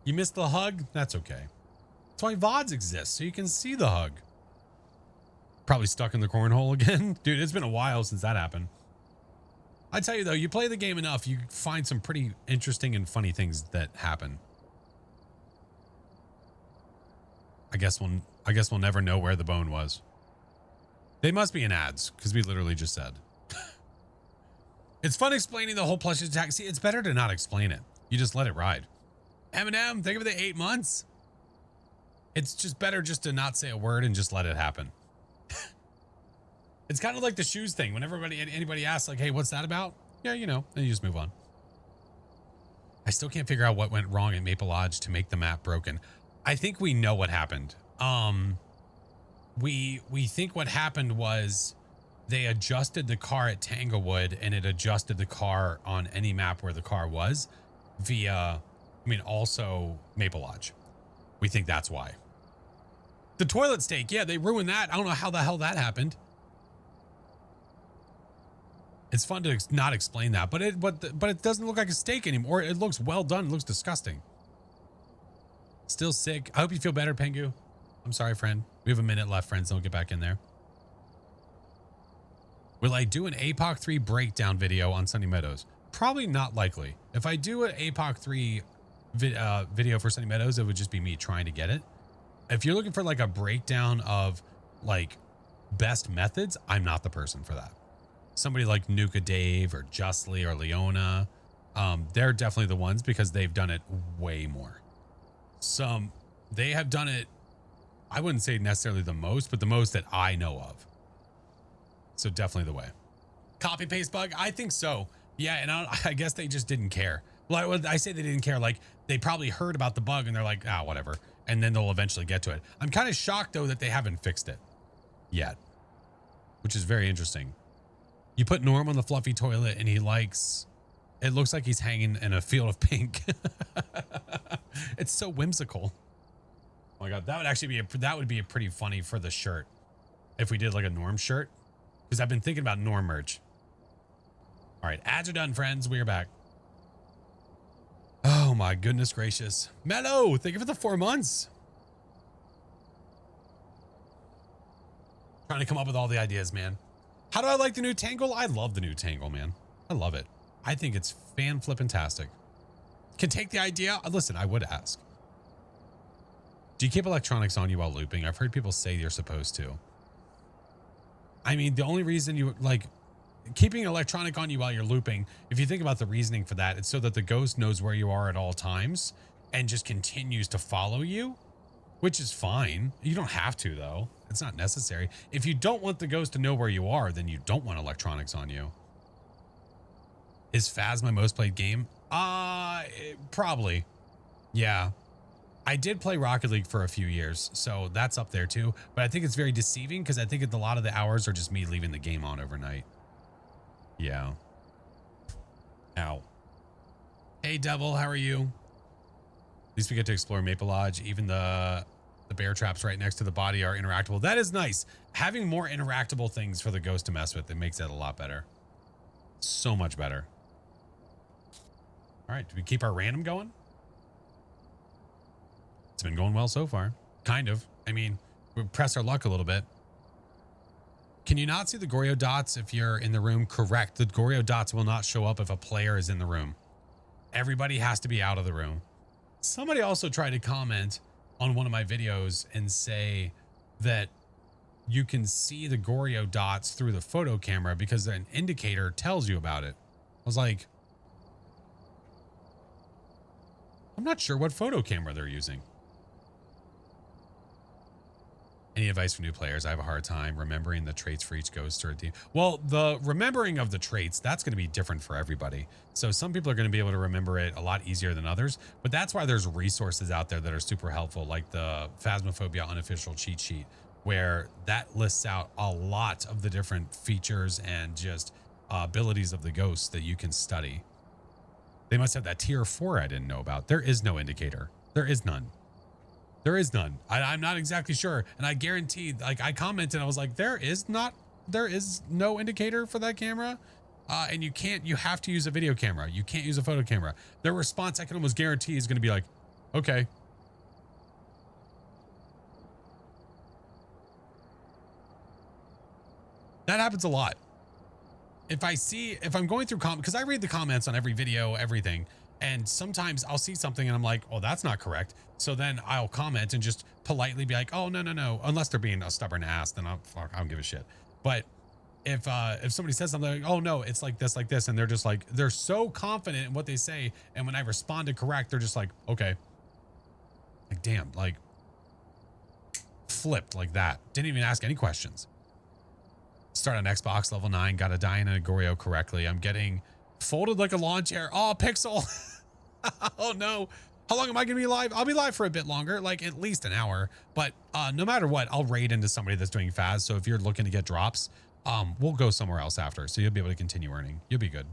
S1: You missed the hug? That's okay. That's why VODs exist, so you can see the hug. Probably stuck in the cornhole again. Dude, it's been a while since that happened. I tell you though, you play the game enough, you find some pretty interesting and funny things that happen. I guess we'll never know where the bone was. They must be in ads, because we literally just said. It's fun explaining the whole plush attack. See, it's better to not explain it. You just let it ride. Eminem, thank you for the 8 months. It's just better just to not say a word and just let it happen. It's kind of like the shoes thing. When anybody asks, like, hey, what's that about? Yeah, you know, and you just move on. I still can't figure out what went wrong at Maple Lodge to make the map broken. I think we know what happened. We think what happened was they adjusted the car at Tanglewood and it adjusted the car on any map where the car was via, also Maple Lodge. We think that's why. The toilet steak, yeah, they ruined that. I don't know how the hell that happened. It's fun to not explain that, but it doesn't look like a steak anymore. It looks well done. It looks disgusting. Still sick. I hope you feel better, Pengu. I'm sorry, friend. We have a minute left, friends. Don't get back in there. Will I do an APOC 3 breakdown video on Sunny Meadows? Probably not likely. If I do an APOC 3 video for Sunny Meadows, it would just be me trying to get it. If you're looking for like a breakdown of like best methods, I'm not the person for that. Somebody like Nuka Dave or Justly or Leona, they're definitely the ones because they've done it way more. They have done it, I wouldn't say necessarily the most, but the most that I know of. So definitely the way. Copy paste bug? I think so. Yeah, and I guess they just didn't care. Well, I say they didn't care, like they probably heard about the bug and they're like, whatever. And then they'll eventually get to it. I'm kind of shocked though that they haven't fixed it yet, which is very interesting. You put Norm on the fluffy toilet and it looks like he's hanging in a field of pink. It's so whimsical. Oh my God, that would be a pretty funny for the shirt. If we did like a Norm shirt, because I've been thinking about Norm merch. All right, ads are done, friends. We are back. Oh my goodness gracious. Mello, thank you for the 4 months. Trying to come up with all the ideas, man. How do I like the new Tangle? I love the new Tangle, man. I love it. I think it's fan-flippin-tastic. Can take the idea. Listen, I would ask. Do you keep electronics on you while looping? I've heard people say you're supposed to. I mean, the only reason you like keeping electronic on you while you're looping, if you think about the reasoning for that, it's so that the ghost knows where you are at all times and just continues to follow you, which is fine. You don't have to, though. It's not necessary. If you don't want the ghost to know where you are, then you don't want electronics on you. Is Phas my most played game? Probably. Yeah. I did play Rocket League for a few years, so that's up there too. But I think it's very deceiving because I think a lot of the hours are just me leaving the game on overnight. Yeah. Ow. Hey, Devil, how are you? At least we get to explore Maple Lodge. Even the bear traps right next to the body are interactable. That is nice. Having more interactable things for the ghost to mess with, it makes it a lot better. So much better. All right, do we keep our random going? It's been going well so far. Kind of. I mean, we press our luck a little bit. Can you not see the Goryo dots if you're in the room? Correct. The Goryo dots will not show up if a player is in the room. Everybody has to be out of the room. Somebody also tried to comment on one of my videos and say that you can see the Goryo dots through the photo camera because an indicator tells you about it. I was like, I'm not sure what photo camera they're using. Any advice for new players? I have a hard time remembering the traits for each ghost or team. Well, the remembering of the traits, that's going to be different for everybody. So some people are going to be able to remember it a lot easier than others, but that's why there's resources out there that are super helpful, like the Phasmophobia unofficial cheat sheet, where that lists out a lot of the different features and just abilities of the ghosts that you can study. They must have that tier 4 I didn't know about. There is no indicator. There is none. There is none. I'm not exactly sure. And I guaranteed, like I commented, I was like, there is no indicator for that camera. And you have to use a video camera. You can't use a photo camera. Their response, I can almost guarantee, is going to be like, okay. That happens a lot. If I'm going through because I read the comments on every video, everything. And sometimes I'll see something and I'm like, oh, that's not correct. So then I'll comment and just politely be like, oh, no. Unless they're being a stubborn ass, then I don't give a shit. But if somebody says something like, oh no, it's like this. And they're just like, they're so confident in what they say. And when I respond to correct, they're just like, okay. Like, damn, like flipped like that. Didn't even ask any questions. Start on Xbox level 9. Got a Diane and a Goryo correctly. I'm getting folded like a lawn chair. Oh, Pixel. Oh no. How long am I gonna be live? I'll be live for a bit longer, like at least an hour. But no matter what, I'll raid into somebody that's doing Phas. So if you're looking to get drops, we'll go somewhere else after. So you'll be able to continue earning. You'll be good.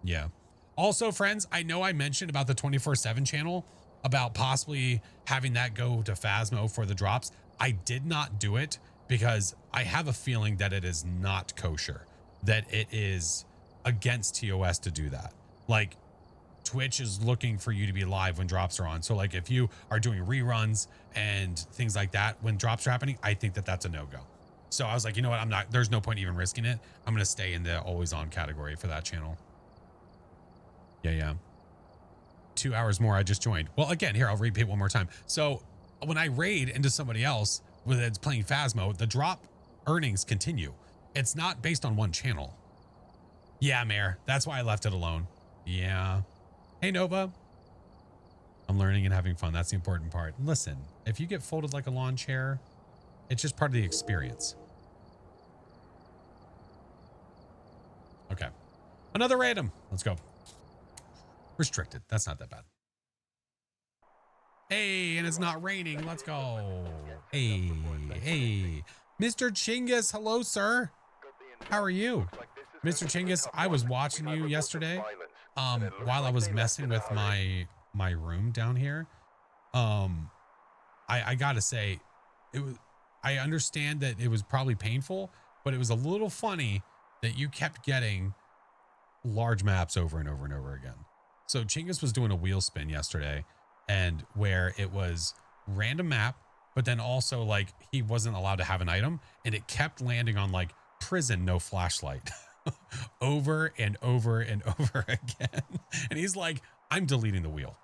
S1: Yeah. Also, friends, I know I mentioned about the 24/7 channel, about possibly having that go to Phasmo for the drops. I did not do it because I have a feeling that it is not kosher, that it is against TOS to do that. Like, Twitch is looking for you to be live when drops are on. So like if you are doing reruns and things like that, when drops are happening, I think that that's a no-go. So I was like, you know what? There's no point even risking it. I'm going to stay in the always on category for that channel. Yeah. 2 hours more. I just joined. Well, again, here, I'll repeat one more time. So when I raid into somebody else that's playing Phasmo, the drop earnings continue. It's not based on one channel. Yeah, Mayor. That's why I left it alone. Yeah. Hey, Nova. I'm learning and having fun. That's the important part. Listen, if you get folded like a lawn chair, it's just part of the experience. Okay. Another random. Let's go. Restricted. That's not that bad. Hey, and it's not raining. Let's go. Hey. Mr. Chinggis. Hello, sir. How are you? Mr. Chinggis, I was watching you yesterday. While I was messing with my room down here, I gotta say, I understand that it was probably painful, but it was a little funny that you kept getting large maps over and over and over again. So Chinggis was doing a wheel spin yesterday, and where it was random map, but then also like he wasn't allowed to have an item, and it kept landing on like prison, no flashlight. Over and over and over again. And he's like, I'm deleting the wheel.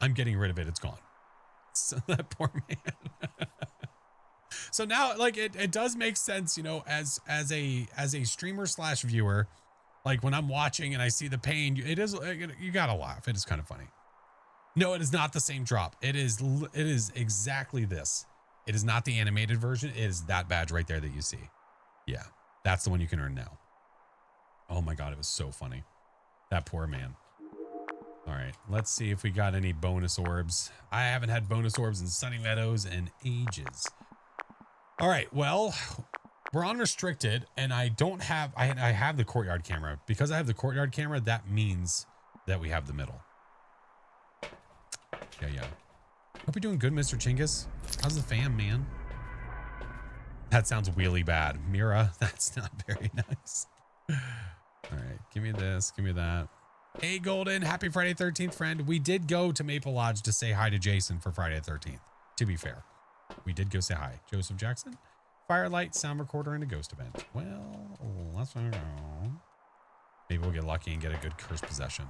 S1: I'm getting rid of it. It's gone. So that poor man. So now like it does make sense, you know, as a streamer / viewer, like when I'm watching and I see the pain, you gotta laugh. It is kind of funny. No, it is not the same drop. It is exactly this. It is not the animated version. It is that badge right there that you see. Yeah, that's the one you can earn now. Oh my God, it was so funny. That poor man. All right, let's see if we got any bonus orbs. I haven't had bonus orbs in Sunny Meadows in ages. All right, well, we're on restricted, and I don't have, I have the courtyard camera. Because I have the courtyard camera, that means that we have the middle. Yeah. Hope you're doing good, Mr. Chinggis. How's the fam, man? That sounds really bad. Mira, that's not very nice. All right, give me this, give me that. Hey, Golden. Happy Friday 13th, friend. We did go to Maple Lodge to say hi to Jason for Friday the 13th. To be fair, we did go say hi. Joseph Jackson, Firelight, sound recorder, and a ghost event. Well, let's go. Maybe we'll get lucky and get a good curse possession.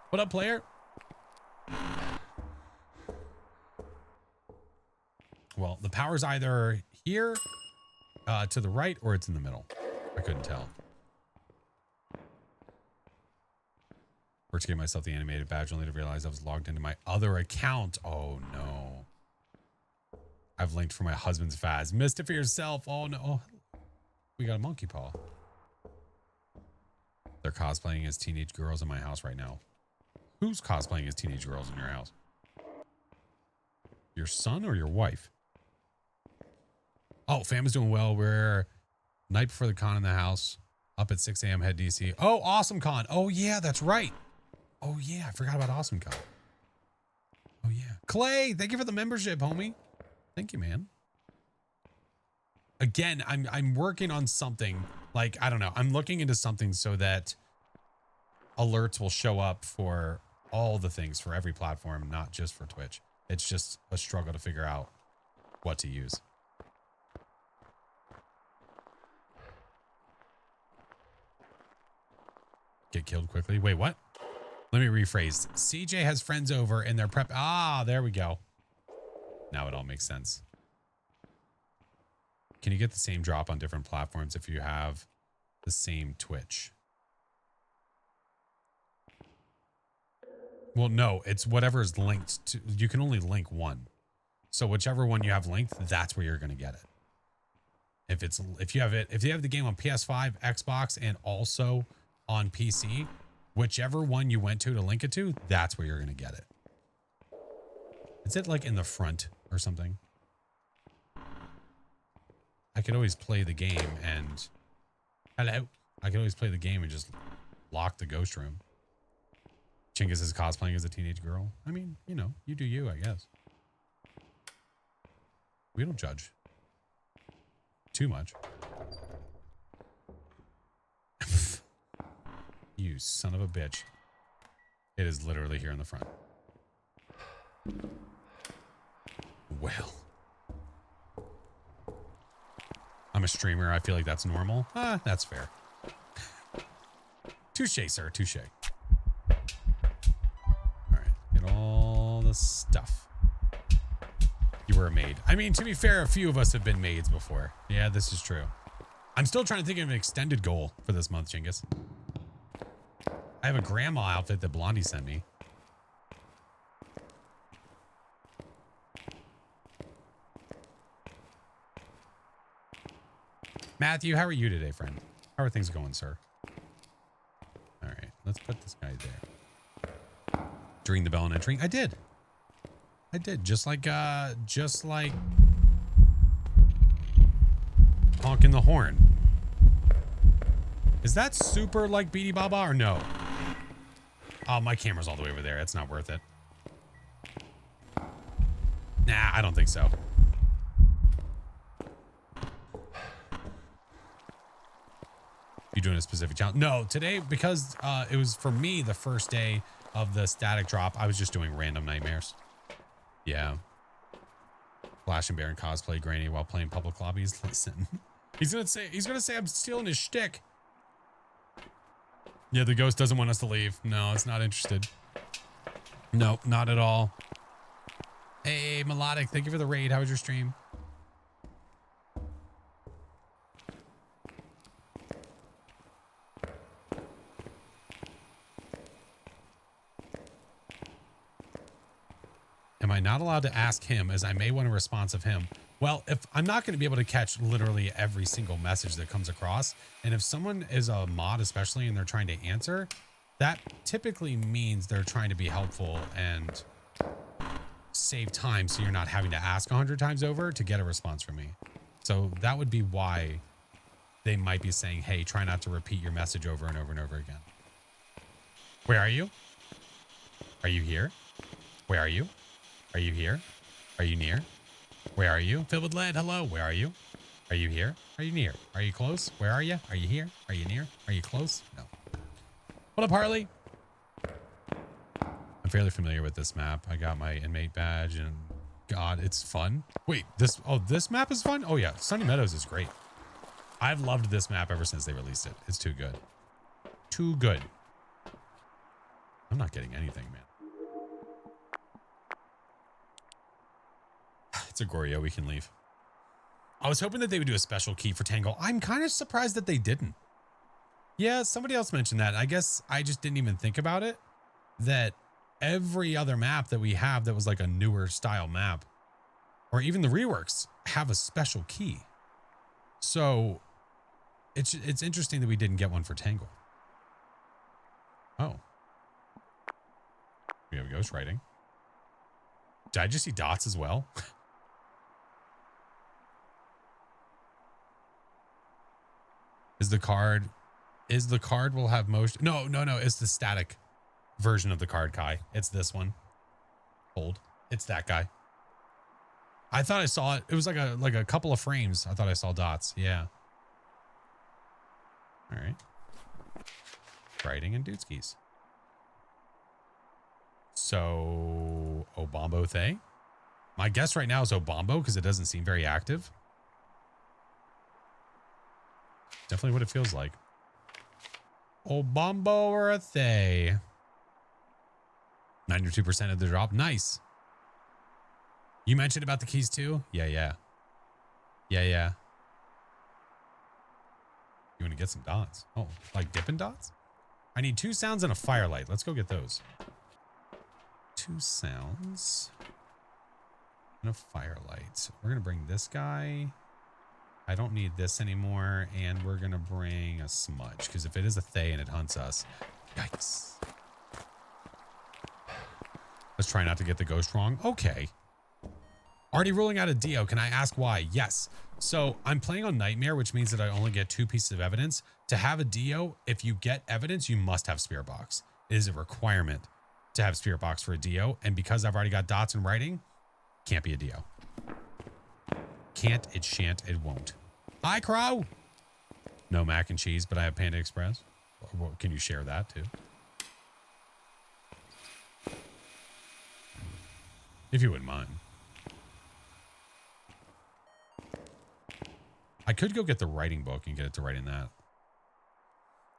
S1: What up, player? Well, the power's either here, to the right, or it's in the middle. I couldn't tell. First to get myself the animated badge, only to realize I was logged into my other account. Oh, no. I've linked for my husband's Phas. Missed it for yourself. Oh, no. Oh, we got a monkey paw. They're cosplaying as teenage girls in my house right now. Who's cosplaying as teenage girls in your house? Your son or your wife? Oh, fam is doing well. We're night before the con in the house. Up at 6 a.m. head DC. Oh, Awesome Con. Oh, yeah, that's right. Oh, yeah, I forgot about Awesome Con. Oh, yeah. Clay, thank you for the membership, homie. Thank you, man. Again, I'm working on something. Like, I don't know. I'm looking into something so that alerts will show up for all the things for every platform, not just for Twitch. It's just a struggle to figure out what to use. Get killed quickly. Wait, what? Let me rephrase. CJ has friends over and they're prep. Ah, there we go. Now it all makes sense. Can you get the same drop on different platforms if you have the same Twitch? Well, no, it's whatever is linked to. You can only link one. So whichever one you have linked, that's where you're going to get it. If you have the game on PS5, Xbox, and also on PC, whichever one you went to link it to, that's where you're going to get it. Is it like in the front or something? I could always play the game and... Hello. I could always play the game and just lock the ghost room. Chingus is cosplaying as a teenage girl. I mean, you know, you do you, I guess. We don't judge too much. You son of a bitch. It is literally here in the front. Well. I'm a streamer. I feel like that's normal. That's fair. Touche, sir. Touche. All right. Get all the stuff. You were a maid. I mean, to be fair, a few of us have been maids before. Yeah, this is true. I'm still trying to think of an extended goal for this month, Chingus. I have a grandma outfit that Blondie sent me. Matthew, how are you today, friend? How are things going, sir? All right, let's put this guy there. Ring the bell and entering. I did. Just like honking the horn. Is that super like Beady Baba or no? Oh, my camera's all the way over there. It's not worth it. Nah, I don't think so. You doing a specific challenge? No, today, because it was for me the first day of the static drop, I was just doing random nightmares. Yeah. Flash and Baron cosplay Granny while playing public lobbies. Listen. He's gonna say I'm stealing his shtick. Yeah, the ghost doesn't want us to leave. No, it's not interested. Nope, not at all. Hey, Melodic, thank you for the raid. How was your stream? Am I not allowed to ask him, as I may want a response of him? Well, if I'm not going to be able to catch literally every single message that comes across, and if someone is a mod especially and they're trying to answer, that typically means they're trying to be helpful and save time so you're not having to ask 100 times over to get a response from me. So that would be why they might be saying, hey, try not to repeat your message over and over and over again. Where are you? Are you here? Where are you? Are you here? Are you near? Where are you? Filled with lead. Hello. Where are you? Are you here? Are you near? Are you close? Where are you? Are you here? Are you near? Are you close? No. What up, Harley? I'm fairly familiar with this map. I got my inmate badge and God, it's fun. Wait, this map is fun? Oh yeah, Sunny Meadows is great. I've loved this map ever since they released it. It's too good. Too good. I'm not getting anything, man. It's a Gorio, we can leave. I was hoping that they would do a special key for Tangle. I'm kind of surprised that they didn't. Yeah, somebody else mentioned that. I guess I just didn't even think about it. That every other map that we have that was like a newer style map, or even the reworks, have a special key. So it's interesting that we didn't get one for Tangle. Oh. We have ghost writing. Did I just see dots as well? Is the card will have motion? No. It's the static version of the card, Kai. It's this one. Hold. It's that guy. I thought I saw it. It was like a couple of frames. I thought I saw dots. Yeah. All right. Writing and dude skis. So Obambo Thay. My guess right now is Obambo because it doesn't seem very active. Definitely what it feels like. Obambo or a Thay. 92% of the drop. Nice. You mentioned about the keys too? Yeah. You want to get some dots? Oh, like Dippin' Dots? I need 2 sounds and a firelight. Let's go get those. 2 sounds and a firelight. We're going to bring this guy. I don't need this anymore. And we're going to bring a smudge because if it is a Thay and it hunts us, yikes. Let's try not to get the ghost wrong. Okay. Already ruling out a Dio. Can I ask why? Yes. So I'm playing on Nightmare, which means that I only get 2 pieces of evidence. To have a Dio, if you get evidence, you must have Spirit Box. It is a requirement to have Spirit Box for a Dio. And because I've already got dots and writing, can't be a Dio. Can't, it shan't, it won't. Hi, Crow. No mac and cheese, but I have Panda Express. Well, can you share that too? If you wouldn't mind. I could go get the writing book and get it to write in that.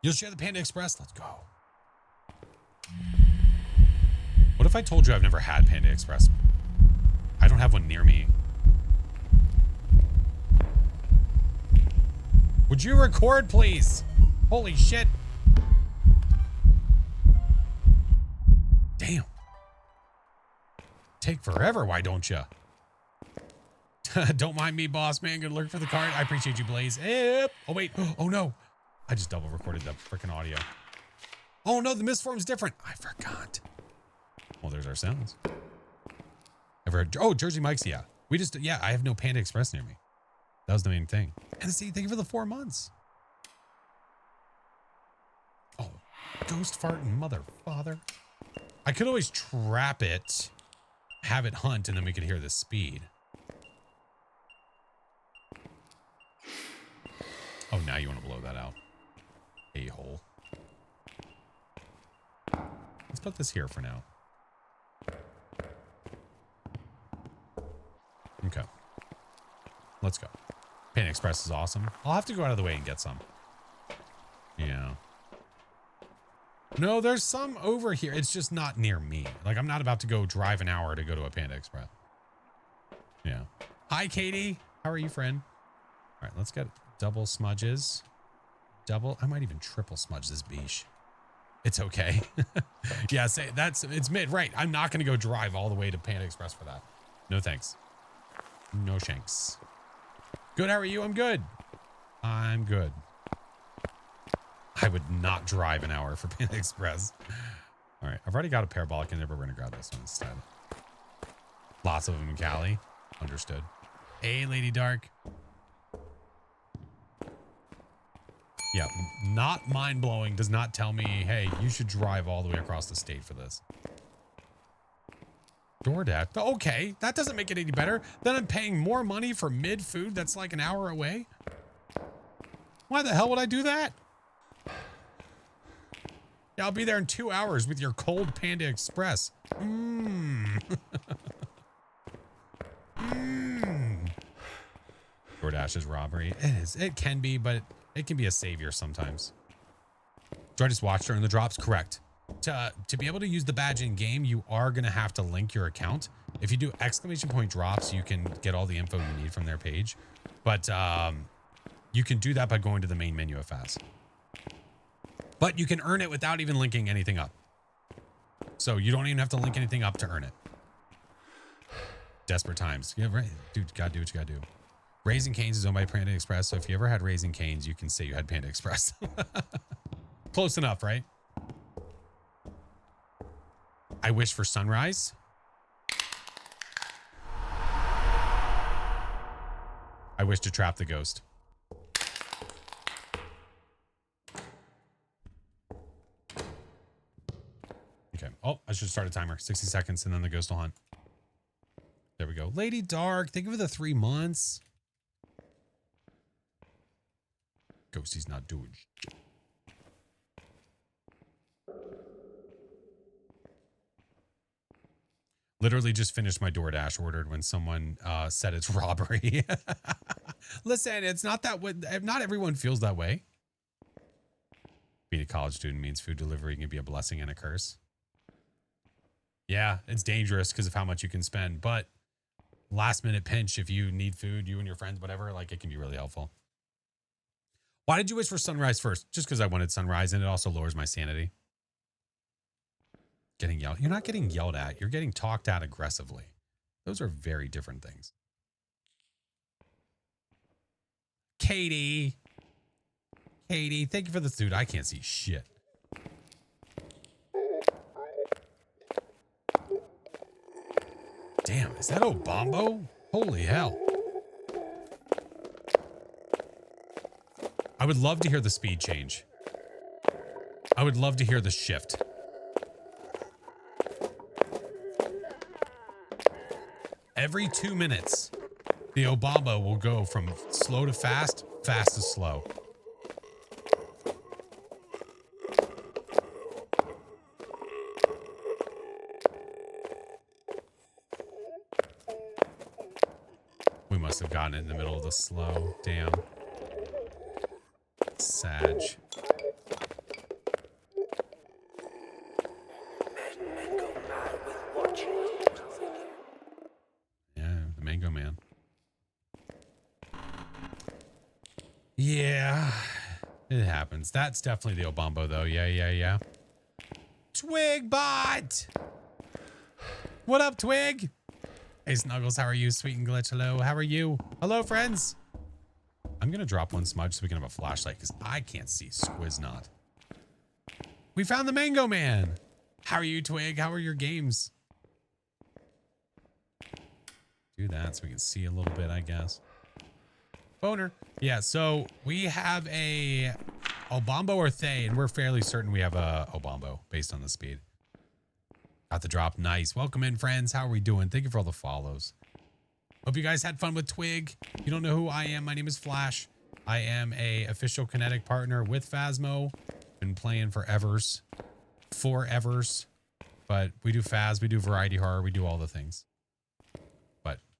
S1: You'll share the Panda Express? Let's go. What if I told you I've never had Panda Express? I don't have one near me. Would you record, please? Holy shit. Damn. Take forever, why don't you? Don't mind me, boss man. Good luck for the card. I appreciate you, Blaze. Yep. Oh, wait. Oh, no. I just double recorded the freaking audio. Oh, no. The misform's different. I forgot. Well, there's our sounds. Ever heard? Oh, Jersey Mike's. Yeah. Yeah, I have no Panda Express near me. That was the main thing. And see, thank you for the 4 months. Oh, ghost farting mother father. I could always trap it, have it hunt, and then we could hear the speed. Oh, now you want to blow that out. A-hole. Let's put this here for now. Okay. Let's go. Panda Express is awesome. I'll have to go out of the way and get some. Yeah. No, there's some over here. It's just not near me. Like, I'm not about to go drive an hour to go to a Panda Express. Yeah. Hi, Katie. How are you, friend? All right, let's get double smudges. I might even triple smudge this beach. It's okay. Yeah, it's mid, right. I'm not going to go drive all the way to Panda Express for that. No thanks. No shanks. Good, how are you? I'm good. I'm good. I would not drive an hour for Panda Express. All right, I've already got a parabolic in there, but we're going to grab this one instead. Lots of them in Cali. Understood. Hey, Lady Dark. Yeah, not mind-blowing. Does not tell me, hey, you should drive all the way across the state for this. DoorDash. Okay, that doesn't make it any better. Then I'm paying more money for mid-food that's like an hour away. Why the hell would I do that? Yeah, I'll be there in 2 hours with your cold Panda Express. Mmm. Mmm. DoorDash is robbery. It is. It can be, but it can be a savior sometimes. Do I just watch during the drops? Correct. To be able to use the badge in game, you are going to have to link your account. If you do exclamation point drops, you can get all the info you need from their page. But you can do that by going to the main menu of Faz. But you can earn it without even linking anything up. So you don't even have to link anything up to earn it. Desperate times. Yeah, right. Dude, gotta do what you gotta do. Raising Cane's is owned by Panda Express. So if you ever had Raising Cane's, you can say you had Panda Express. Close enough, right? I wish for sunrise. I wish to trap the ghost. Okay. Oh, I should start a timer. 60 seconds and then the ghost will hunt. There we go. Lady Dark, thank you for the 3 months. Ghosty's not doing shit. Literally just finished my DoorDash ordered when someone said it's robbery. Listen, it's not that way. Not everyone feels that way. Being a college student means food delivery can be a blessing and a curse. Yeah, it's dangerous because of how much you can spend, but last minute pinch, if you need food, you and your friends, whatever, like it can be really helpful. Why did you wish for sunrise first? Just because I wanted sunrise, and it also lowers my sanity. Getting yelled. You're not getting yelled at. You're getting talked at aggressively. Those are very different things. Katie, thank you for this. Dude, I can't see shit. Damn, is that Obambo? Holy hell. I would love to hear the speed change. I would love to hear the shift. Every 2 minutes, the Obama will go from slow to fast, fast to slow. We must have gotten it in the middle of the slow. Damn. Sag. Mango Man. Yeah, it happens. That's definitely the Obambo though. Yeah. Twig bot. What up, Twig? Hey, Snuggles, how are you? Sweet and Glitch, hello. How are you? Hello, friends. I'm gonna drop one smudge so we can have a flashlight because I can't see Squiznot. We found the Mango Man. How are you, Twig? How are your games? Do that so we can see a little bit, I guess. Boner. Yeah, so we have a Obambo or Thay, and we're fairly certain we have a Obambo based on the speed. Got the drop. Nice. Welcome in, friends. How are we doing? Thank you for all the follows. Hope you guys had fun with Twig. You don't know who I am. My name is Flash. I am a official Kinetic partner with Phasmo. Been playing forevers. But we do Phaz, we do variety horror, we do all the things.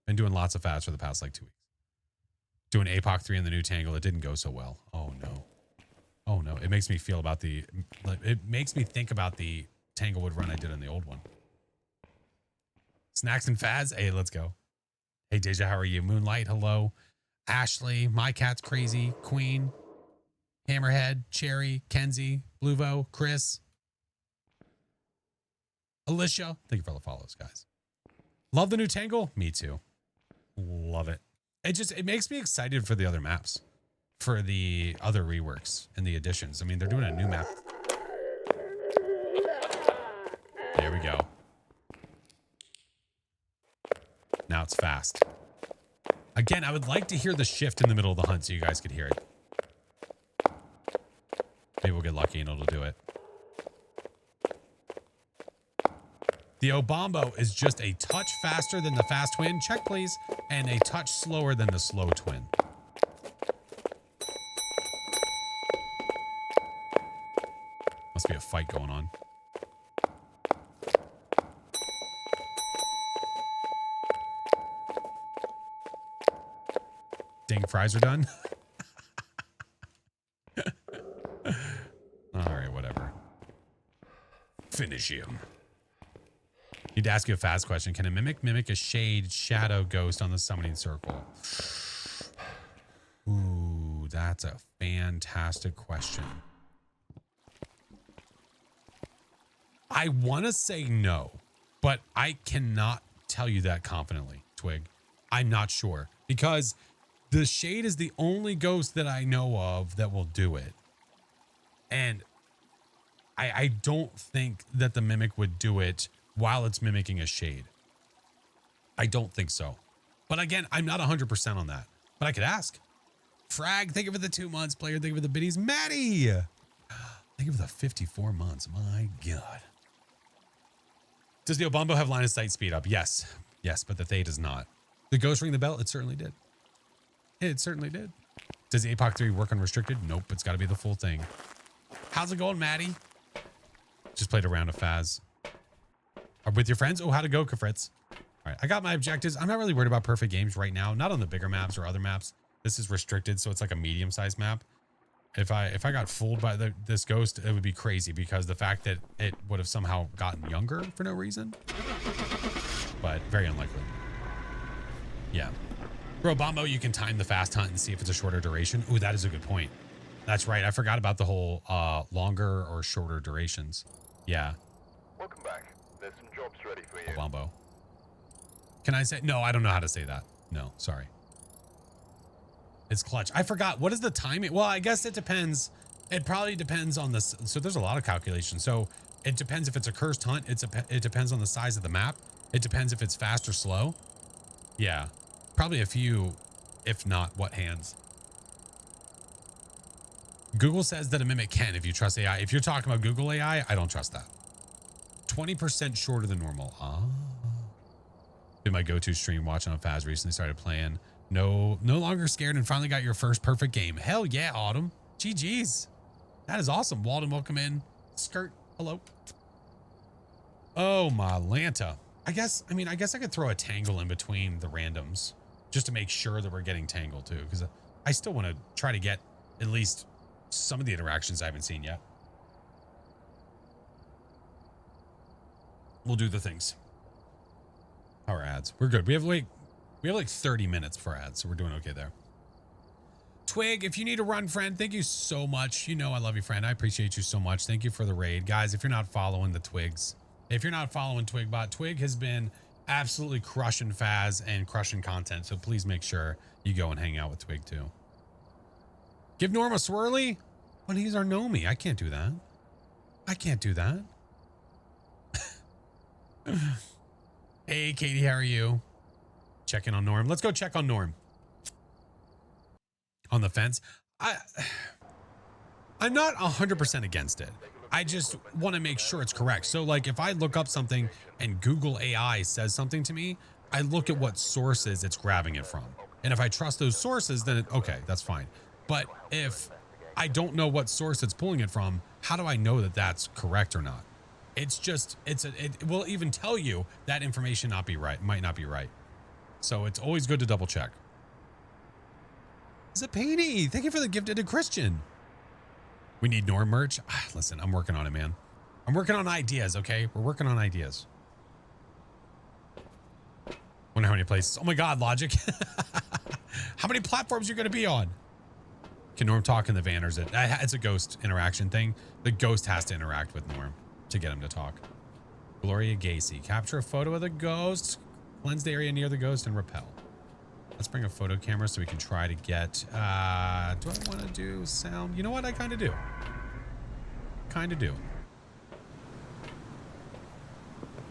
S1: Been doing lots of Phaz for the past like 2 weeks. Doing APOC 3 in the new Tangle. It didn't go so well. Oh no. Oh no. It makes me feel about it makes me think about the Tanglewood run I did on the old one. Snacks and Phaz. Hey, let's go. Hey Deja, how are you? Moonlight, hello. Ashley, My Cat's Crazy, Queen, Hammerhead, Cherry, Kenzie, Bluvo, Chris, Alicia. Thank you for all the follows, guys. Love the new Tangle. Me too. Love it. It makes me excited for the other maps, for the other reworks and the additions. I mean, they're doing a new map. There we go. Now it's fast. Again, I would like to hear the shift in the middle of the hunt so you guys could hear it. Maybe we'll get lucky and it'll do it. The Obambo is just a touch faster than the fast twin, check please, and a touch slower than the slow twin. Must be a fight going on. Dang, fries are done. All right, whatever. Finish him. Need to ask you a fast question. Can a mimic a shade shadow ghost on the summoning circle? Ooh, that's a fantastic question. I want to say no, but I cannot tell you that confidently, Twig. I'm not sure because the shade is the only ghost that I know of that will do it. And I don't think that the mimic would do it while it's mimicking a shade. I don't think so. But again, I'm not 100% on that. But I could ask. Frag, thank you for the 2 months. Player, thank you for the biddies. Maddie, thank you for the 54 months. My God. Does the Obombo have line of sight speed up? Yes. Yes, but the Thay does not. The ghost ring the bell? It certainly did. It certainly did. Does the APOC 3 work unrestricted? Nope, it's got to be the full thing. How's it going, Maddie? Just played a round of Phaz. Are with your friends? Oh, how'd it go, Kafritz? All right, I got my objectives. I'm not really worried about perfect games right now. Not on the bigger maps or other maps. This is restricted, so it's like a medium-sized map. If I got fooled by this ghost, it would be crazy because the fact that it would have somehow gotten younger for no reason. But very unlikely. Yeah. Bro, Bombo, you can time the fast hunt and see if it's a shorter duration. Ooh, that is a good point. That's right. I forgot about the whole longer or shorter durations. Yeah.
S2: Welcome back. There's some jobs ready for you.
S1: Bombo. Can I say? No, I don't know how to say that. No, sorry. It's clutch. I forgot. What is the timing? Well, I guess it depends. It probably depends on this. So there's a lot of calculations. So it depends if it's a cursed hunt. It depends on the size of the map. It depends if it's fast or slow. Yeah. Probably a few, if not what hands. Google says that a mimic can if you trust AI. If you're talking about Google AI, I don't trust that. 20% shorter than normal. Ah. Been my go-to stream watching on Phaz. Recently started playing. No longer scared and finally got your first perfect game. Hell yeah, Autumn. GG's. That is awesome. Walden, welcome in. Skirt, hello. Oh, my Lanta. I guess I could throw a tangle in between the randoms just to make sure that we're getting tangled too, because I still want to try to get at least some of the interactions I haven't seen yet. We'll do the things. Our ads. We're good. We have like 30 minutes for ads, so we're doing okay there. Twig, if you need a run, friend, thank you so much. You know I love you, friend. I appreciate you so much. Thank you for the raid. Guys, if you're not following the Twigs, if you're not following Twigbot, Twig has been absolutely crushing Phaz and crushing content, so please make sure you go and hang out with Twig too. Give Norm a swirly? But he's our Nomi. I can't do that. I can't do that. Hey, Katie, how are you? Checking on Norm. Let's go check on Norm. On the fence. I'm not 100% against it. I just want to make sure it's correct. So like if I look up something and Google AI says something to me, I look at what sources it's grabbing it from. And if I trust those sources, then okay, that's fine. But if I don't know what source it's pulling it from, how do I know that that's correct or not? It's just, it will even tell you that information might not be right. So it's always good to double check. Zapini, thank you for the gifted to Christian. We need Norm merch. Listen, I'm working on it, man. I'm working on ideas, okay? We're working on ideas. Wonder how many places. Oh my God, Logic. How many platforms you're going to be on? Can Norm talk in the van, or is it? It's a ghost interaction thing. The ghost has to interact with Norm to get him to talk. Gloria Gacy. Capture a photo of the ghost. Cleanse the area near the ghost and repel. Let's bring a photo camera so we can try to get, do I want to do sound? You know what? I kind of do. Kind of do.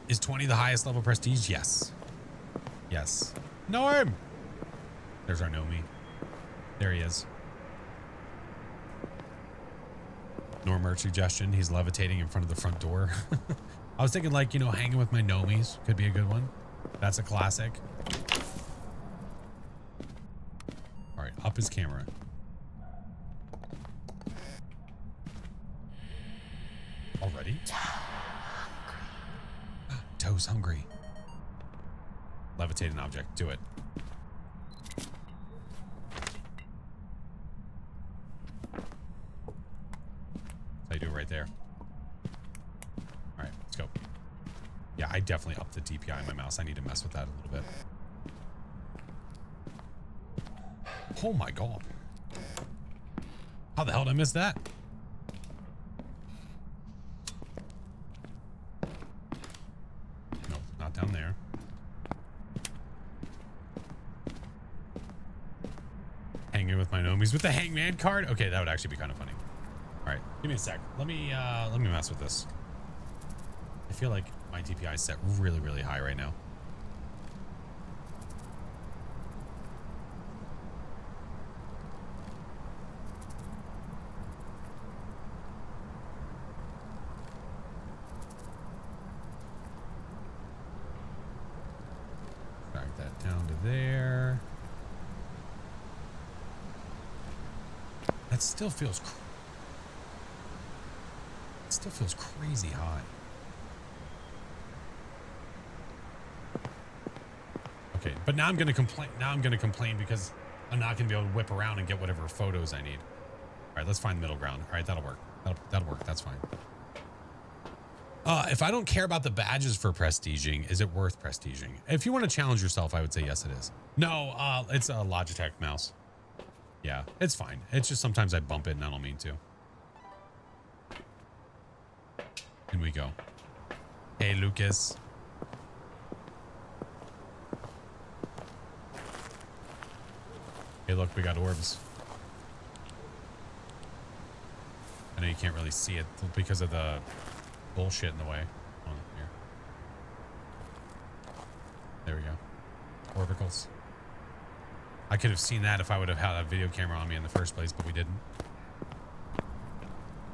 S1: Is 20 the highest level prestige? Yes. Yes. Norm! There's our Nomi. There he is. Norm merch suggestion. He's levitating in front of the front door. I was thinking like, hanging with my Nomis could be a good one. That's a classic. All right, up his camera. Already? Toe's hungry. Levitate an object. Do it. So you do it right there. All right, let's go. Yeah, I definitely upped the DPI on my mouse. I need to mess with that a little bit. Oh my god. How the hell did I miss that? Nope, not down there. Hanging with my nomies with the hangman card? Okay, that would actually be kind of funny. All right, give me a sec. Let me mess with this. I feel like my DPI is set really, really high right now. Drag that down to there. That still feels crazy high. Okay, but now I'm going to complain. Now I'm going to complain because I'm not going to be able to whip around and get whatever photos I need. All right, let's find the middle ground. All right, that'll work. That'll work. That's fine. If I don't care about the badges for prestiging, is it worth prestiging? If you want to challenge yourself, I would say yes, it is. No, it's a Logitech mouse. Yeah, it's fine. It's just sometimes I bump it and I don't mean to. In we go. Hey, Lucas. Hey, look, we got orbs. I know you can't really see it because of the bullshit in the way. Hold on, here. There we go. Orbicals. I could have seen that if I would have had a video camera on me in the first place, but we didn't.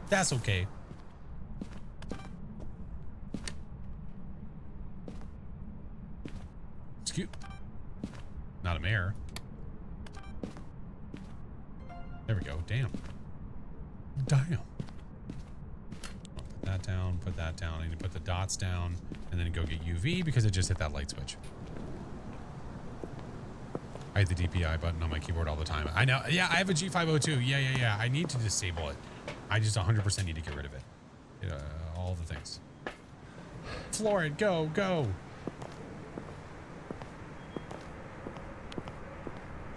S1: That's okay. Excuse. Not a mare. There we go. Damn. Damn. Put that down. Put that down. I need to put the dots down and then go get UV because it just hit that light switch. I hit the DPI button on my keyboard all the time. I know. Yeah, I have a G502. Yeah. I need to disable it. I just 100% need to get rid of it. All the things. Floor it. Go.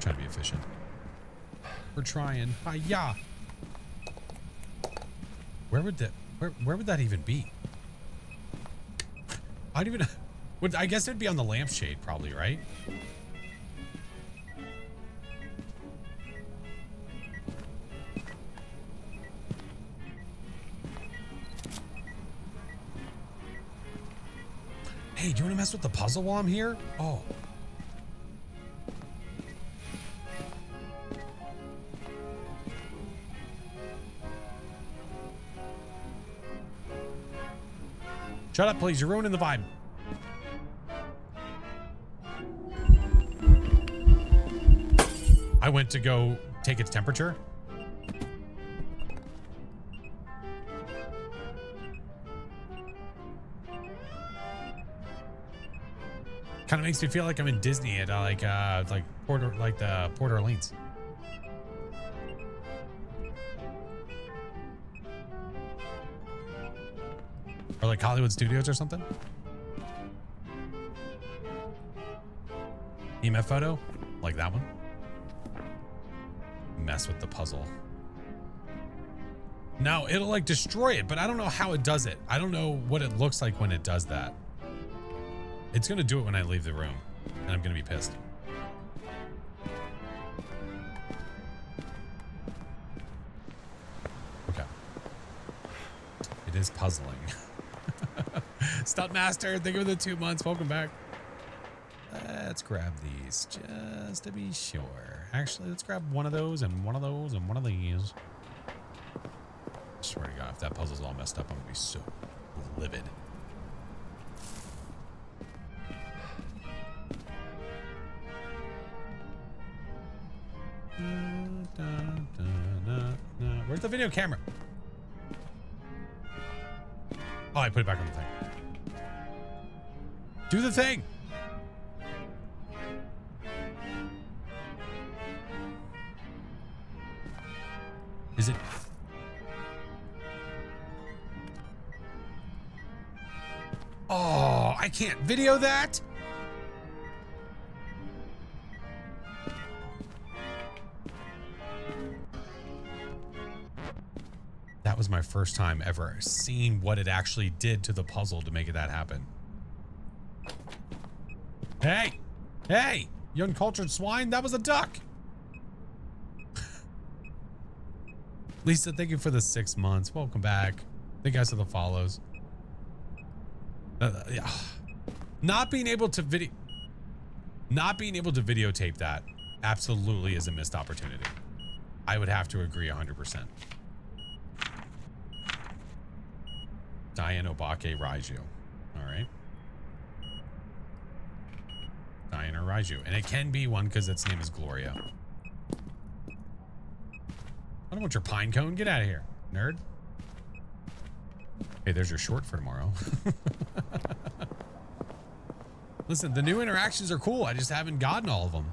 S1: Trying to be efficient. We're trying. Hi-ya. Where would that even be? I don't even. I guess it'd be on the lampshade, probably, right? Hey, do you want to mess with the puzzle while I'm here? Oh. Shut up, please. You're ruining the vibe. I went to go take its temperature. Kind of makes me feel like I'm in Disney at the Port Orleans. Or like Hollywood Studios or something. EMF photo, like that one. Mess with the puzzle. No, it'll like destroy it, but I don't know how it does it. I don't know what it looks like when it does that. It's gonna do it when I leave the room, and I'm gonna be pissed. Okay. It is puzzling. Stunt Master, thank you for the 2 months. Welcome back. Let's grab these just to be sure. Actually, let's grab one of those and one of those and one of these. I swear to God, if that puzzle's all messed up, I'm gonna be so livid. Where's the video camera? Oh, I put it back on the thing. Do the thing. Is it? Oh, I can't video that. That was my first time ever seeing what it actually did to the puzzle to make it that happen. Hey, hey, you uncultured swine, that was a duck. Lisa, thank you for the 6 months. Welcome back. Thank you guys for the follows. Yeah. Not being able to videotape that absolutely is a missed opportunity. I would have to agree 100%. Diane Obake Raiju. All right. Diane or Raiju. And it can be one because its name is Gloria. I don't want your pine cone. Get out of here, nerd. Hey, there's your short for tomorrow. Listen, the new interactions are cool. I just haven't gotten all of them.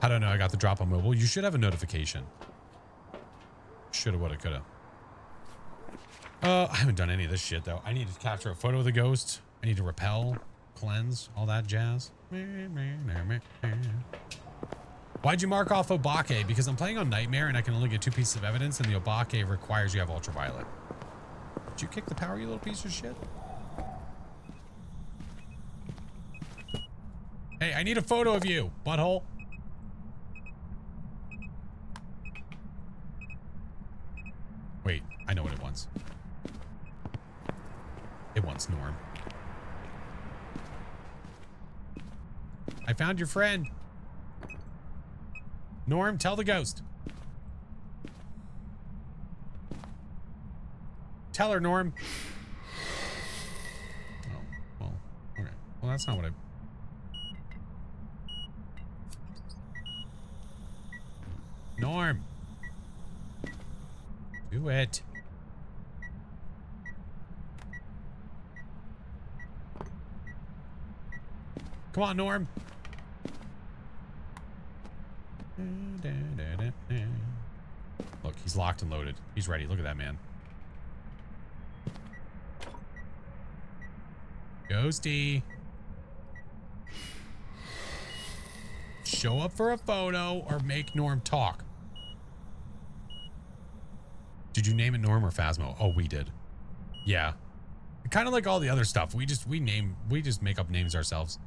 S1: I don't know. I got the drop on mobile. You should have a notification. Shoulda, woulda, coulda. I haven't done any of this shit, though. I need to capture a photo of the ghost. I need to repel, cleanse, all that jazz. Why'd you mark off Obake? Because I'm playing on Nightmare and I can only get 2 pieces of evidence, and the Obake requires you have ultraviolet. Did you kick the power, you little piece of shit? Hey, I need a photo of you, butthole. Wait, I know what it wants. It wants Norm. I found your friend. Norm, tell the ghost. Tell her, Norm. Oh, well, okay. Well, that's not what I... Norm. Do it. Come on, Norm. Look, he's locked and loaded. He's ready. Look at that man. Ghosty. Show up for a photo or make Norm talk. Did you name it Norm or Phasmo? Oh, we did. Yeah. Kind of like all the other stuff. We just make up names ourselves.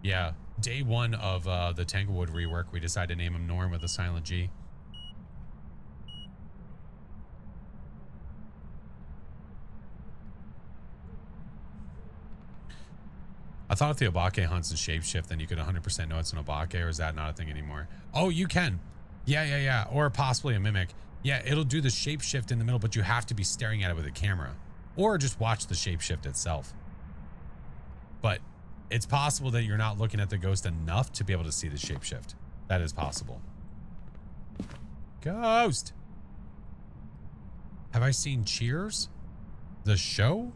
S1: Yeah. Day 1 of the Tanglewood rework, we decided to name him Norm with a silent G. I thought if the Obake hunts and shapeshift, then you could 100% know it's an Obake, or is that not a thing anymore? Oh, you can. Yeah. Or possibly a mimic. Yeah, it'll do the shapeshift in the middle, but you have to be staring at it with a camera. Or just watch the shapeshift itself. But it's possible that you're not looking at the ghost enough to be able to see the shapeshift. That is possible. Ghost! Have I seen Cheers? The show?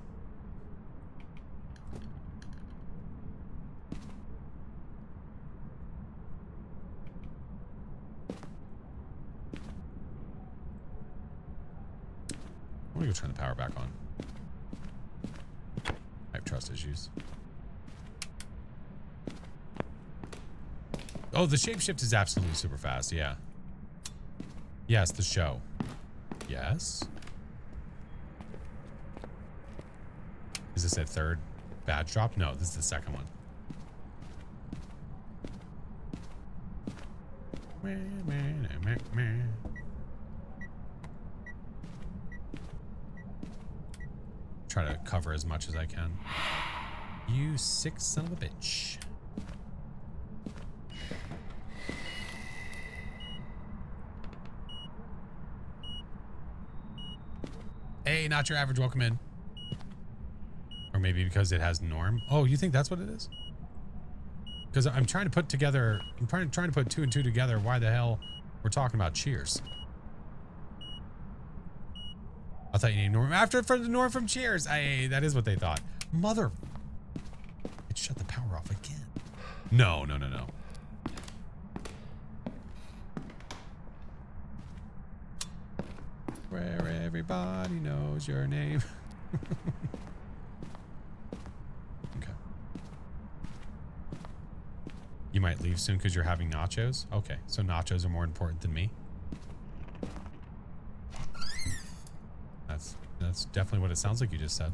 S1: I'm gonna go turn the power back on. I have trust issues. Oh, the shapeshift is absolutely super fast, yeah. Yes, the show. Yes. Is this a third badge drop? No, this is the second one. Try to cover as much as I can. You sick son of a bitch. Hey, not your average, welcome in. Or maybe because it has Norm. Oh, you think that's what it is? Because I'm trying to put together, I'm trying to put 2 and 2 together. Why the hell we're talking about Cheers? I I thought you named Norm after for the Norm from Cheers. That is what they thought. Mother. It shut the power off again. No. Where everybody knows your name. Okay. You might leave soon because you're having nachos? Okay, so nachos are more important than me. That's definitely what it sounds like you just said.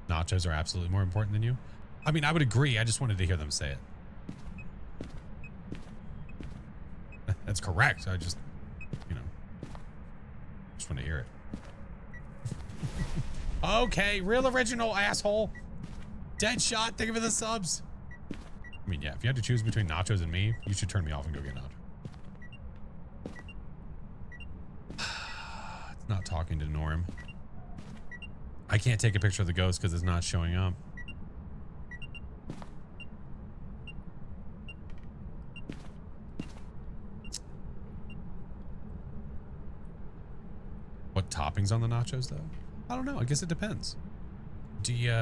S1: Nachos are absolutely more important than you. I mean, I would agree. I just wanted to hear them say it. That's correct. I just, just want to hear it. Okay, real original, asshole. Deadshot, thank you for the subs. I mean, yeah, if you had to choose between nachos and me, you should turn me off and go get nachos. It's not talking to Norm. I can't take a picture of the ghost because it's not showing up. What toppings on the nachos, though? I don't know. I guess it depends. Do you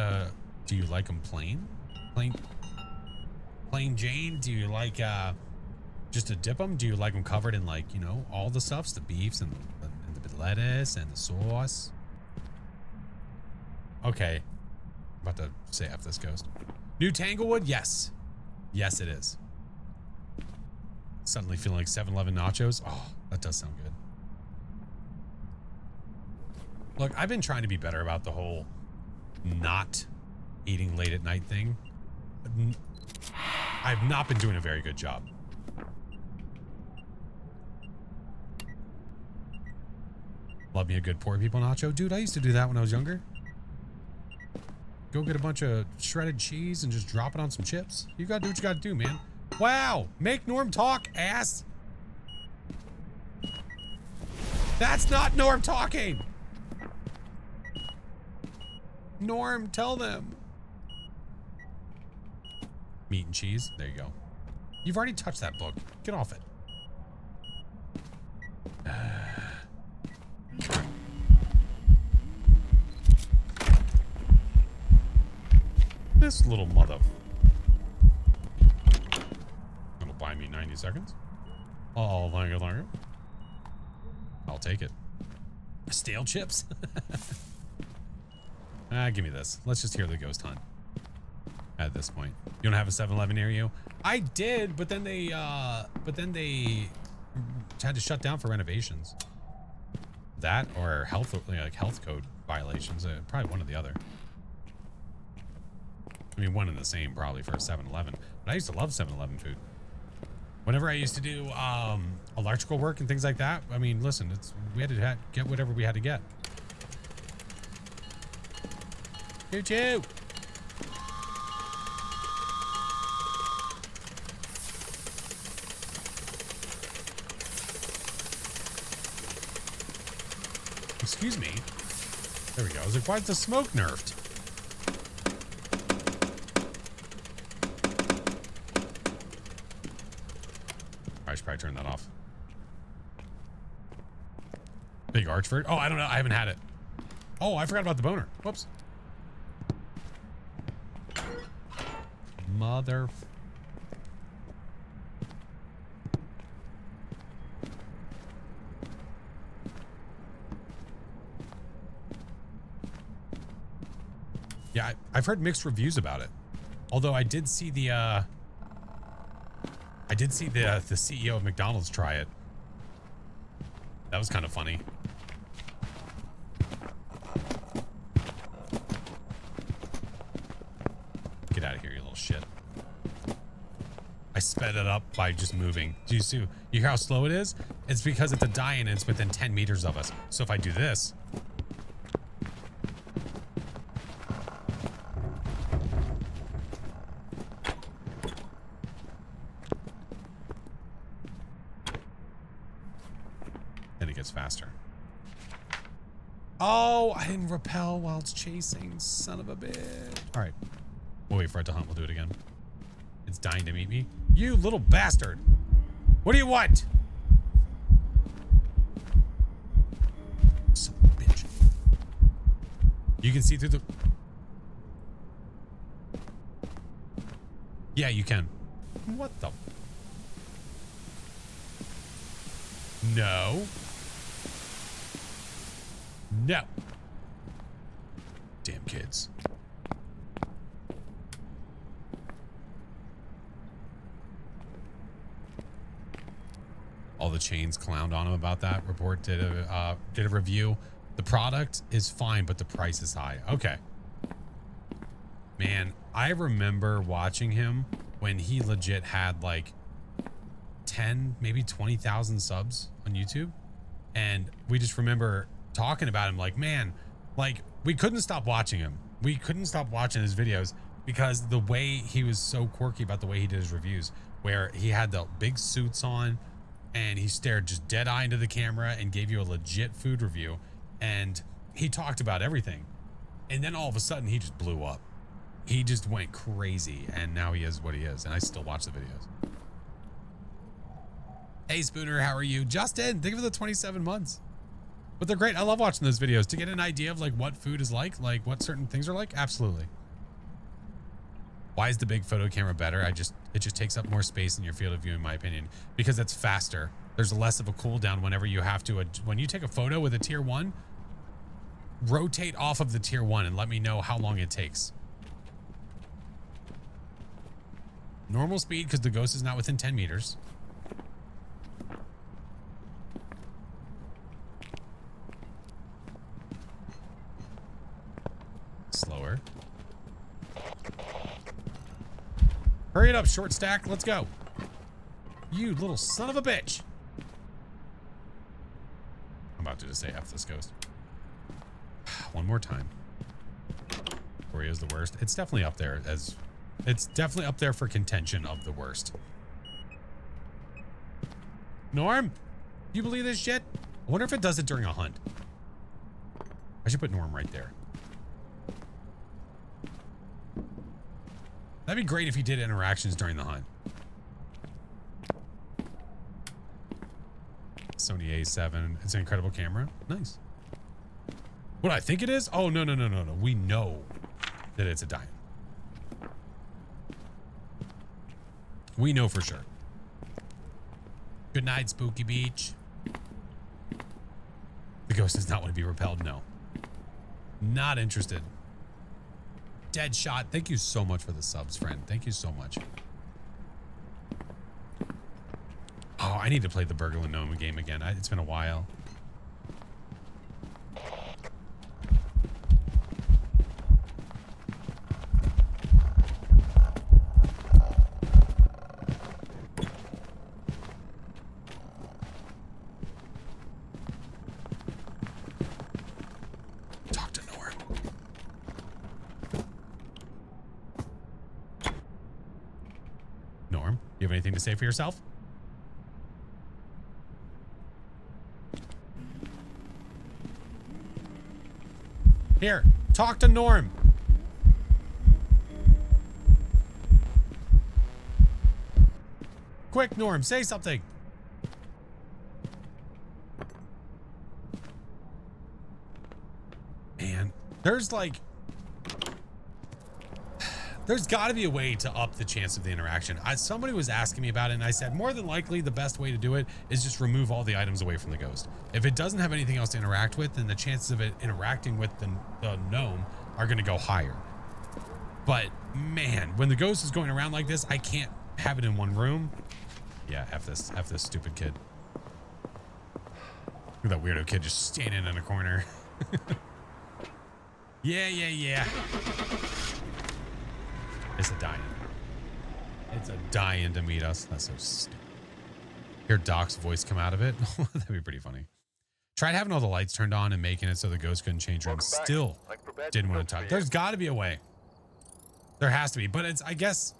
S1: like them plain? Plain Jane? Do you like just to dip them? Do you like them covered in, like, all the stuffs, the beefs and the lettuce and the sauce? Okay. I'm about to say F this ghost. New Tanglewood? Yes. Yes, it is. Suddenly feeling like 7-Eleven nachos. Oh, that does sound good. Look, I've been trying to be better about the whole not eating late at night thing. I've not been doing a very good job. Love me a good poor people nacho. Dude, I used to do that when I was younger. Go get a bunch of shredded cheese and just drop it on some chips. You gotta do what you gotta do, man. Wow, make Norm talk, ass. That's not Norm talking. Norm, tell them. Meat and cheese. There you go. You've already touched that book. Get off it. This little mother. It'll buy me 90 seconds. Oh, thank you. I'll take it. Stale chips? Give me this. Let's just hear the ghost hunt. At this point, you don't have a 7-Eleven near you? I did, but then they had to shut down for renovations. That or health code violations. Probably one or the other. I mean, one and the same probably for a 7-Eleven. But I used to love 7-Eleven food. Whenever I used to do electrical work and things like that, I mean, listen, we had to get whatever we had to get. Choo-choo! Excuse me. There we go. I was like, why is the smoke nerfed? I should probably turn that off. Big Archford? Oh, I don't know. I haven't had it. Oh, I forgot about the boner. Whoops. Mother. Yeah, I've heard mixed reviews about it. Although I did see the CEO of McDonald's try it. That was kind of funny. Get out of here, you little shit. I sped it up by just moving. Do you see? You hear how slow it is? It's because it's a die-in and it's within 10 meters of us. So if I do this, then it gets faster. Oh, I didn't repel while it's chasing. Son of a bitch. All right. We'll wait for it to hunt. We'll do it again. It's dying to meet me. You little bastard. What do you want? Son of a bitch. You can see through the... Yeah, you can. What the... No. No. Damn kids. All the chains clowned on him about that. Report did a review. The product is fine, but the price is high. Okay. Man, I remember watching him when he legit had like 10, maybe 20,000 subs on YouTube. And we just remember talking about him like, man, like we couldn't stop watching him. We couldn't stop watching his videos because the way he was so quirky about the way he did his reviews, where he had the big suits on and he stared just dead eye into the camera and gave you a legit food review. And he talked about everything. And then all of a sudden he just blew up. He just went crazy. And now he is what he is. And I still watch the videos. Hey Spooner, how are you? Justin, thank you for the 27 months. But they're great. I love watching those videos to get an idea of like what food is like what certain things are like. Absolutely. Why is the big photo camera better? It just takes up more space in your field of view, in my opinion, because it's faster. There's less of a cooldown whenever you have to, when you take a photo with a tier 1, rotate off of the tier 1 and let me know how long it takes. Normal speed, because the ghost is not within 10 meters. Slower. Hurry it up, short stack. Let's go. You little son of a bitch. I'm about to just say F this ghost. One more time. Corey is the worst. It's definitely up there as... It's definitely up there for contention of the worst. Norm? You believe this shit? I wonder if it does it during a hunt. I should put Norm right there. That'd be great if he did interactions during the hunt. Sony A7. It's an incredible camera. Nice. What I think it is? Oh, no. We know that it's a diamond. We know for sure. Good night, Spooky Beach. The ghost does not want to be repelled. No. Not interested. Deadshot, thank you so much for the subs, friend. Thank you so much. Oh, I need to play the Burgle and Gnome game again. It's been a while. Talk to Norm. Norm, you have anything to say for yourself? Here, talk to Norm. Quick, Norm, say something. Man, there's got to be a way to up the chance of the interaction. Somebody was asking me about it, and I said more than likely the best way to do it is just remove all the items away from the ghost. If it doesn't have anything else to interact with, then the chances of it interacting with the gnome are going to go higher. But man, when the ghost is going around like this, I can't have it in one room. Yeah, F this stupid kid. Look at that weirdo kid just standing in a corner. Yeah. It's a die-in. It's a die-in to meet us. That's so stupid. Hear Doc's voice come out of it. That'd be pretty funny. Tried having all the lights turned on and making it so the ghost couldn't change rooms. Still didn't want to talk. There's got to be a way. There has to be. But it's, I guess,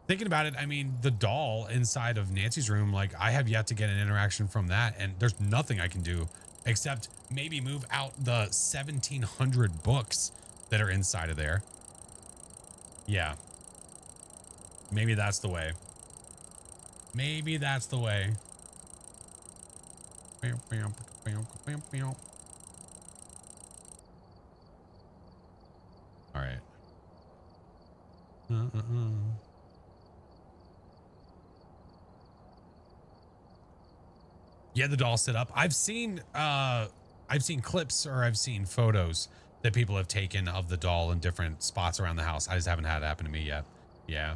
S1: thinking about it, I mean, the doll inside of Nancy's room, like, I have yet to get an interaction from that. And there's nothing I can do Except maybe move out the 1,700 books that are inside of there. Yeah. Maybe that's the way. Maybe that's the way. All right. Yeah, the doll sit up. I've seen clips or I've seen photos that people have taken of the doll in different spots around the house. I just haven't had it happen to me yet. Yeah.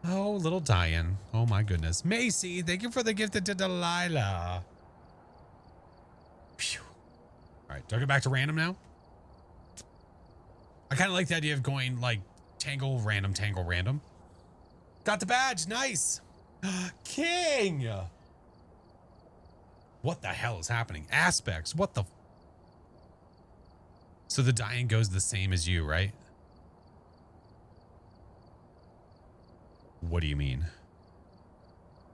S1: Oh, little Diane. Oh my goodness. Macy, thank you for the gift to Delilah. Phew. All right, do I go back to random now? I kind of like the idea of going like tangle, random. Got the badge, nice. King. What the hell is happening? Aspects, what the? So the Diane goes the same as you, right? What do you mean?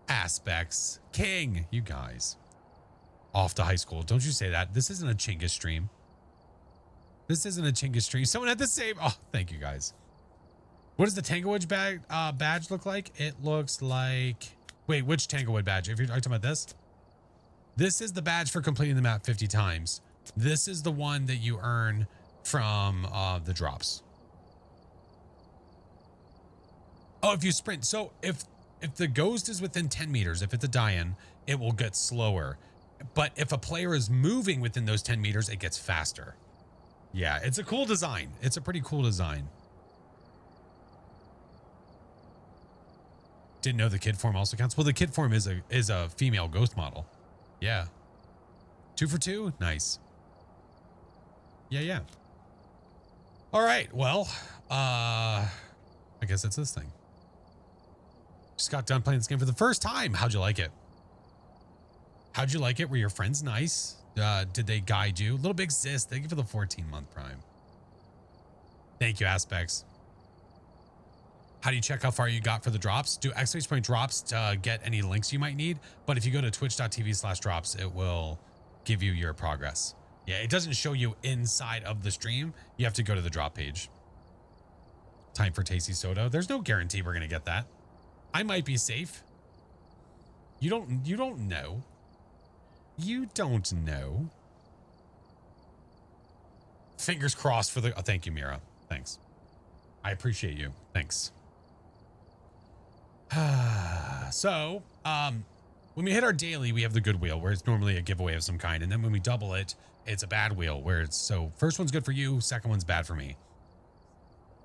S1: Aspects, King, you guys. Off to high school. Don't you say that. This isn't a Chingus stream. This isn't a Chingus stream. Someone had the same. Oh, thank you guys. What does the Tanglewood badge look like? It looks like. Wait, which Tanglewood badge? If you're talking about this, this is the badge for completing the map 50 times. This is the one that you earn from the drops. Oh, if you sprint. So if the ghost is within 10 meters, if it's a Diane, it will get slower. But if a player is moving within those 10 meters, it gets faster. Yeah, it's a cool design. It's a pretty cool design. Didn't know the kid form also counts. Well, the kid form is a female ghost model. Yeah. 2 for 2. Nice. Yeah. All right. Well, I guess that's this thing. Just got done playing this game for the first time. How'd you like it? How'd you like it? Were your friends nice? Did they guide you? Little Big Sis, thank you for the 14-month Prime. Thank you, Aspects. How do you check how far you got for the drops? Do ! drops to get any links you might need. But if you go to twitch.tv/drops, it will give you your progress. Yeah, it doesn't show you inside of the stream. You have to go to the drop page. Time for Tasty Soda. There's no guarantee we're going to get that. I might be safe. You don't know. You don't know. Fingers crossed for the... Oh, thank you, Mira. Thanks. I appreciate you. Thanks. So, when we hit our daily, we have the good wheel, where it's normally a giveaway of some kind. And then when we double it, it's a bad wheel, where it's... So, first one's good for you, second one's bad for me.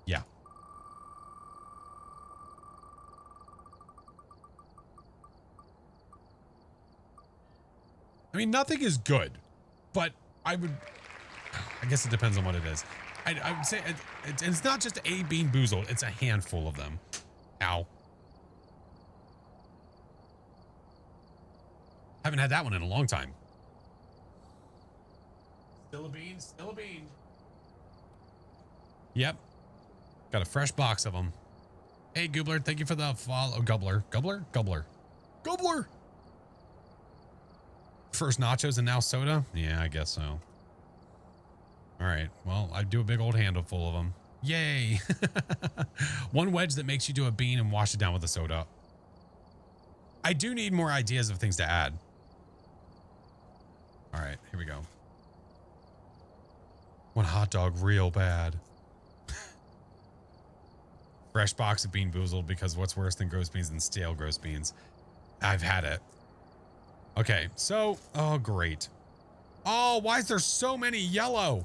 S1: Yeah. I mean, nothing is good, but I guess it depends on what it is. I would say it's not just a Bean Boozled, it's a handful of them. Ow. Haven't had that one in a long time. Still a bean, still a bean. Yep. Got a fresh box of them. Hey, Goobler, thank you for the follow. Gobbler. First nachos and now soda? Yeah, I guess so. All right. Well, I do a big old handle full of them. Yay. One wedge that makes you do a bean and wash it down with a soda. I do need more ideas of things to add. All right, here we go. One hot dog real bad. Fresh box of Bean Boozled, because what's worse than gross beans than stale gross beans? I've had it. Okay, so, oh, great. Oh, why is there so many yellow?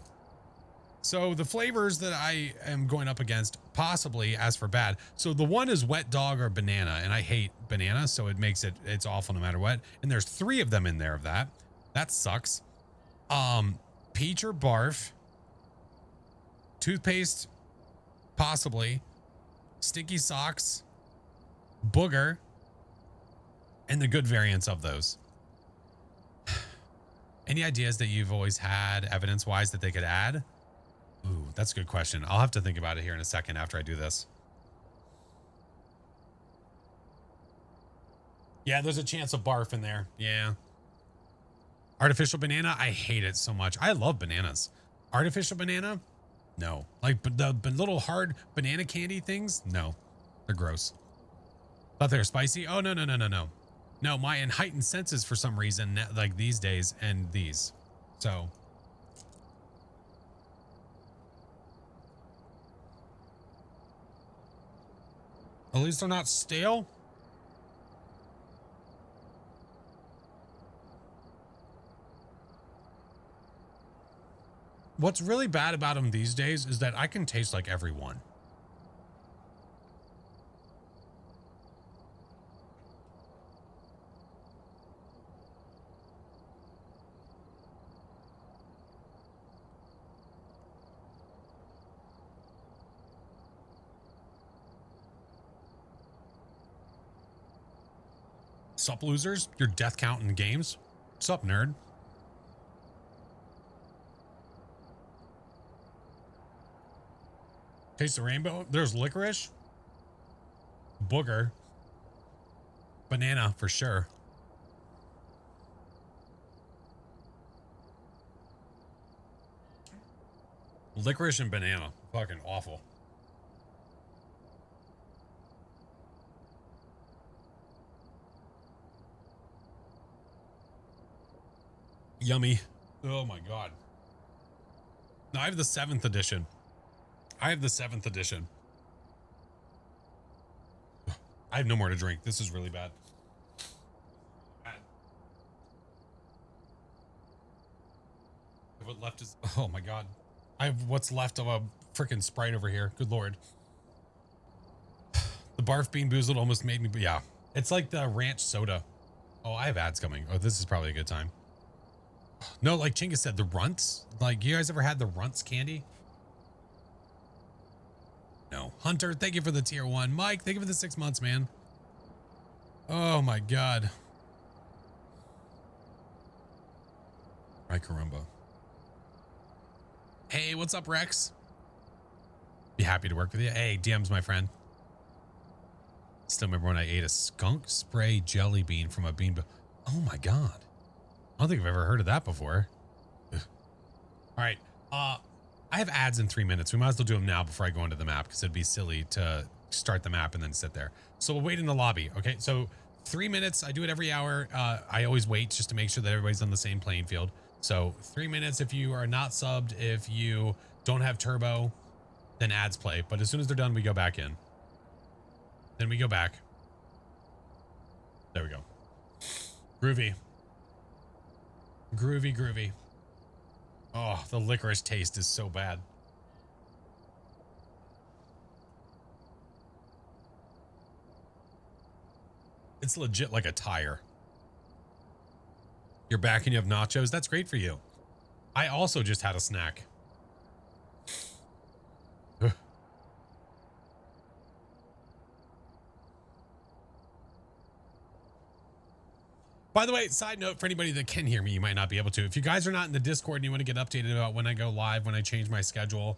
S1: So the flavors that I am going up against, possibly as for bad. So the one is wet dog or banana, and I hate banana, so it makes it's awful no matter what. And there's 3 of them in there of that. That sucks. Peach or barf. Toothpaste, possibly. Stinky socks. Booger. And the good variants of those. Any ideas that you've always had evidence-wise that they could add? Ooh, that's a good question. I'll have to think about it here in a second after I do this. Yeah, there's a chance of barf in there. Yeah. Artificial banana, I hate it so much. I love bananas. Artificial banana, no. Like the little hard banana candy things, no. They're gross. Thought they were spicy. Oh, no, no, no, no, no. No, my heightened senses for some reason, like these days and these. So. At least they're not stale. What's really bad about them these days is that I can taste like every one. Sup, losers? Your death count in games? Sup, nerd? Taste the rainbow? There's licorice. Booger. Banana, for sure. Licorice and banana. Fucking awful. Yummy. Oh my god. No, I have the 7th edition. I have the 7th edition. I have no more to drink. This is really bad. What left is, oh my god. I have what's left of a freaking Sprite over here. Good lord. The barf bean boozled almost made me, yeah. It's like the ranch soda. Oh, I have ads coming. Oh, this is probably a good time. No, like Chinga said, the runts. Like, you guys ever had the runts candy? No. Hunter, thank you for the tier 1. Mike, thank you for the 6 months, man. Oh my god. Right, caramba. Hey, what's up, Rex? Be happy to work with you. Hey, DMs, my friend. Still remember when I ate a skunk spray jelly bean from a bean. Oh my god. I don't think I've ever heard of that before. Ugh. All right. I have ads in 3 minutes. We might as well do them now before I go into the map because it'd be silly to start the map and then sit there. So we'll wait in the lobby. Okay. So 3 minutes. I do it every hour. I always wait just to make sure that everybody's on the same playing field. So 3 minutes if you are not subbed, if you don't have turbo, then ads play. But as soon as they're done, we go back in. Then we go back. There we go. Groovy. Groovy, groovy. Oh, the licorice taste is so bad. It's legit like a tire. You're back and you have nachos. That's great for you. I also just had a snack. By the way, side note for anybody that can hear me, you might not be able to. If you guys are not in the Discord and you want to get updated about when I go live, when I change my schedule,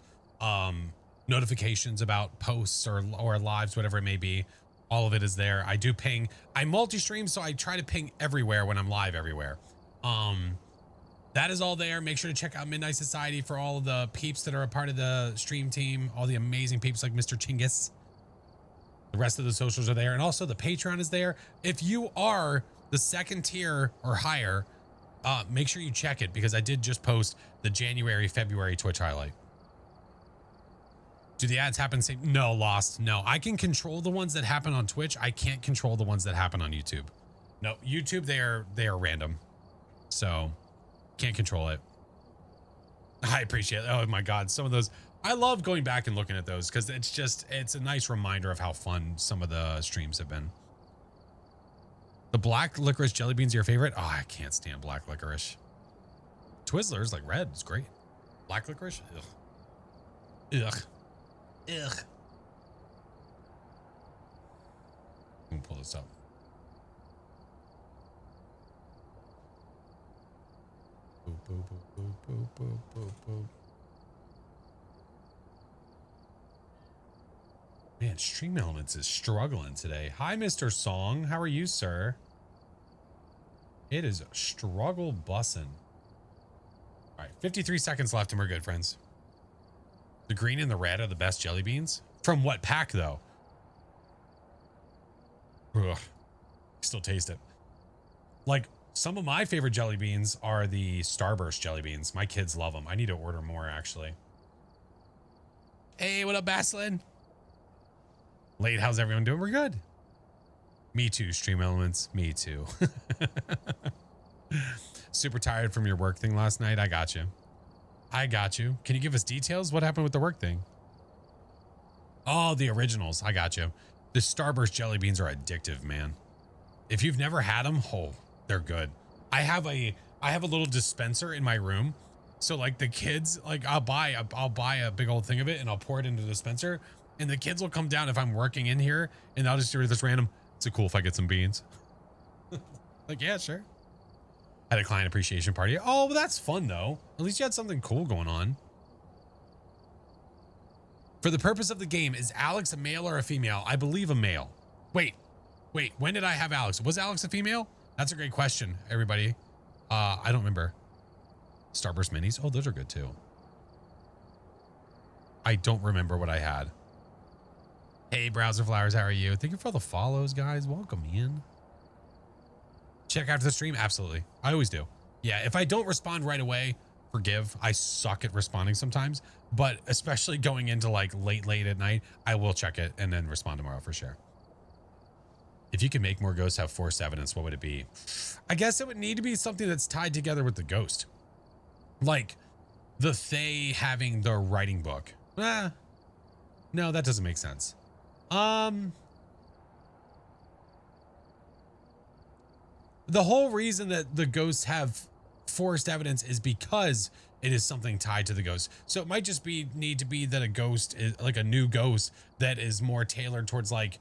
S1: notifications about posts or lives, whatever it may be, all of it is there. I do ping. I multi-stream, so I try to ping everywhere when I'm live everywhere. That is all there. Make sure to check out Midnight Society for all of the peeps that are a part of the stream team, all the amazing peeps like Mr. Chinggis. The rest of the socials are there. And also the Patreon is there. If you are the 2nd tier or higher, make sure you check it because I did just post the January, February Twitch highlight. Do the ads happen same? No, Lost. No, I can control the ones that happen on Twitch. I can't control the ones that happen on YouTube. No, YouTube, they are random. So can't control it. I appreciate it. Oh my God. Some of those, I love going back and looking at those because it's a nice reminder of how fun some of the streams have been. The black licorice jelly beans are your favorite? Oh, I can't stand black licorice. Twizzlers, like red, is great. Black licorice? Ugh. Ugh. Ugh. Let me pull this up. Boop, boop, boop, boop, boop, boop, boop. Man, Stream Elements is struggling today. Hi, Mr. Song. How are you, sir? It is struggle bussin'. All right, 53 seconds left and we're good, friends. The green and the red are the best jelly beans. From what pack, though? Ugh. Still taste it. Like, some of my favorite jelly beans are the Starburst jelly beans. My kids love them. I need to order more, actually. Hey, what up, Baslin? Late, how's everyone doing? We're good. Me too, Stream Elements. Me too. Super tired from your work thing last night. I got you. I got you. Can you give us details? What happened with the work thing? Oh, the originals. I got you. The Starburst jelly beans are addictive, man. If you've never had them, oh, they're good. I have a little dispenser in my room. So like the kids, like I'll buy a big old thing of it and I'll pour it into the dispenser. And the kids will come down if I'm working in here and I'll just do this random. Is it cool if I get some beans? Like, yeah, sure. Had a client appreciation party. Oh, well, that's fun though. At least you had something cool going on. For the purpose of the game, is Alex a male or a female? I believe a male. Wait, when did I have Alex? Was Alex a female? That's a great question, everybody. I don't remember. Starburst minis. Oh, those are good too. I don't remember what I had. Hey, Browser Flowers, how are you? Thank you for all the follows, guys. Welcome in. Check after the stream. Absolutely. I always do. Yeah, if I don't respond right away, forgive. I suck at responding sometimes, but especially going into like late at night, I will check it and then respond tomorrow for sure. If you could make more ghosts have forced evidence, what would it be? I guess it would need to be something that's tied together with the ghost. Like the Fae having the writing book. No, that doesn't make sense. The whole reason that the ghosts have forced evidence is because it is something tied to the ghost. So it might just need to be that a ghost is like a new ghost that is more tailored towards like,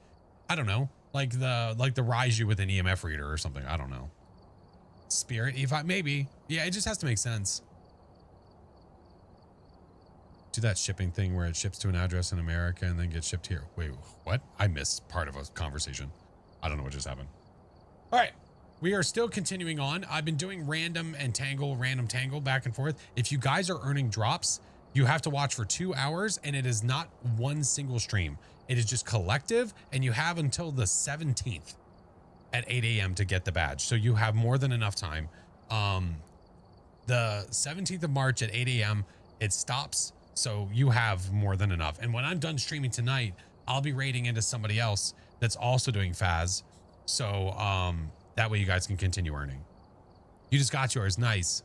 S1: I don't know, like the Raiju with an EMF reader or something. I don't know. Spirit E5, maybe. Yeah, it just has to make sense. Do that shipping thing where it ships to an address in America and then gets shipped here. Wait, what? I missed part of a conversation. I don't know what just happened. All right. We are still continuing on. I've been doing random tangle back and forth. If you guys are earning drops, you have to watch for 2 hours and it is not one single stream. It is just collective and you have until the 17th at 8 a.m. to get the badge. So you have more than enough time. The 17th of March at 8 a.m. it stops. So you have more than enough. And when I'm done streaming tonight, I'll be raiding into somebody else that's also doing Phas. So, that way you guys can continue earning. You just got yours. Nice.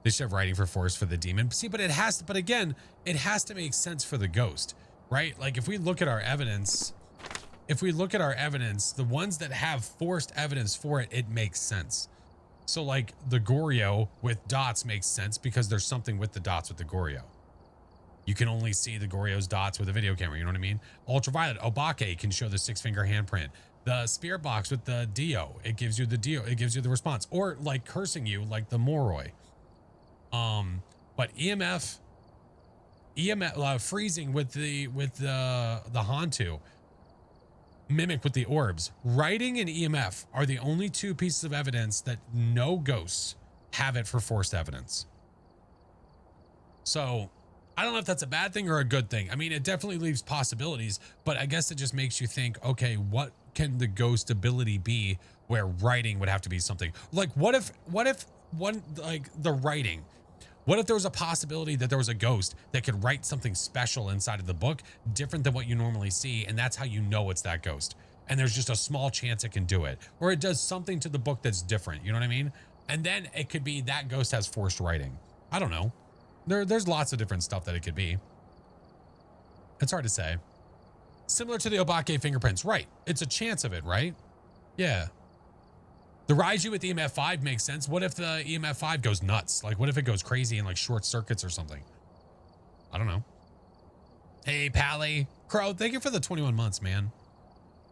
S1: They should have writing for force for the demon. See, but it has to, but again, it has to make sense for the ghost, right? Like if we look at our evidence, the ones that have forced evidence for it, it makes sense. So like the Goryo with dots makes sense because there's something with the dots with the Goryo. You can only see the Goryo's dots with a video camera. You know what I mean? Ultraviolet Obake can show the 6-finger handprint. The spirit box with the Dio, it gives you the Dio, it gives you the response, or like cursing you like the Moroi. But EMF freezing with the Hantu, mimic with the orbs, writing and EMF are the only two pieces of evidence that no ghosts have it for forced evidence. So I don't know if that's a bad thing or a good thing. I mean, it definitely leaves possibilities, but I guess it just makes you think, okay, what can the ghost ability be where writing would have to be something like, what if one, like the writing, what if there was a possibility that there was a ghost that could write something special inside of the book different than what you normally see, and that's how you know it's that ghost, and there's just a small chance it can do it, or it does something to the book that's different, you know what I mean? And then it could be that ghost has forced writing. I don't know. There's lots of different stuff that it could be. It's hard to say. Similar to the Obake fingerprints, right? It's a chance of it, right? Yeah. The Raiju with the EMF 5 makes sense. What if the EMF 5 goes nuts? Like, what if it goes crazy and like short circuits or something? I don't know. Hey, Pally. Crow, thank you for the 21 months, man.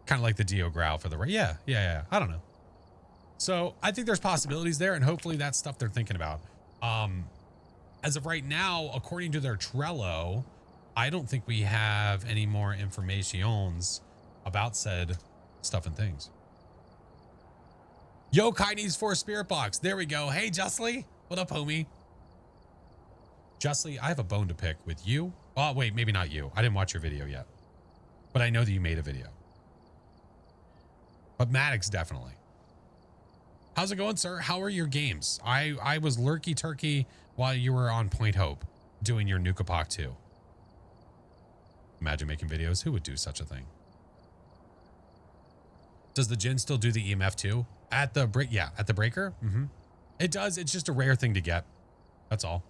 S1: Kind of like the Dio growl for the... Yeah. I don't know. So I think there's possibilities there, and hopefully that's stuff they're thinking about. As of right now, according to their Trello, I don't think we have any more informations about said stuff and things. Yo, Kai needs 4 spirit box. There we go. Hey, Justly. What up, homie? Justly, I have a bone to pick with you. Oh, wait, maybe not you. I didn't watch your video yet. But I know that you made a video. But Maddox, definitely. How's it going, sir? How are your games? I was lurky turkey while you were on Point Hope doing your Nukapak 2. Imagine making videos. Who would do such a thing? Does the Jinn still do the EMF too? At the break, yeah, at the breaker. It does. It's just a rare thing to get. That's all.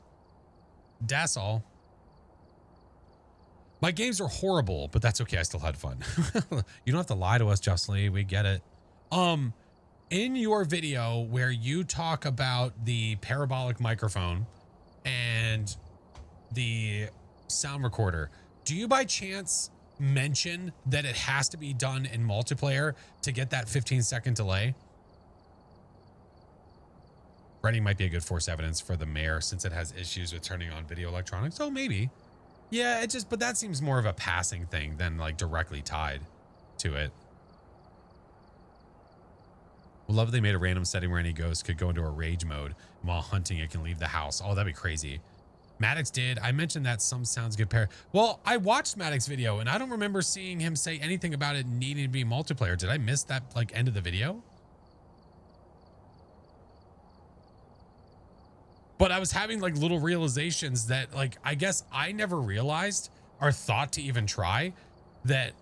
S1: That's all. My games are horrible, but that's okay. I still had fun. You don't have to lie to us, Justly. We get it. In your video where you talk about the parabolic microphone and the sound recorder, do you by chance mention that it has to be done in multiplayer to get that 15-second delay? Writing might be a good force evidence for the mayor since it has issues with turning on video electronics. Oh, maybe. Yeah, but that seems more of a passing thing than like directly tied to it. We'll love that they made a random setting where any ghost could go into a rage mode. And while hunting, it can leave the house. Oh, that'd be crazy. Maddox did. I mentioned that some sounds get paired. Well, I watched Maddox's video and I don't remember seeing him say anything about it needing to be multiplayer. Did I miss that like end of the video? But I was having like little realizations that like, I guess I never realized or thought to even try that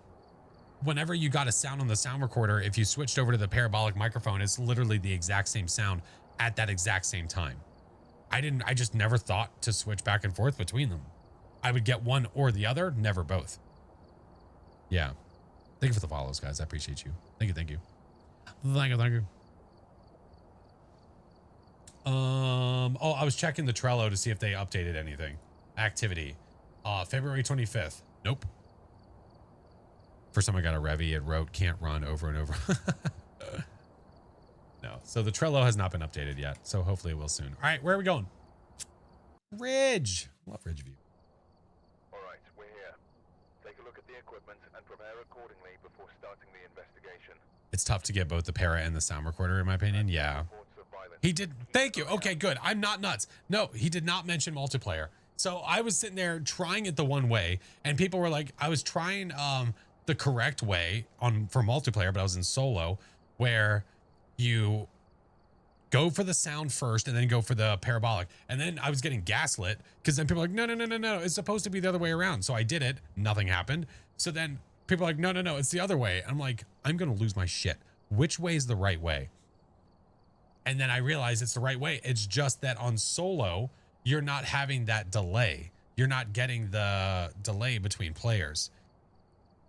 S1: whenever you got a sound on the sound recorder, if you switched over to the parabolic microphone, it's literally the exact same sound at that exact same time. I just never thought to switch back and forth between them. I would get one or the other, never both. Yeah. Thank you for the follows, guys. I appreciate you. Thank you. Thank you. Thank you. Thank you. Oh, I was checking the Trello to see if they updated anything. Activity. February 25th. Nope. First time I got a Revy, it wrote can't run over and over. No. So the Trello has not been updated yet. So hopefully it will soon. All right, where are we going? Ridge. Love Ridge View.
S2: All right, we're here. Take a look at the equipment and prepare accordingly before starting the investigation.
S1: It's tough to get both the para and the sound recorder, in my opinion. Yeah. He did. Thank you. Okay, good. I'm not nuts. No, he did not mention multiplayer. So I was sitting there trying it the one way and people were like, I was trying the correct way for multiplayer, but I was in solo where you go for the sound first and then go for the parabolic. And then I was getting gaslit because then people are like, no. It's supposed to be the other way around. So I did it. Nothing happened. So then people are like, no. It's the other way. I'm like, I'm going to lose my shit. Which way is the right way? And then I realized it's the right way. It's just that on solo, you're not having that delay. You're not getting the delay between players.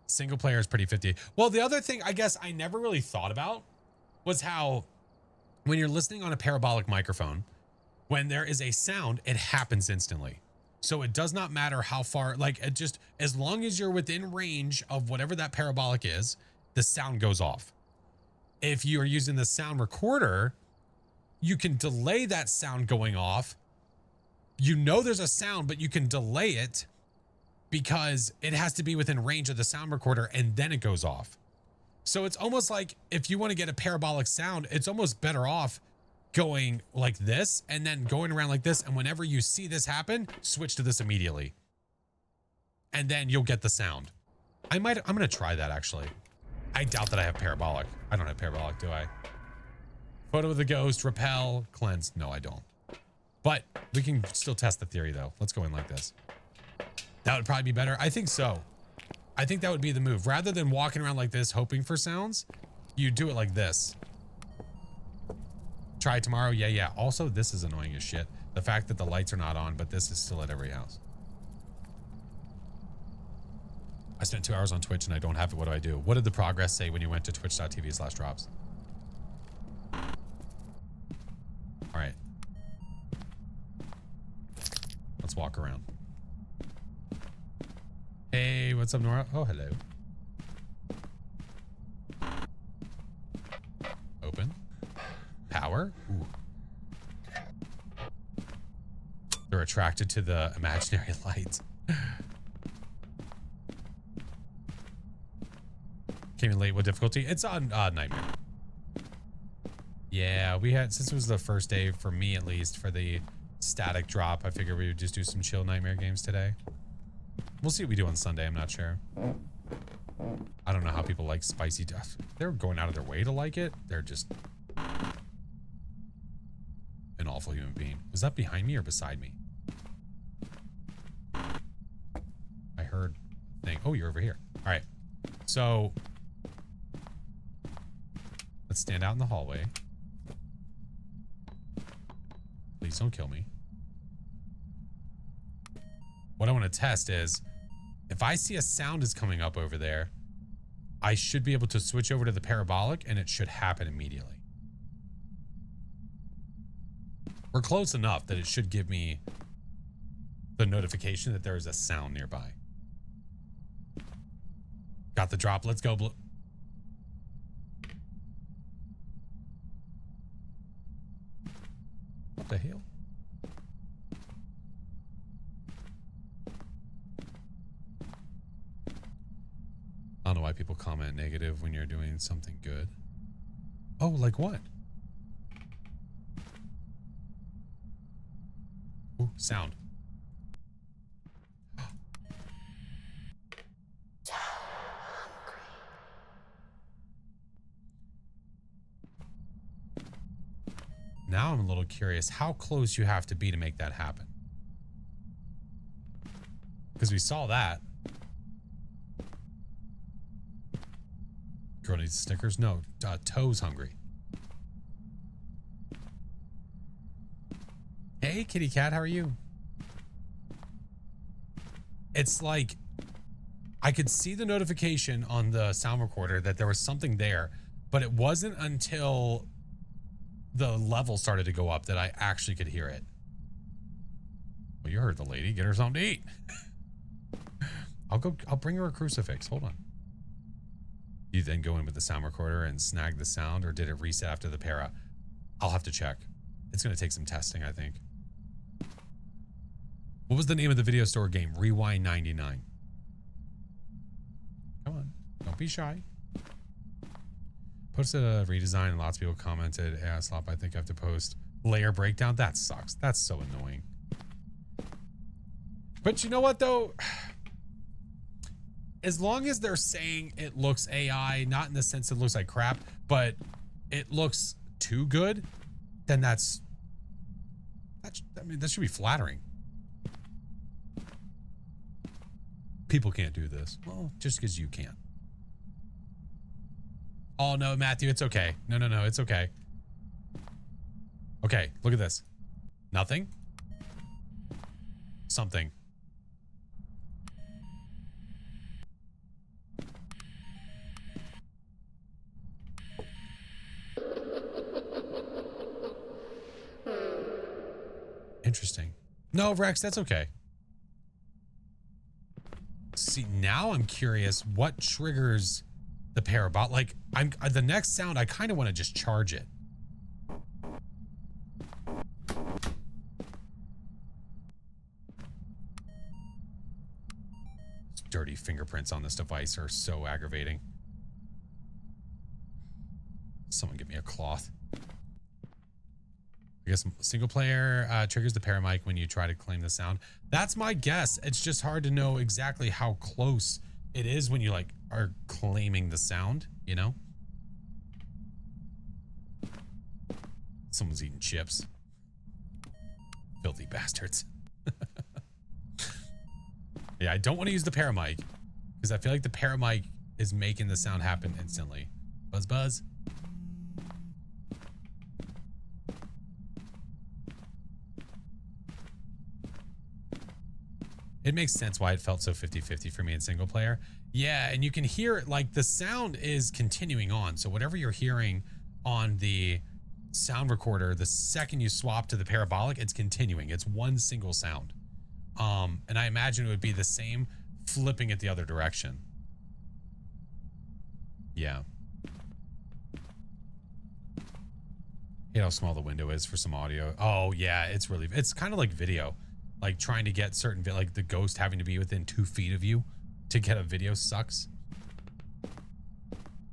S1: Single player is pretty 50. Well, the other thing I guess I never really thought about was how when you're listening on a parabolic microphone, when there is a sound, it happens instantly. So it does not matter how far, like it just, as long as you're within range of whatever that parabolic is, the sound goes off. If you are using the sound recorder, you can delay that sound going off. You know there's a sound, but you can delay it because it has to be within range of the sound recorder and then it goes off. So it's almost like if you want to get a parabolic sound, it's almost better off going like this and then going around like this. And whenever you see this happen, switch to this immediately. And then you'll get the sound. I'm going to try that actually. I doubt that I have parabolic. I don't have parabolic, do I? Photo of the ghost, repel, cleanse. No, I don't. But we can still test the theory though. Let's go in like this. That would probably be better. I think so. I think that would be the move. Rather than walking around like this, hoping for sounds, you do it like this. Try tomorrow. Yeah. Also, this is annoying as shit. The fact that the lights are not on, but this is still at every house. I spent 2 hours on Twitch and I don't have it. What do I do? What did the progress say when you went to twitch.tv/drops? All right. Let's walk around. Hey, what's up, Nora? Oh, hello. Open. Power. Ooh. They're attracted to the imaginary light. Came in late. What difficulty? It's on Nightmare. Yeah, we had, since it was the first day for me at least for the static drop, I figured we would just do some chill nightmare games today. We'll see what we do on Sunday. I'm not sure. I don't know how people like spicy stuff. They're going out of their way to like it. They're just an awful human being. Was that behind me or beside me? I heard a thing. Oh, you're over here. All right. So let's stand out in the hallway. Please don't kill me. What I want to test is if I see a sound is coming up over there, I should be able to switch over to the parabolic and it should happen immediately. We're close enough that it should give me the notification that there is a sound nearby. Got the drop. Let's go, Blue. What the hell? I don't know why people comment negative when you're doing something good. Oh, like what? Ooh, sound. Now I'm a little curious how close you have to be to make that happen. Because we saw that. Girl needs Snickers? No, Toe's hungry. Hey, kitty cat, how are you? It's like I could see the notification on the sound recorder that there was something there, but it wasn't until the level started to go up that I actually could hear it. Well, you heard the lady. Get her something to eat. I'll bring her a crucifix. Hold on. You then go in with the sound recorder and snag the sound, or did it reset after the para? I'll have to check. It's going to take some testing, I think. What was the name of the video store game? Rewind 99. Come on. Don't be shy. Posted a redesign and lots of people commented, "Hey, Slop, I think I have to post layer breakdown." That sucks. That's so annoying. But you know what though? As long as they're saying it looks AI, not in the sense it looks like crap, but it looks too good, then I mean, that should be flattering. People can't do this. Well, just because you can. Oh, no, Matthew, it's okay. No, it's okay. Okay, look at this. Nothing. Something. Interesting. No, Rex, that's okay. See, now I'm curious what triggers the parabolic. Like, the next sound, I kind of want to just charge it. Dirty fingerprints on this device are so aggravating. Someone give me a cloth. I guess single player triggers the paramic when you try to claim the sound. That's my guess. It's just hard to know exactly how close it is when you like are claiming the sound, you know? Someone's eating chips. Filthy bastards. Yeah, I don't want to use the paramic because I feel like the paramic is making the sound happen instantly. Buzz, buzz. It makes sense why it felt so 50-50 for me in single player. Yeah, and you can hear it, like the sound is continuing on. So whatever you're hearing on the sound recorder, the second you swap to the parabolic, it's continuing. It's one single sound. And I imagine it would be the same flipping it the other direction. Yeah. You know how small the window is for some audio. Oh yeah, it's kind of like video. Like trying to get certain, like the ghost having to be within 2 feet of you to get a video sucks.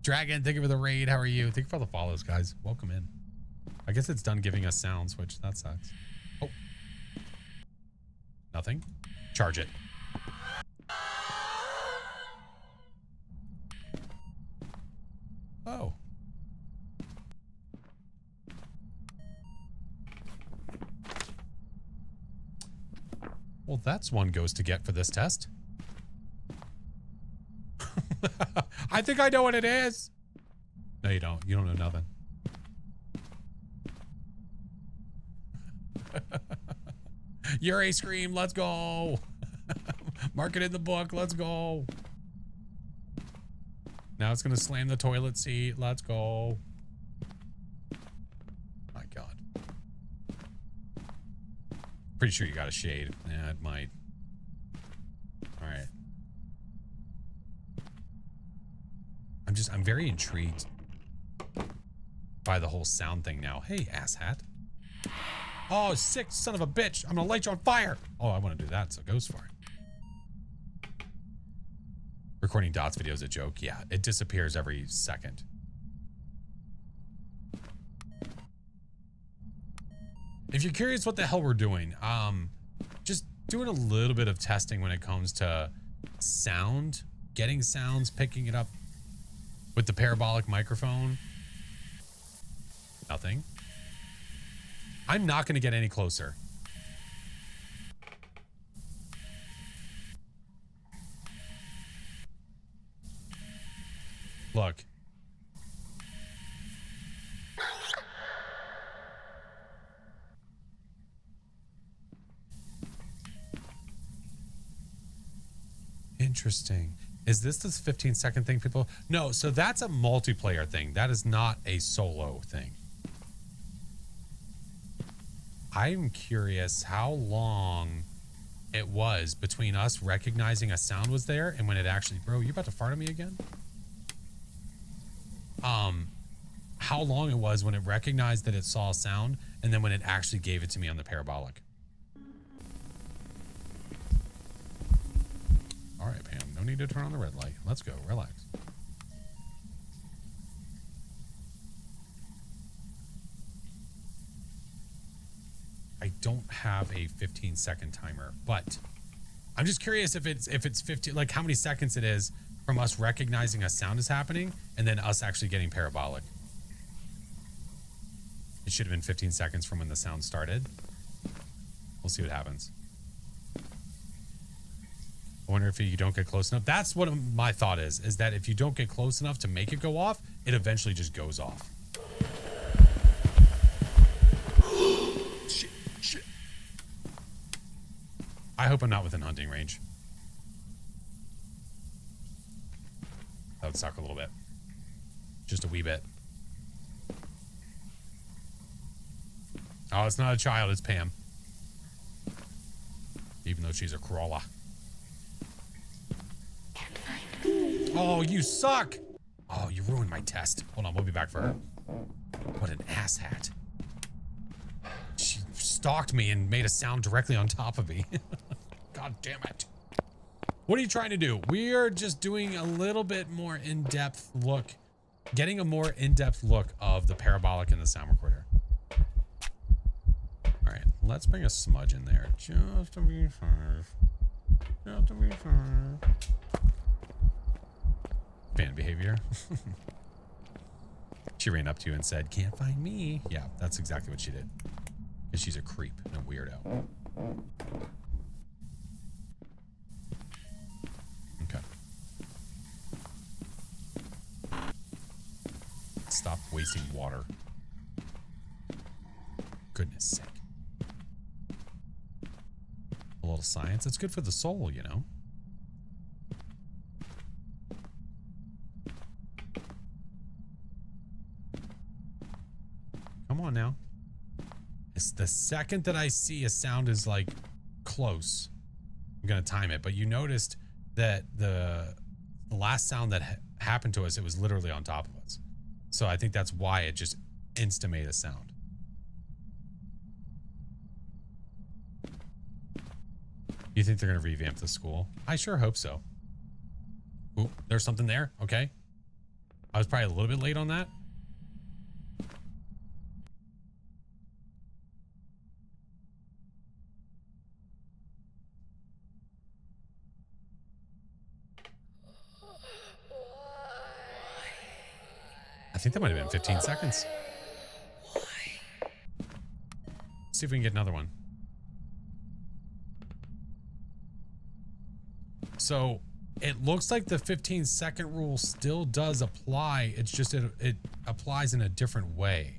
S1: Dragon, thank you for the raid. How are you? Thank you for the follows, guys. Welcome in. I guess it's done giving us sounds, which that sucks. Oh. Nothing. Charge it. Oh. Well, that's one ghost to get for this test. I think I know what it is. No, you don't. You don't know nothing. Yuri Scream, let's go. Mark it in the book, let's go. Now it's gonna slam the toilet seat, let's go. My God. Pretty sure you got a shade. Yeah, it might. All right. I'm very intrigued by the whole sound thing now. Hey, asshat. Oh, sick son of a bitch. I'm gonna light you on fire. Oh, I want to do that, so goes for it. Recording dots video is a joke. Yeah, it disappears every second. If you're curious what the hell we're doing, just doing a little bit of testing when it comes to sound, getting sounds, picking it up with the parabolic microphone. Nothing. I'm not going to get any closer. Look. Interesting. Is this 15-second thing, people? No, so that's a multiplayer thing. That is not a solo thing. I'm curious how long it was between us recognizing a sound was there and when it actually... Bro, you about to fart at me again? How long it was when it recognized that it saw a sound and then when it actually gave it to me on the parabolic. All right, Pam, no need to turn on the red light. Let's go, relax. I don't have a 15-second timer, but I'm just curious if it's 15, like how many seconds it is from us recognizing a sound is happening and then us actually getting parabolic. It should have been 15 seconds from when the sound started. We'll see what happens. I wonder if you don't get close enough. That's what my thought is that if you don't get close enough to make it go off, it eventually just goes off. Shit. I hope I'm not within hunting range. That would suck a little bit. Just a wee bit. Oh, it's not a child, it's Pam. Even though she's a crawler. Oh, you suck! Oh, you ruined my test. Hold on, we'll be back for her. What an asshat. She stalked me and made a sound directly on top of me. God damn it. What are you trying to do? We are just doing a little bit more in-depth look, getting a more in-depth look of the parabolic and the sound recorder. All right, let's bring a smudge in there just to be fair. Just to be fair. Fan behavior. She ran up to you and said, "Can't find me." Yeah, that's exactly what she did. Because she's a creep and a weirdo. Okay. Stop wasting water. Goodness sake. A little science. It's good for the soul, you know. Come on now. It's the second that I see a sound is like close, I'm gonna time it. But you noticed that the last sound that happened to us, it was literally on top of us. So I think that's why it just insta made a sound. You think they're gonna revamp the school? I sure hope so. Ooh, there's something there. Okay. I was probably a little bit late on that. I think that might have been 15 seconds. See if we can get another one. So it looks like the 15-second rule still does apply. It's just it applies in a different way.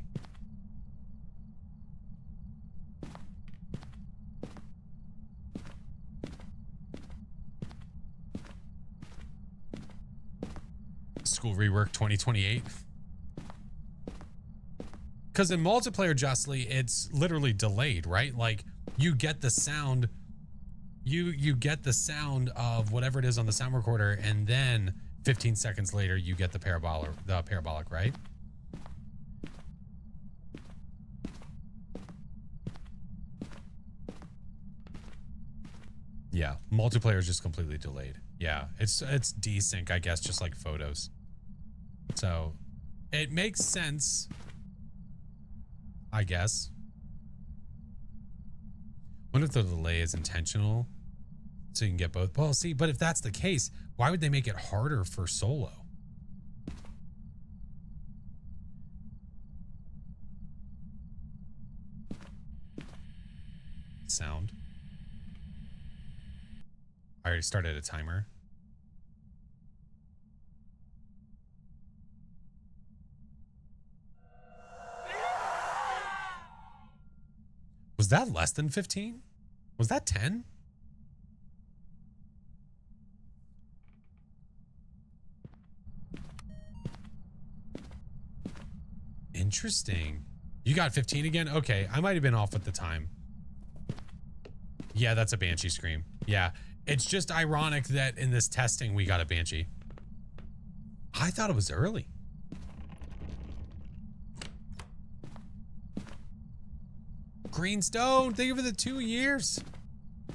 S1: School rework 2028. Because in multiplayer, Justly, it's literally delayed, right? Like you get the sound, you get the sound of whatever it is on the sound recorder, and then 15 seconds later you get the parabolic, right? Yeah, multiplayer is just completely delayed. Yeah, it's desync, I guess, just like photos. So it makes sense, I guess. What if the delay is intentional so you can get both? Well, see, but if that's the case, why would they make it harder for solo? Sound. I already started a timer. Was that less than 15? Was that 10? Interesting. You got 15 again? Okay, I might have been off with the time. Yeah, that's a Banshee scream. Yeah, it's just ironic that in this testing we got a Banshee. I thought it was early. Greenstone, thank you for the 2 years.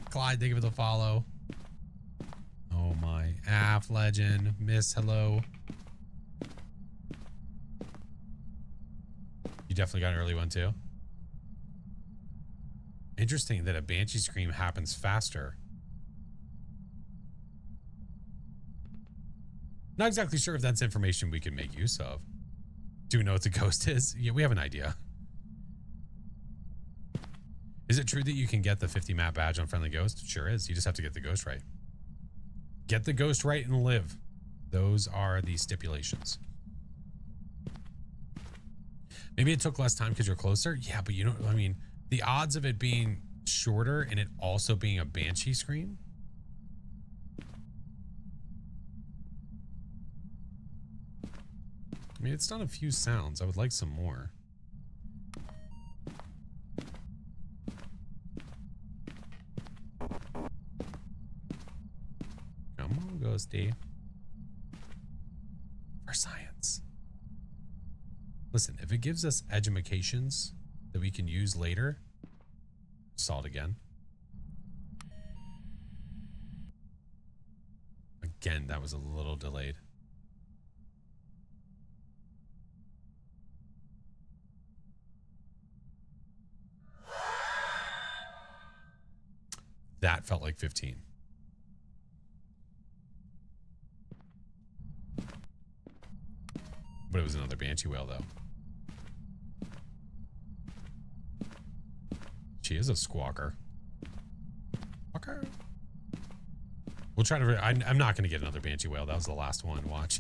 S1: Clyde, thank you for the follow. Oh my. Af Legend, Miss, hello. You definitely got an early one too. Interesting that a Banshee scream happens faster. Not exactly sure if that's information we can make use of. Do we know what the ghost is? Yeah, we have an idea. Is it true that you can get the 50 map badge on Friendly Ghost? Sure is. You just have to get the ghost right. Get the ghost right and live. Those are the stipulations. Maybe it took less time because you're closer. Yeah, but you know, I mean, the odds of it being shorter and it also being a Banshee scream. I mean, it's done a few sounds. I would like some more. Come on, Ghosty. For science. Listen, if it gives us edumacations that we can use later, saw it again. Again, that was a little delayed. That felt like 15. But it was another Banshee whale, though. She is a squawker. Squawker. We'll try to... I'm not going to get another Banshee whale. That was the last one. Watch.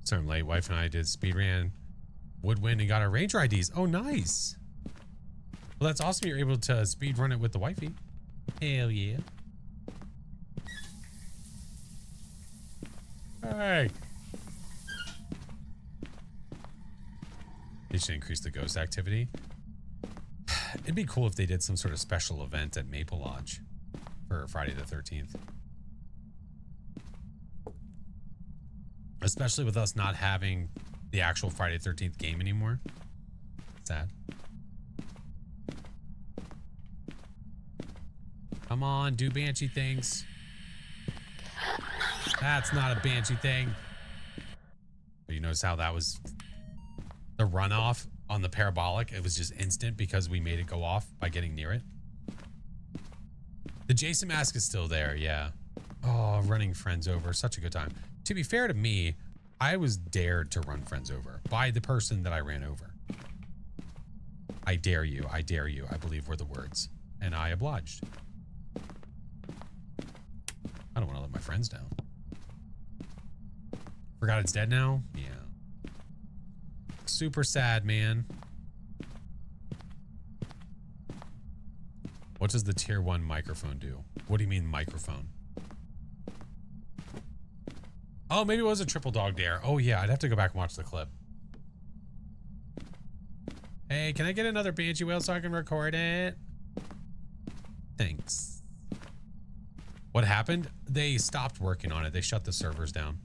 S1: Sorry, I'm late. Wife and I did speed ran Woodwind and got our Ranger IDs. Oh, nice. Well, that's awesome. You're able to speed run it with the wifey. Hell yeah. Hey. They should increase the ghost activity. It'd be cool if they did some sort of special event at Maple Lodge for Friday the 13th. Especially with us not having the actual Friday the 13th game anymore. Sad. Come on, do Banshee things. That's not a Banshee thing. But you notice how that was the runoff on the parabolic? It was just instant because we made it go off by getting near it. The Jason mask is still there, yeah. Oh, running friends over. Such a good time. To be fair to me, I was dared to run friends over by the person that I ran over. I dare you, I believe were the words. And I obliged. I don't want to let my friends down. Forgot it's dead now? Yeah. Super sad, man. What does the tier 1 microphone do? What do you mean microphone? Oh, maybe it was a triple dog dare. Oh yeah, I'd have to go back and watch the clip. Hey, can I get another Banshee whale so I can record it? Thanks. What happened? They stopped working on it. They shut the servers down.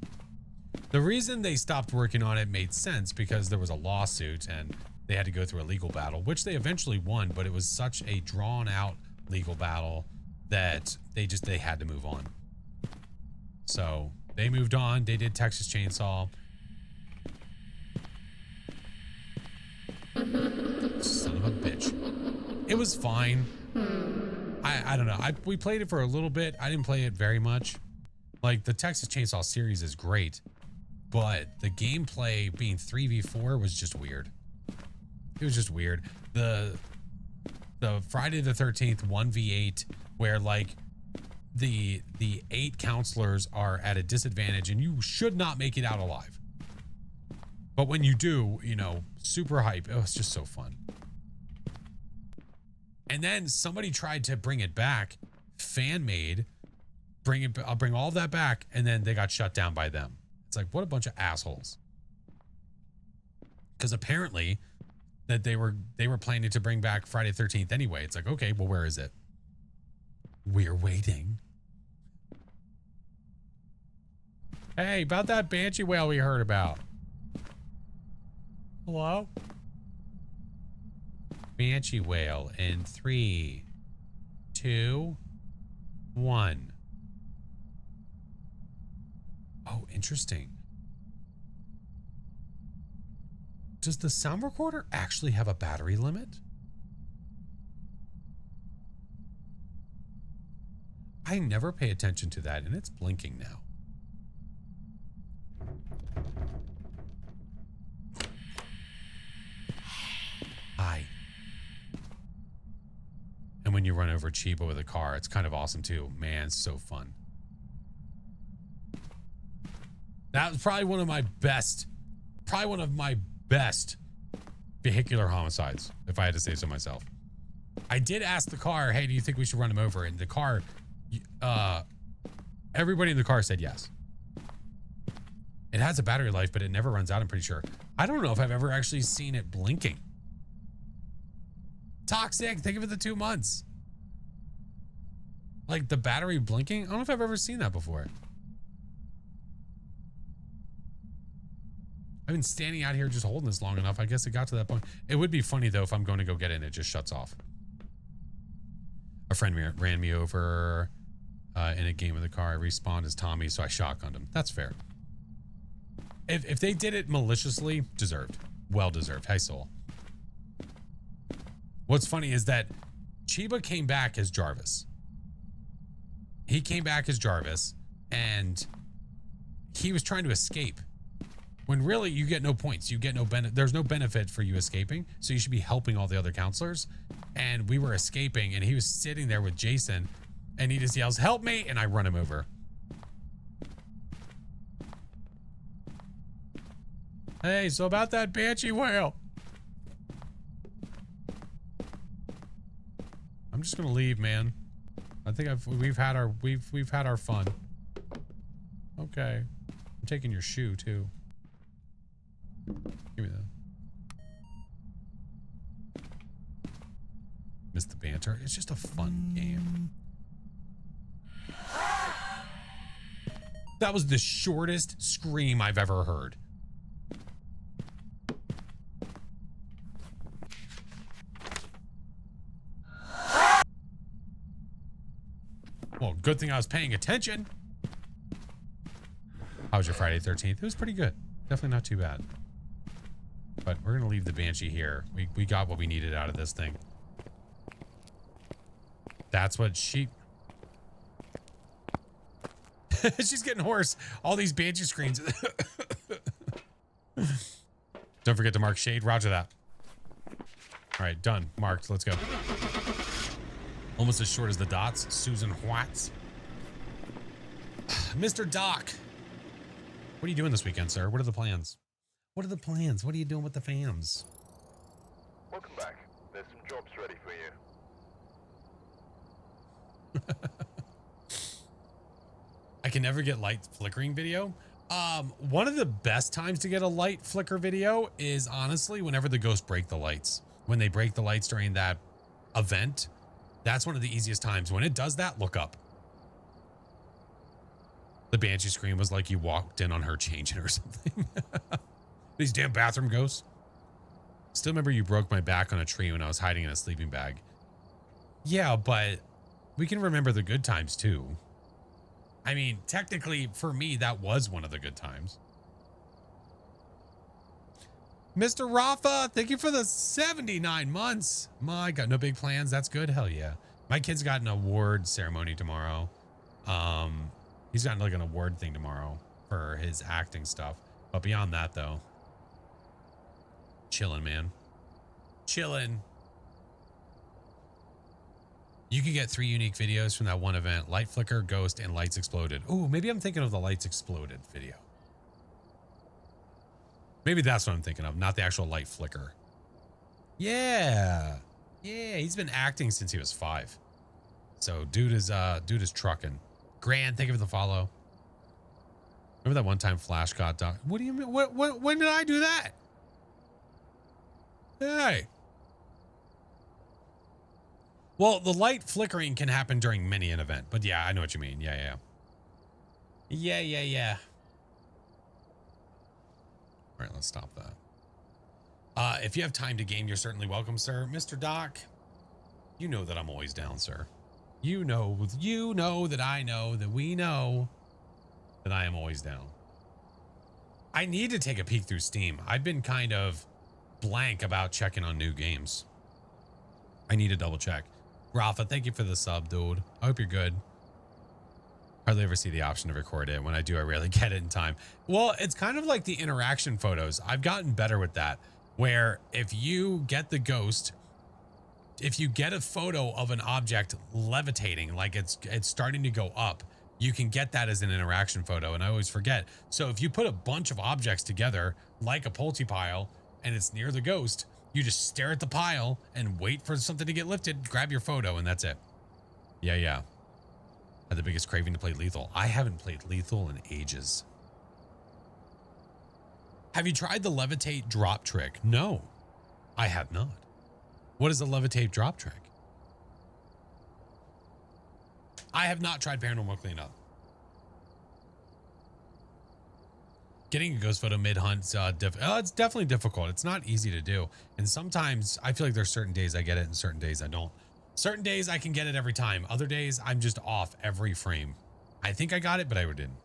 S1: The reason they stopped working on it made sense because there was a lawsuit and they had to go through a legal battle, which they eventually won, but it was such a drawn out legal battle that they had to move on. So they moved on. They did Texas Chainsaw. Son of a bitch. It was fine. I don't know. We played it for a little bit. I didn't play it very much. Like the Texas Chainsaw series is great, but the gameplay being 3v4 was just weird. It was just weird. The Friday the 13th 1v8 where like the 8 counselors are at a disadvantage and you should not make it out alive. But when you do, you know, super hype. Oh, it's just so fun. And then somebody tried to bring it back, fan made, I'll bring all of that back, and then they got shut down by them. It's like, what a bunch of assholes. Because apparently that they were planning to bring back Friday 13th anyway. It's like, okay, well, where is it? We're waiting. Hey, about that Banshee whale we heard about. Hello? Banshee whale in 3, 2, 1. Oh, interesting. Does the sound recorder actually have a battery limit? I never pay attention to that, and it's blinking now. Hi. And when you run over Chiba with a car, it's kind of awesome too. Man, it's so fun. That was probably one of my best vehicular homicides, if I had to say so myself. I did ask the car, hey, do you think we should run him over? And the car, everybody in the car said yes. It has a battery life, but it never runs out, I'm pretty sure. I don't know if I've ever actually seen it blinking. Toxic, thank you for the 2 months. Like the battery blinking? I don't know if I've ever seen that before. I've been standing out here just holding this long enough. I guess it got to that point. It would be funny though if I'm going to go get it and it just shuts off. A friend ran me over in a game of the car. I respawned as Tommy, so I shotgunned him. That's fair. If they did it maliciously, deserved. Well deserved. Hey, Soul. What's funny is that Chiba came back as Jarvis. He came back as Jarvis, and he was trying to escape. When really you get no points. You get no benefit. There's no benefit for you escaping, so you should be helping all the other counselors. And we were escaping, and he was sitting there with Jason, and he just yells, "Help me!" And I run him over. Hey, so about that Banshee whale. I'm just gonna leave, man. I think we've had our fun. Okay. I'm taking your shoe too. Give me that. Missed the banter. It's just a fun game. That was the shortest scream I've ever heard. Well, good thing I was paying attention. How was your Friday 13th? It was pretty good. Definitely not too bad. But we're going to leave the Banshee here. We got what we needed out of this thing. That's what she... She's getting hoarse. All these Banshee screens. Don't forget to mark shade. Roger that. All right, done. Marked. Let's go. Almost as short as the dots. Susan Watts. Mr. Doc. What are you doing this weekend, sir? What are the plans? What are the plans? What are you doing with the fams?
S2: Welcome back. There's some jobs ready for you.
S1: I can never get light flickering video. One of the best times to get a light flicker video is honestly whenever the ghosts break the lights. When they break the lights during that event, that's one of the easiest times. When it does that, look up. The Banshee scream was like you walked in on her changing or something. These damn bathroom ghosts. Still remember you broke my back on a tree when I was hiding in a sleeping bag. Yeah, but we can remember the good times too. I mean, technically, for me, that was one of the good times. Mr. Rafa, thank you for the 79 months. My God, no big plans. That's good. Hell yeah. My kid's got an award ceremony tomorrow. He's got like an award thing tomorrow for his acting stuff. But beyond that, though, chilling, man. Chilling. You could get 3 unique videos from that one event. Light flicker, ghost, and lights exploded. Ooh, maybe I'm thinking of the lights exploded video. Maybe that's what I'm thinking of, not the actual light flicker. Yeah. Yeah, he's been acting since he was 5. So dude is trucking. Grand, thank you for the follow. Remember that one time Flash got done? What do you mean? When did I do that? Hey. Well, the light flickering can happen during many an event, but yeah, I know what you mean. Yeah. All right, let's stop that. If you have time to game, you're certainly welcome, sir. Mr. Doc, you know that I'm always down, sir. You know that I know that we know that I am always down. I need to take a peek through Steam. I've been kind of blank about checking on new games. I need to double check. Rafa, thank you for the sub, dude. I hope you're good. Hardly ever see the option to record it. When I do, I rarely get it in time. Well, it's kind of like the interaction photos. I've gotten better with that, where if you get the ghost, if you get a photo of an object levitating, like it's starting to go up, you can get that as an interaction photo. And I always forget. So if you put a bunch of objects together, like a Pulte pile, and it's near the ghost, you just stare at the pile and wait for something to get lifted, grab your photo, and that's it. Yeah. I had the biggest craving to play Lethal. I haven't played Lethal in ages. Have you tried the levitate drop trick? No, I have not. What is the levitate drop trick? I have not tried paranormal cleanup. Getting a ghost photo mid-hunt, it's definitely difficult. It's not easy to do. And sometimes I feel like there's certain days I get it and certain days I don't. Certain days I can get it every time. Other days I'm just off every frame. I think I got it, but I didn't.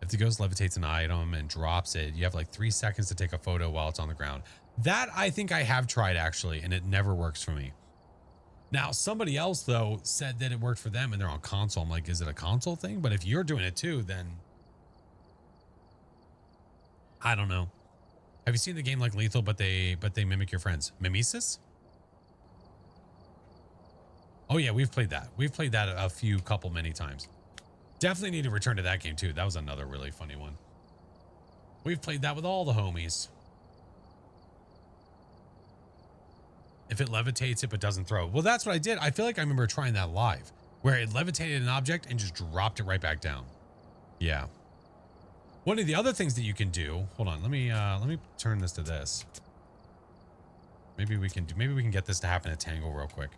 S1: If the ghost levitates an item and drops it, you have like 3 seconds to take a photo while it's on the ground. That I think I have tried actually, and it never works for me. Now, somebody else though said that it worked for them and they're on console. I'm like, is it a console thing? But if you're doing it too, then I don't know. Have you seen the game like Lethal, but they mimic your friends? Mimesis? Oh yeah, we've played that. We've played that many times. Definitely need to return to that game too. That was another really funny one. We've played that with all the homies. If it levitates it but doesn't throw. Well, that's what I did. I feel like I remember trying that live, where it levitated an object and just dropped it right back down. Yeah. One of the other things that you can do, hold on, let me turn this to this. Maybe we can get this to happen at Tangle real quick.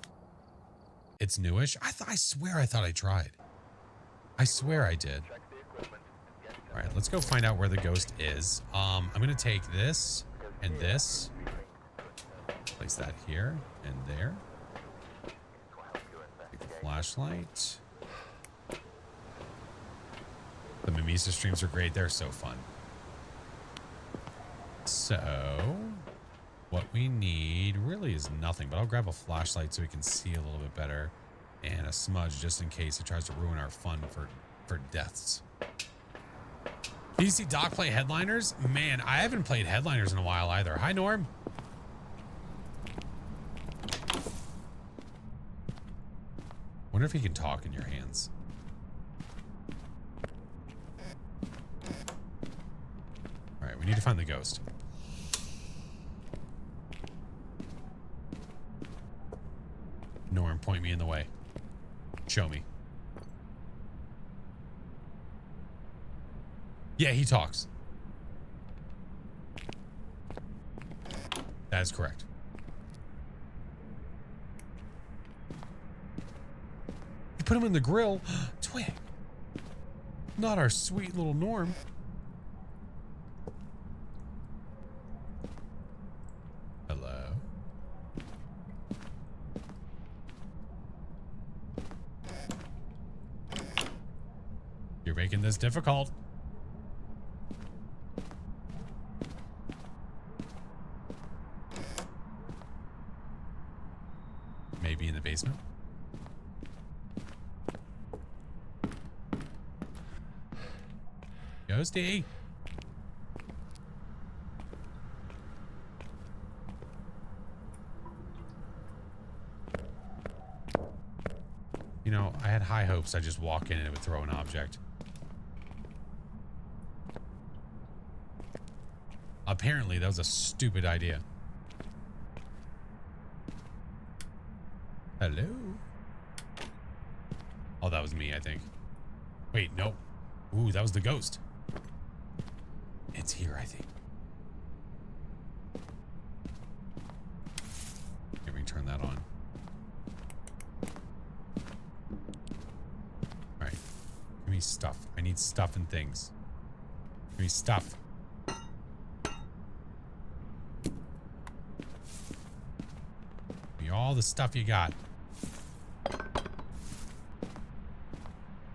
S1: It's newish. I swear I thought I tried. I swear I did. All right, let's go find out where the ghost is. I'm gonna take this and this. Place that here and there. Take the flashlight. The Mimisa streams are great. They're so fun. So, what we need really is nothing, but I'll grab a flashlight so we can see a little bit better, and a smudge just in case it tries to ruin our fun for deaths. Do you see Doc play Headliners? Man, I haven't played Headliners in a while either. Hi, Norm. Wonder if he can talk in your hands. All right, we need to find the ghost. Norm, point me in the way. Show me. Yeah, he talks. That is correct. You put him in the grill. Twig. Not our sweet little Norm. Hello. You're making this difficult. Maybe in the basement. Ghosty. You know, I had high hopes I'd just walk in and it would throw an object. Apparently, that was a stupid idea. Hello? Oh, that was me, I think. Wait, no. Ooh, that was the ghost. It's here, I think. Here, we can turn that on. Alright. Give me stuff. I need stuff and things. Give me stuff. Give me all the stuff you got.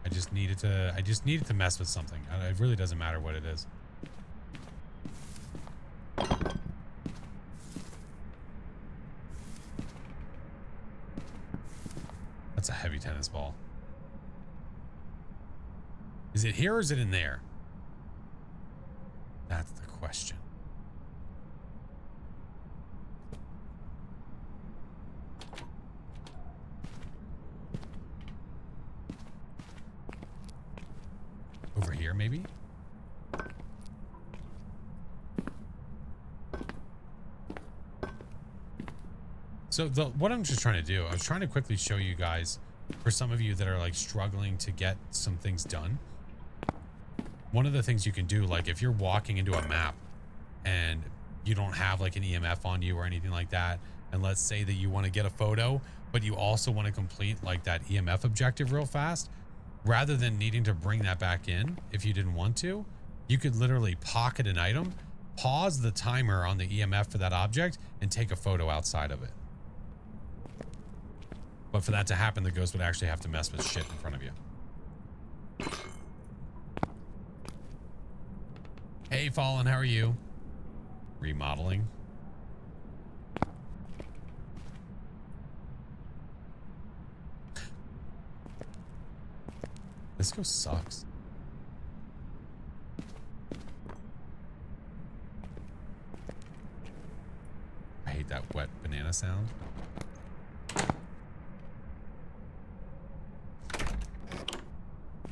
S1: I just needed to mess with something. It really doesn't matter what it is. That's a heavy tennis ball. Is it here or is it in there? That's the question. Over here, maybe? So what I'm just trying to do, I was trying to quickly show you guys, for some of you that are like struggling to get some things done. One of the things you can do, like if you're walking into a map and you don't have like an EMF on you or anything like that, and let's say that you want to get a photo, but you also want to complete like that EMF objective real fast, rather than needing to bring that back in, if you didn't want to, you could literally pocket an item, pause the timer on the EMF for that object, and take a photo outside of it. But for that to happen, the ghost would actually have to mess with shit in front of you. Hey, Fallen, how are you? Remodeling. This ghost sucks. I hate that wet banana sound.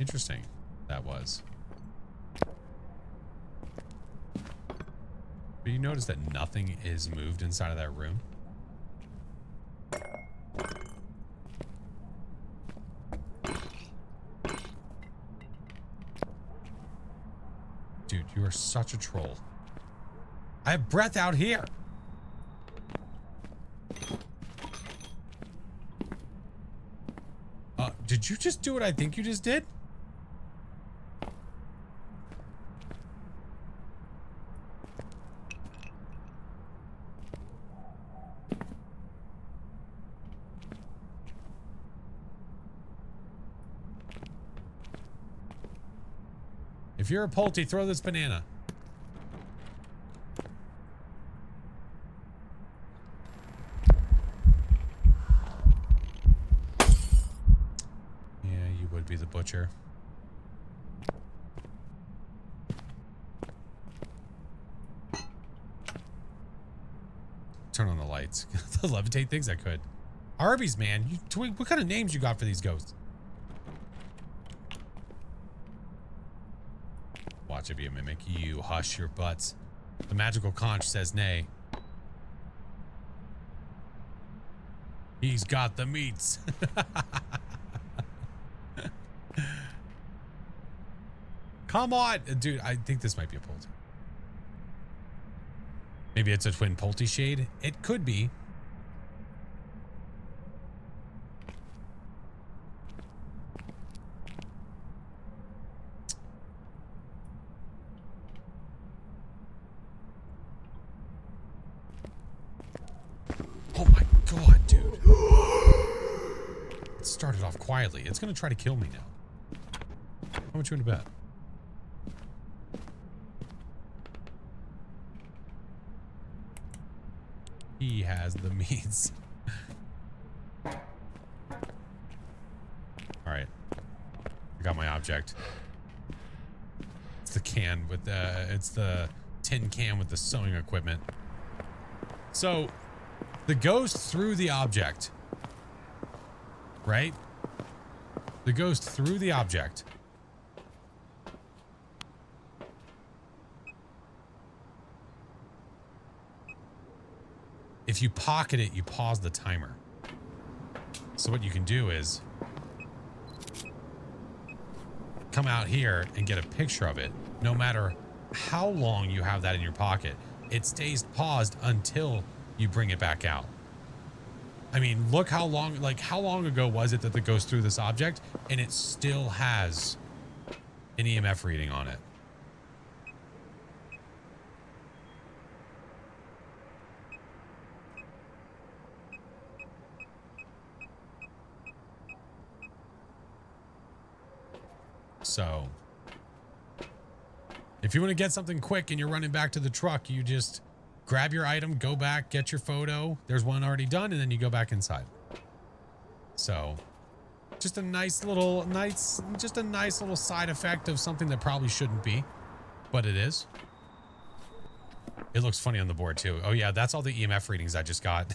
S1: Interesting, that was. But you notice that nothing is moved inside of that room? Dude, you are such a troll. I have breath out here. Did you just do what I think you just did? If you're a Pulte, throw this banana. Yeah, you would be the butcher. levitates. The levitate things I could. Arby's, man. What kind of names you got for these ghosts? Watch it be a mimic. You hush your butts. The magical conch says nay. He's got the meats. Come on. Dude, I think this might be a Polty. Maybe it's a twin Polty shade. It could be. Oh my god, dude. It started off quietly. It's gonna try to kill me now. How much you in to bet? He has the means. All right. I got my object. It's the can with it's the tin can with the sewing equipment. So the ghost threw the object, right? The ghost threw the object. If you pocket it, you pause the timer. So what you can do is come out here and get a picture of it. No matter how long you have that in your pocket, it stays paused until you bring it back out. I mean, look how long ago was it that the ghost threw this object and it still has an EMF reading on it. So if you want to get something quick and you're running back to the truck, you just grab your item, go back, get your photo. There's one already done, and then you go back inside. So just a nice little side effect of something that probably shouldn't be, but it is. It looks funny on the board too. Oh yeah, that's all the EMF readings I just got.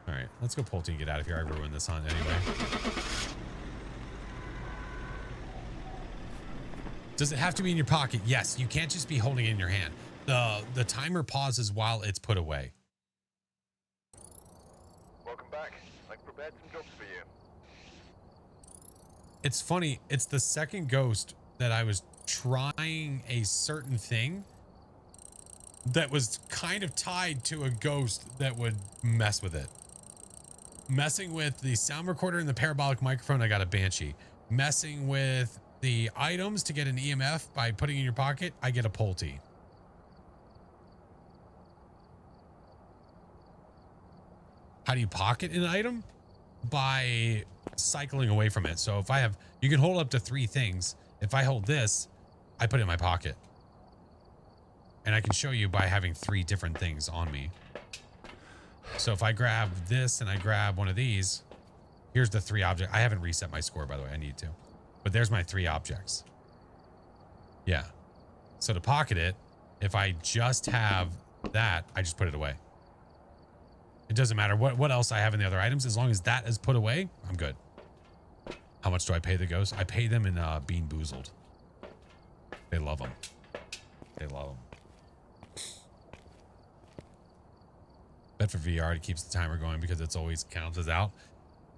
S1: All right, let's go Polty and get out of here. I ruined this hunt anyway. Does it have to be in your pocket? Yes, you can't just be holding it in your hand. The timer pauses while it's put away.
S2: Welcome back. I've prepared some jobs for you.
S1: It's funny. It's the second ghost that I was trying a certain thing that was kind of tied to a ghost that would mess with it. Messing with the sound recorder and the parabolic microphone, I got a Banshee. Messing with the items to get an EMF by putting in your pocket, I get a Polty. How do you pocket an item? By cycling away from it. So if I have, you can hold up to 3 things. If I hold this, I put it in my pocket. And I can show you by having 3 different things on me. So if I grab this and I grab one of these, here's the 3 objects. I haven't reset my score, by the way. I need to. But there's my 3 objects. Yeah. So to pocket it, if I just have that, I just put it away. It doesn't matter what else I have in the other items. As long as that is put away, I'm good. How much do I pay the ghosts? I pay them in Bean Boozled. They love them. They love them. Bet for VR, it keeps the timer going because it's always counts as out.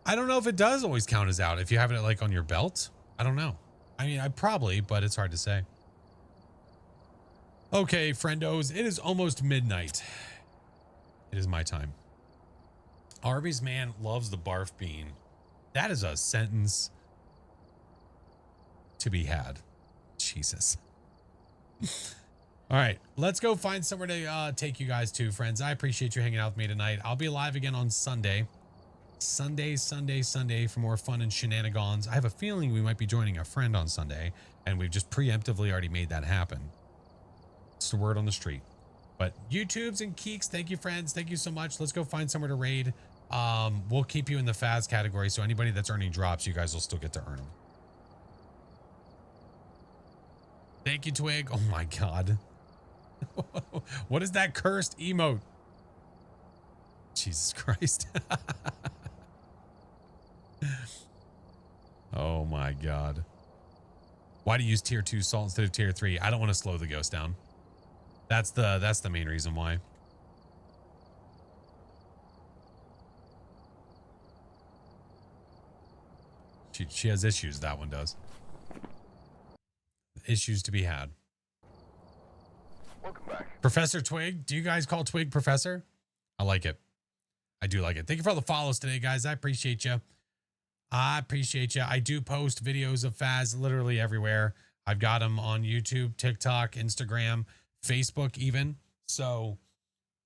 S1: I don't know if it does always count as out. If you have it like on your belt, I don't know. I mean, I probably, but it's hard to say. Okay, friendos, it is almost midnight. It is my time. Arby's man loves the barf bean. That is a sentence to be had. Jesus. All right, let's go find somewhere to take you guys to, friends. I appreciate you hanging out with me tonight. I'll be live again on Sunday. Sunday for more fun and shenanigans. I have a feeling we might be joining a friend on Sunday, and we've just preemptively already made that happen. It's the word on the street. But YouTubes and Keeks, thank you, friends. Thank you so much. Let's go find somewhere to raid. We'll keep you in the Phas category, so anybody that's earning drops, you guys will still get to earn them. Thank you, Twig. Oh my God. What is that cursed emote? Jesus Christ. Oh my God. Why do you use tier 2 salt instead of tier 3? I don't want to slow the ghost down. That's the main reason why. She has issues, that one does. Issues to be had.
S2: Welcome back.
S1: Professor Twig, do you guys call Twig Professor? I like it. I do like it. Thank you for all the follows today, guys. I appreciate you. I appreciate you. I do post videos of Phas literally everywhere. I've got them on YouTube, TikTok, Instagram, Facebook even. So,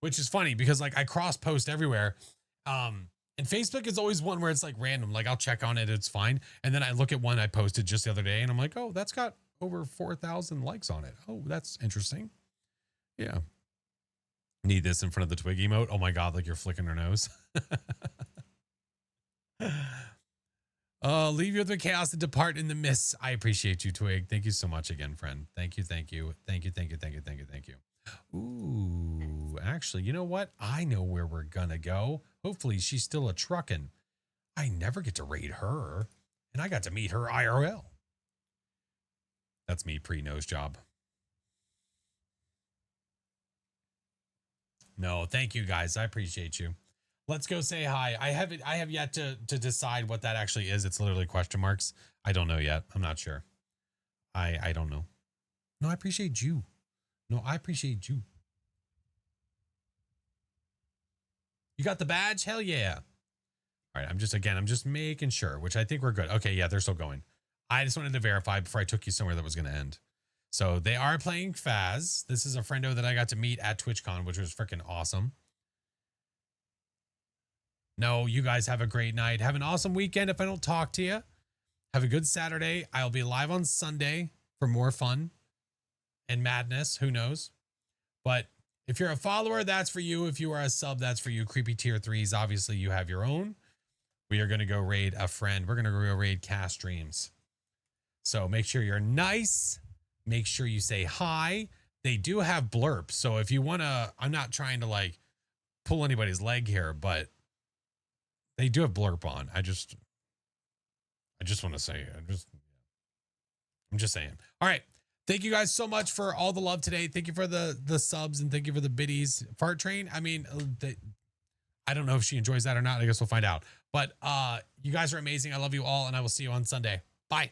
S1: which is funny because like I cross post everywhere. And Facebook is always one where it's like random. Like I'll check on it. It's fine. And then I look at one I posted just the other day and I'm like, oh, that's got over 4,000 likes on it. Oh, that's interesting. Yeah. Need this in front of the Twig emote. Oh my God. Like you're flicking her nose. Leave you with the chaos and depart in the mist. I appreciate you, Twig. Thank you so much again, friend. Thank you. Thank you. Thank you. Thank you. Thank you. Thank you. Thank you. Ooh, actually, you know what? I know where we're gonna go. Hopefully she's still a truckin'. I never get to raid her, and I got to meet her IRL. That's me pre-nose job. No, thank you guys. I appreciate you. Let's go say hi. I have yet to decide what that actually is. It's literally question marks. I don't know yet. I'm not sure. I don't know. No, I appreciate you. No, I appreciate you. You got the badge? Hell yeah. All right. I'm just making sure, which I think we're good. Okay. Yeah, they're still going. I just wanted to verify before I took you somewhere that was going to end. So they are playing Phas. This is a friendo that I got to meet at TwitchCon, which was freaking awesome. No, you guys have a great night. Have an awesome weekend. If I don't talk to you, have a good Saturday. I'll be live on Sunday for more fun and madness. Who knows? But if you're a follower, that's for you. If you are a sub, that's for you. Creepy tier 3s, obviously you have your own. We are going to go raid a friend. We're going to go raid Cast Dreams. So make sure you're nice. Make sure you say hi. They do have blurps. So if you want to, I'm not trying to like pull anybody's leg here, but they do have blurp on. I just want to say, I'm just saying. All right. Thank you guys so much for all the love today. Thank you for the subs and thank you for the biddies. Fart Train, I mean, I don't know if she enjoys that or not. I guess we'll find out. But you guys are amazing. I love you all, and I will see you on Sunday. Bye.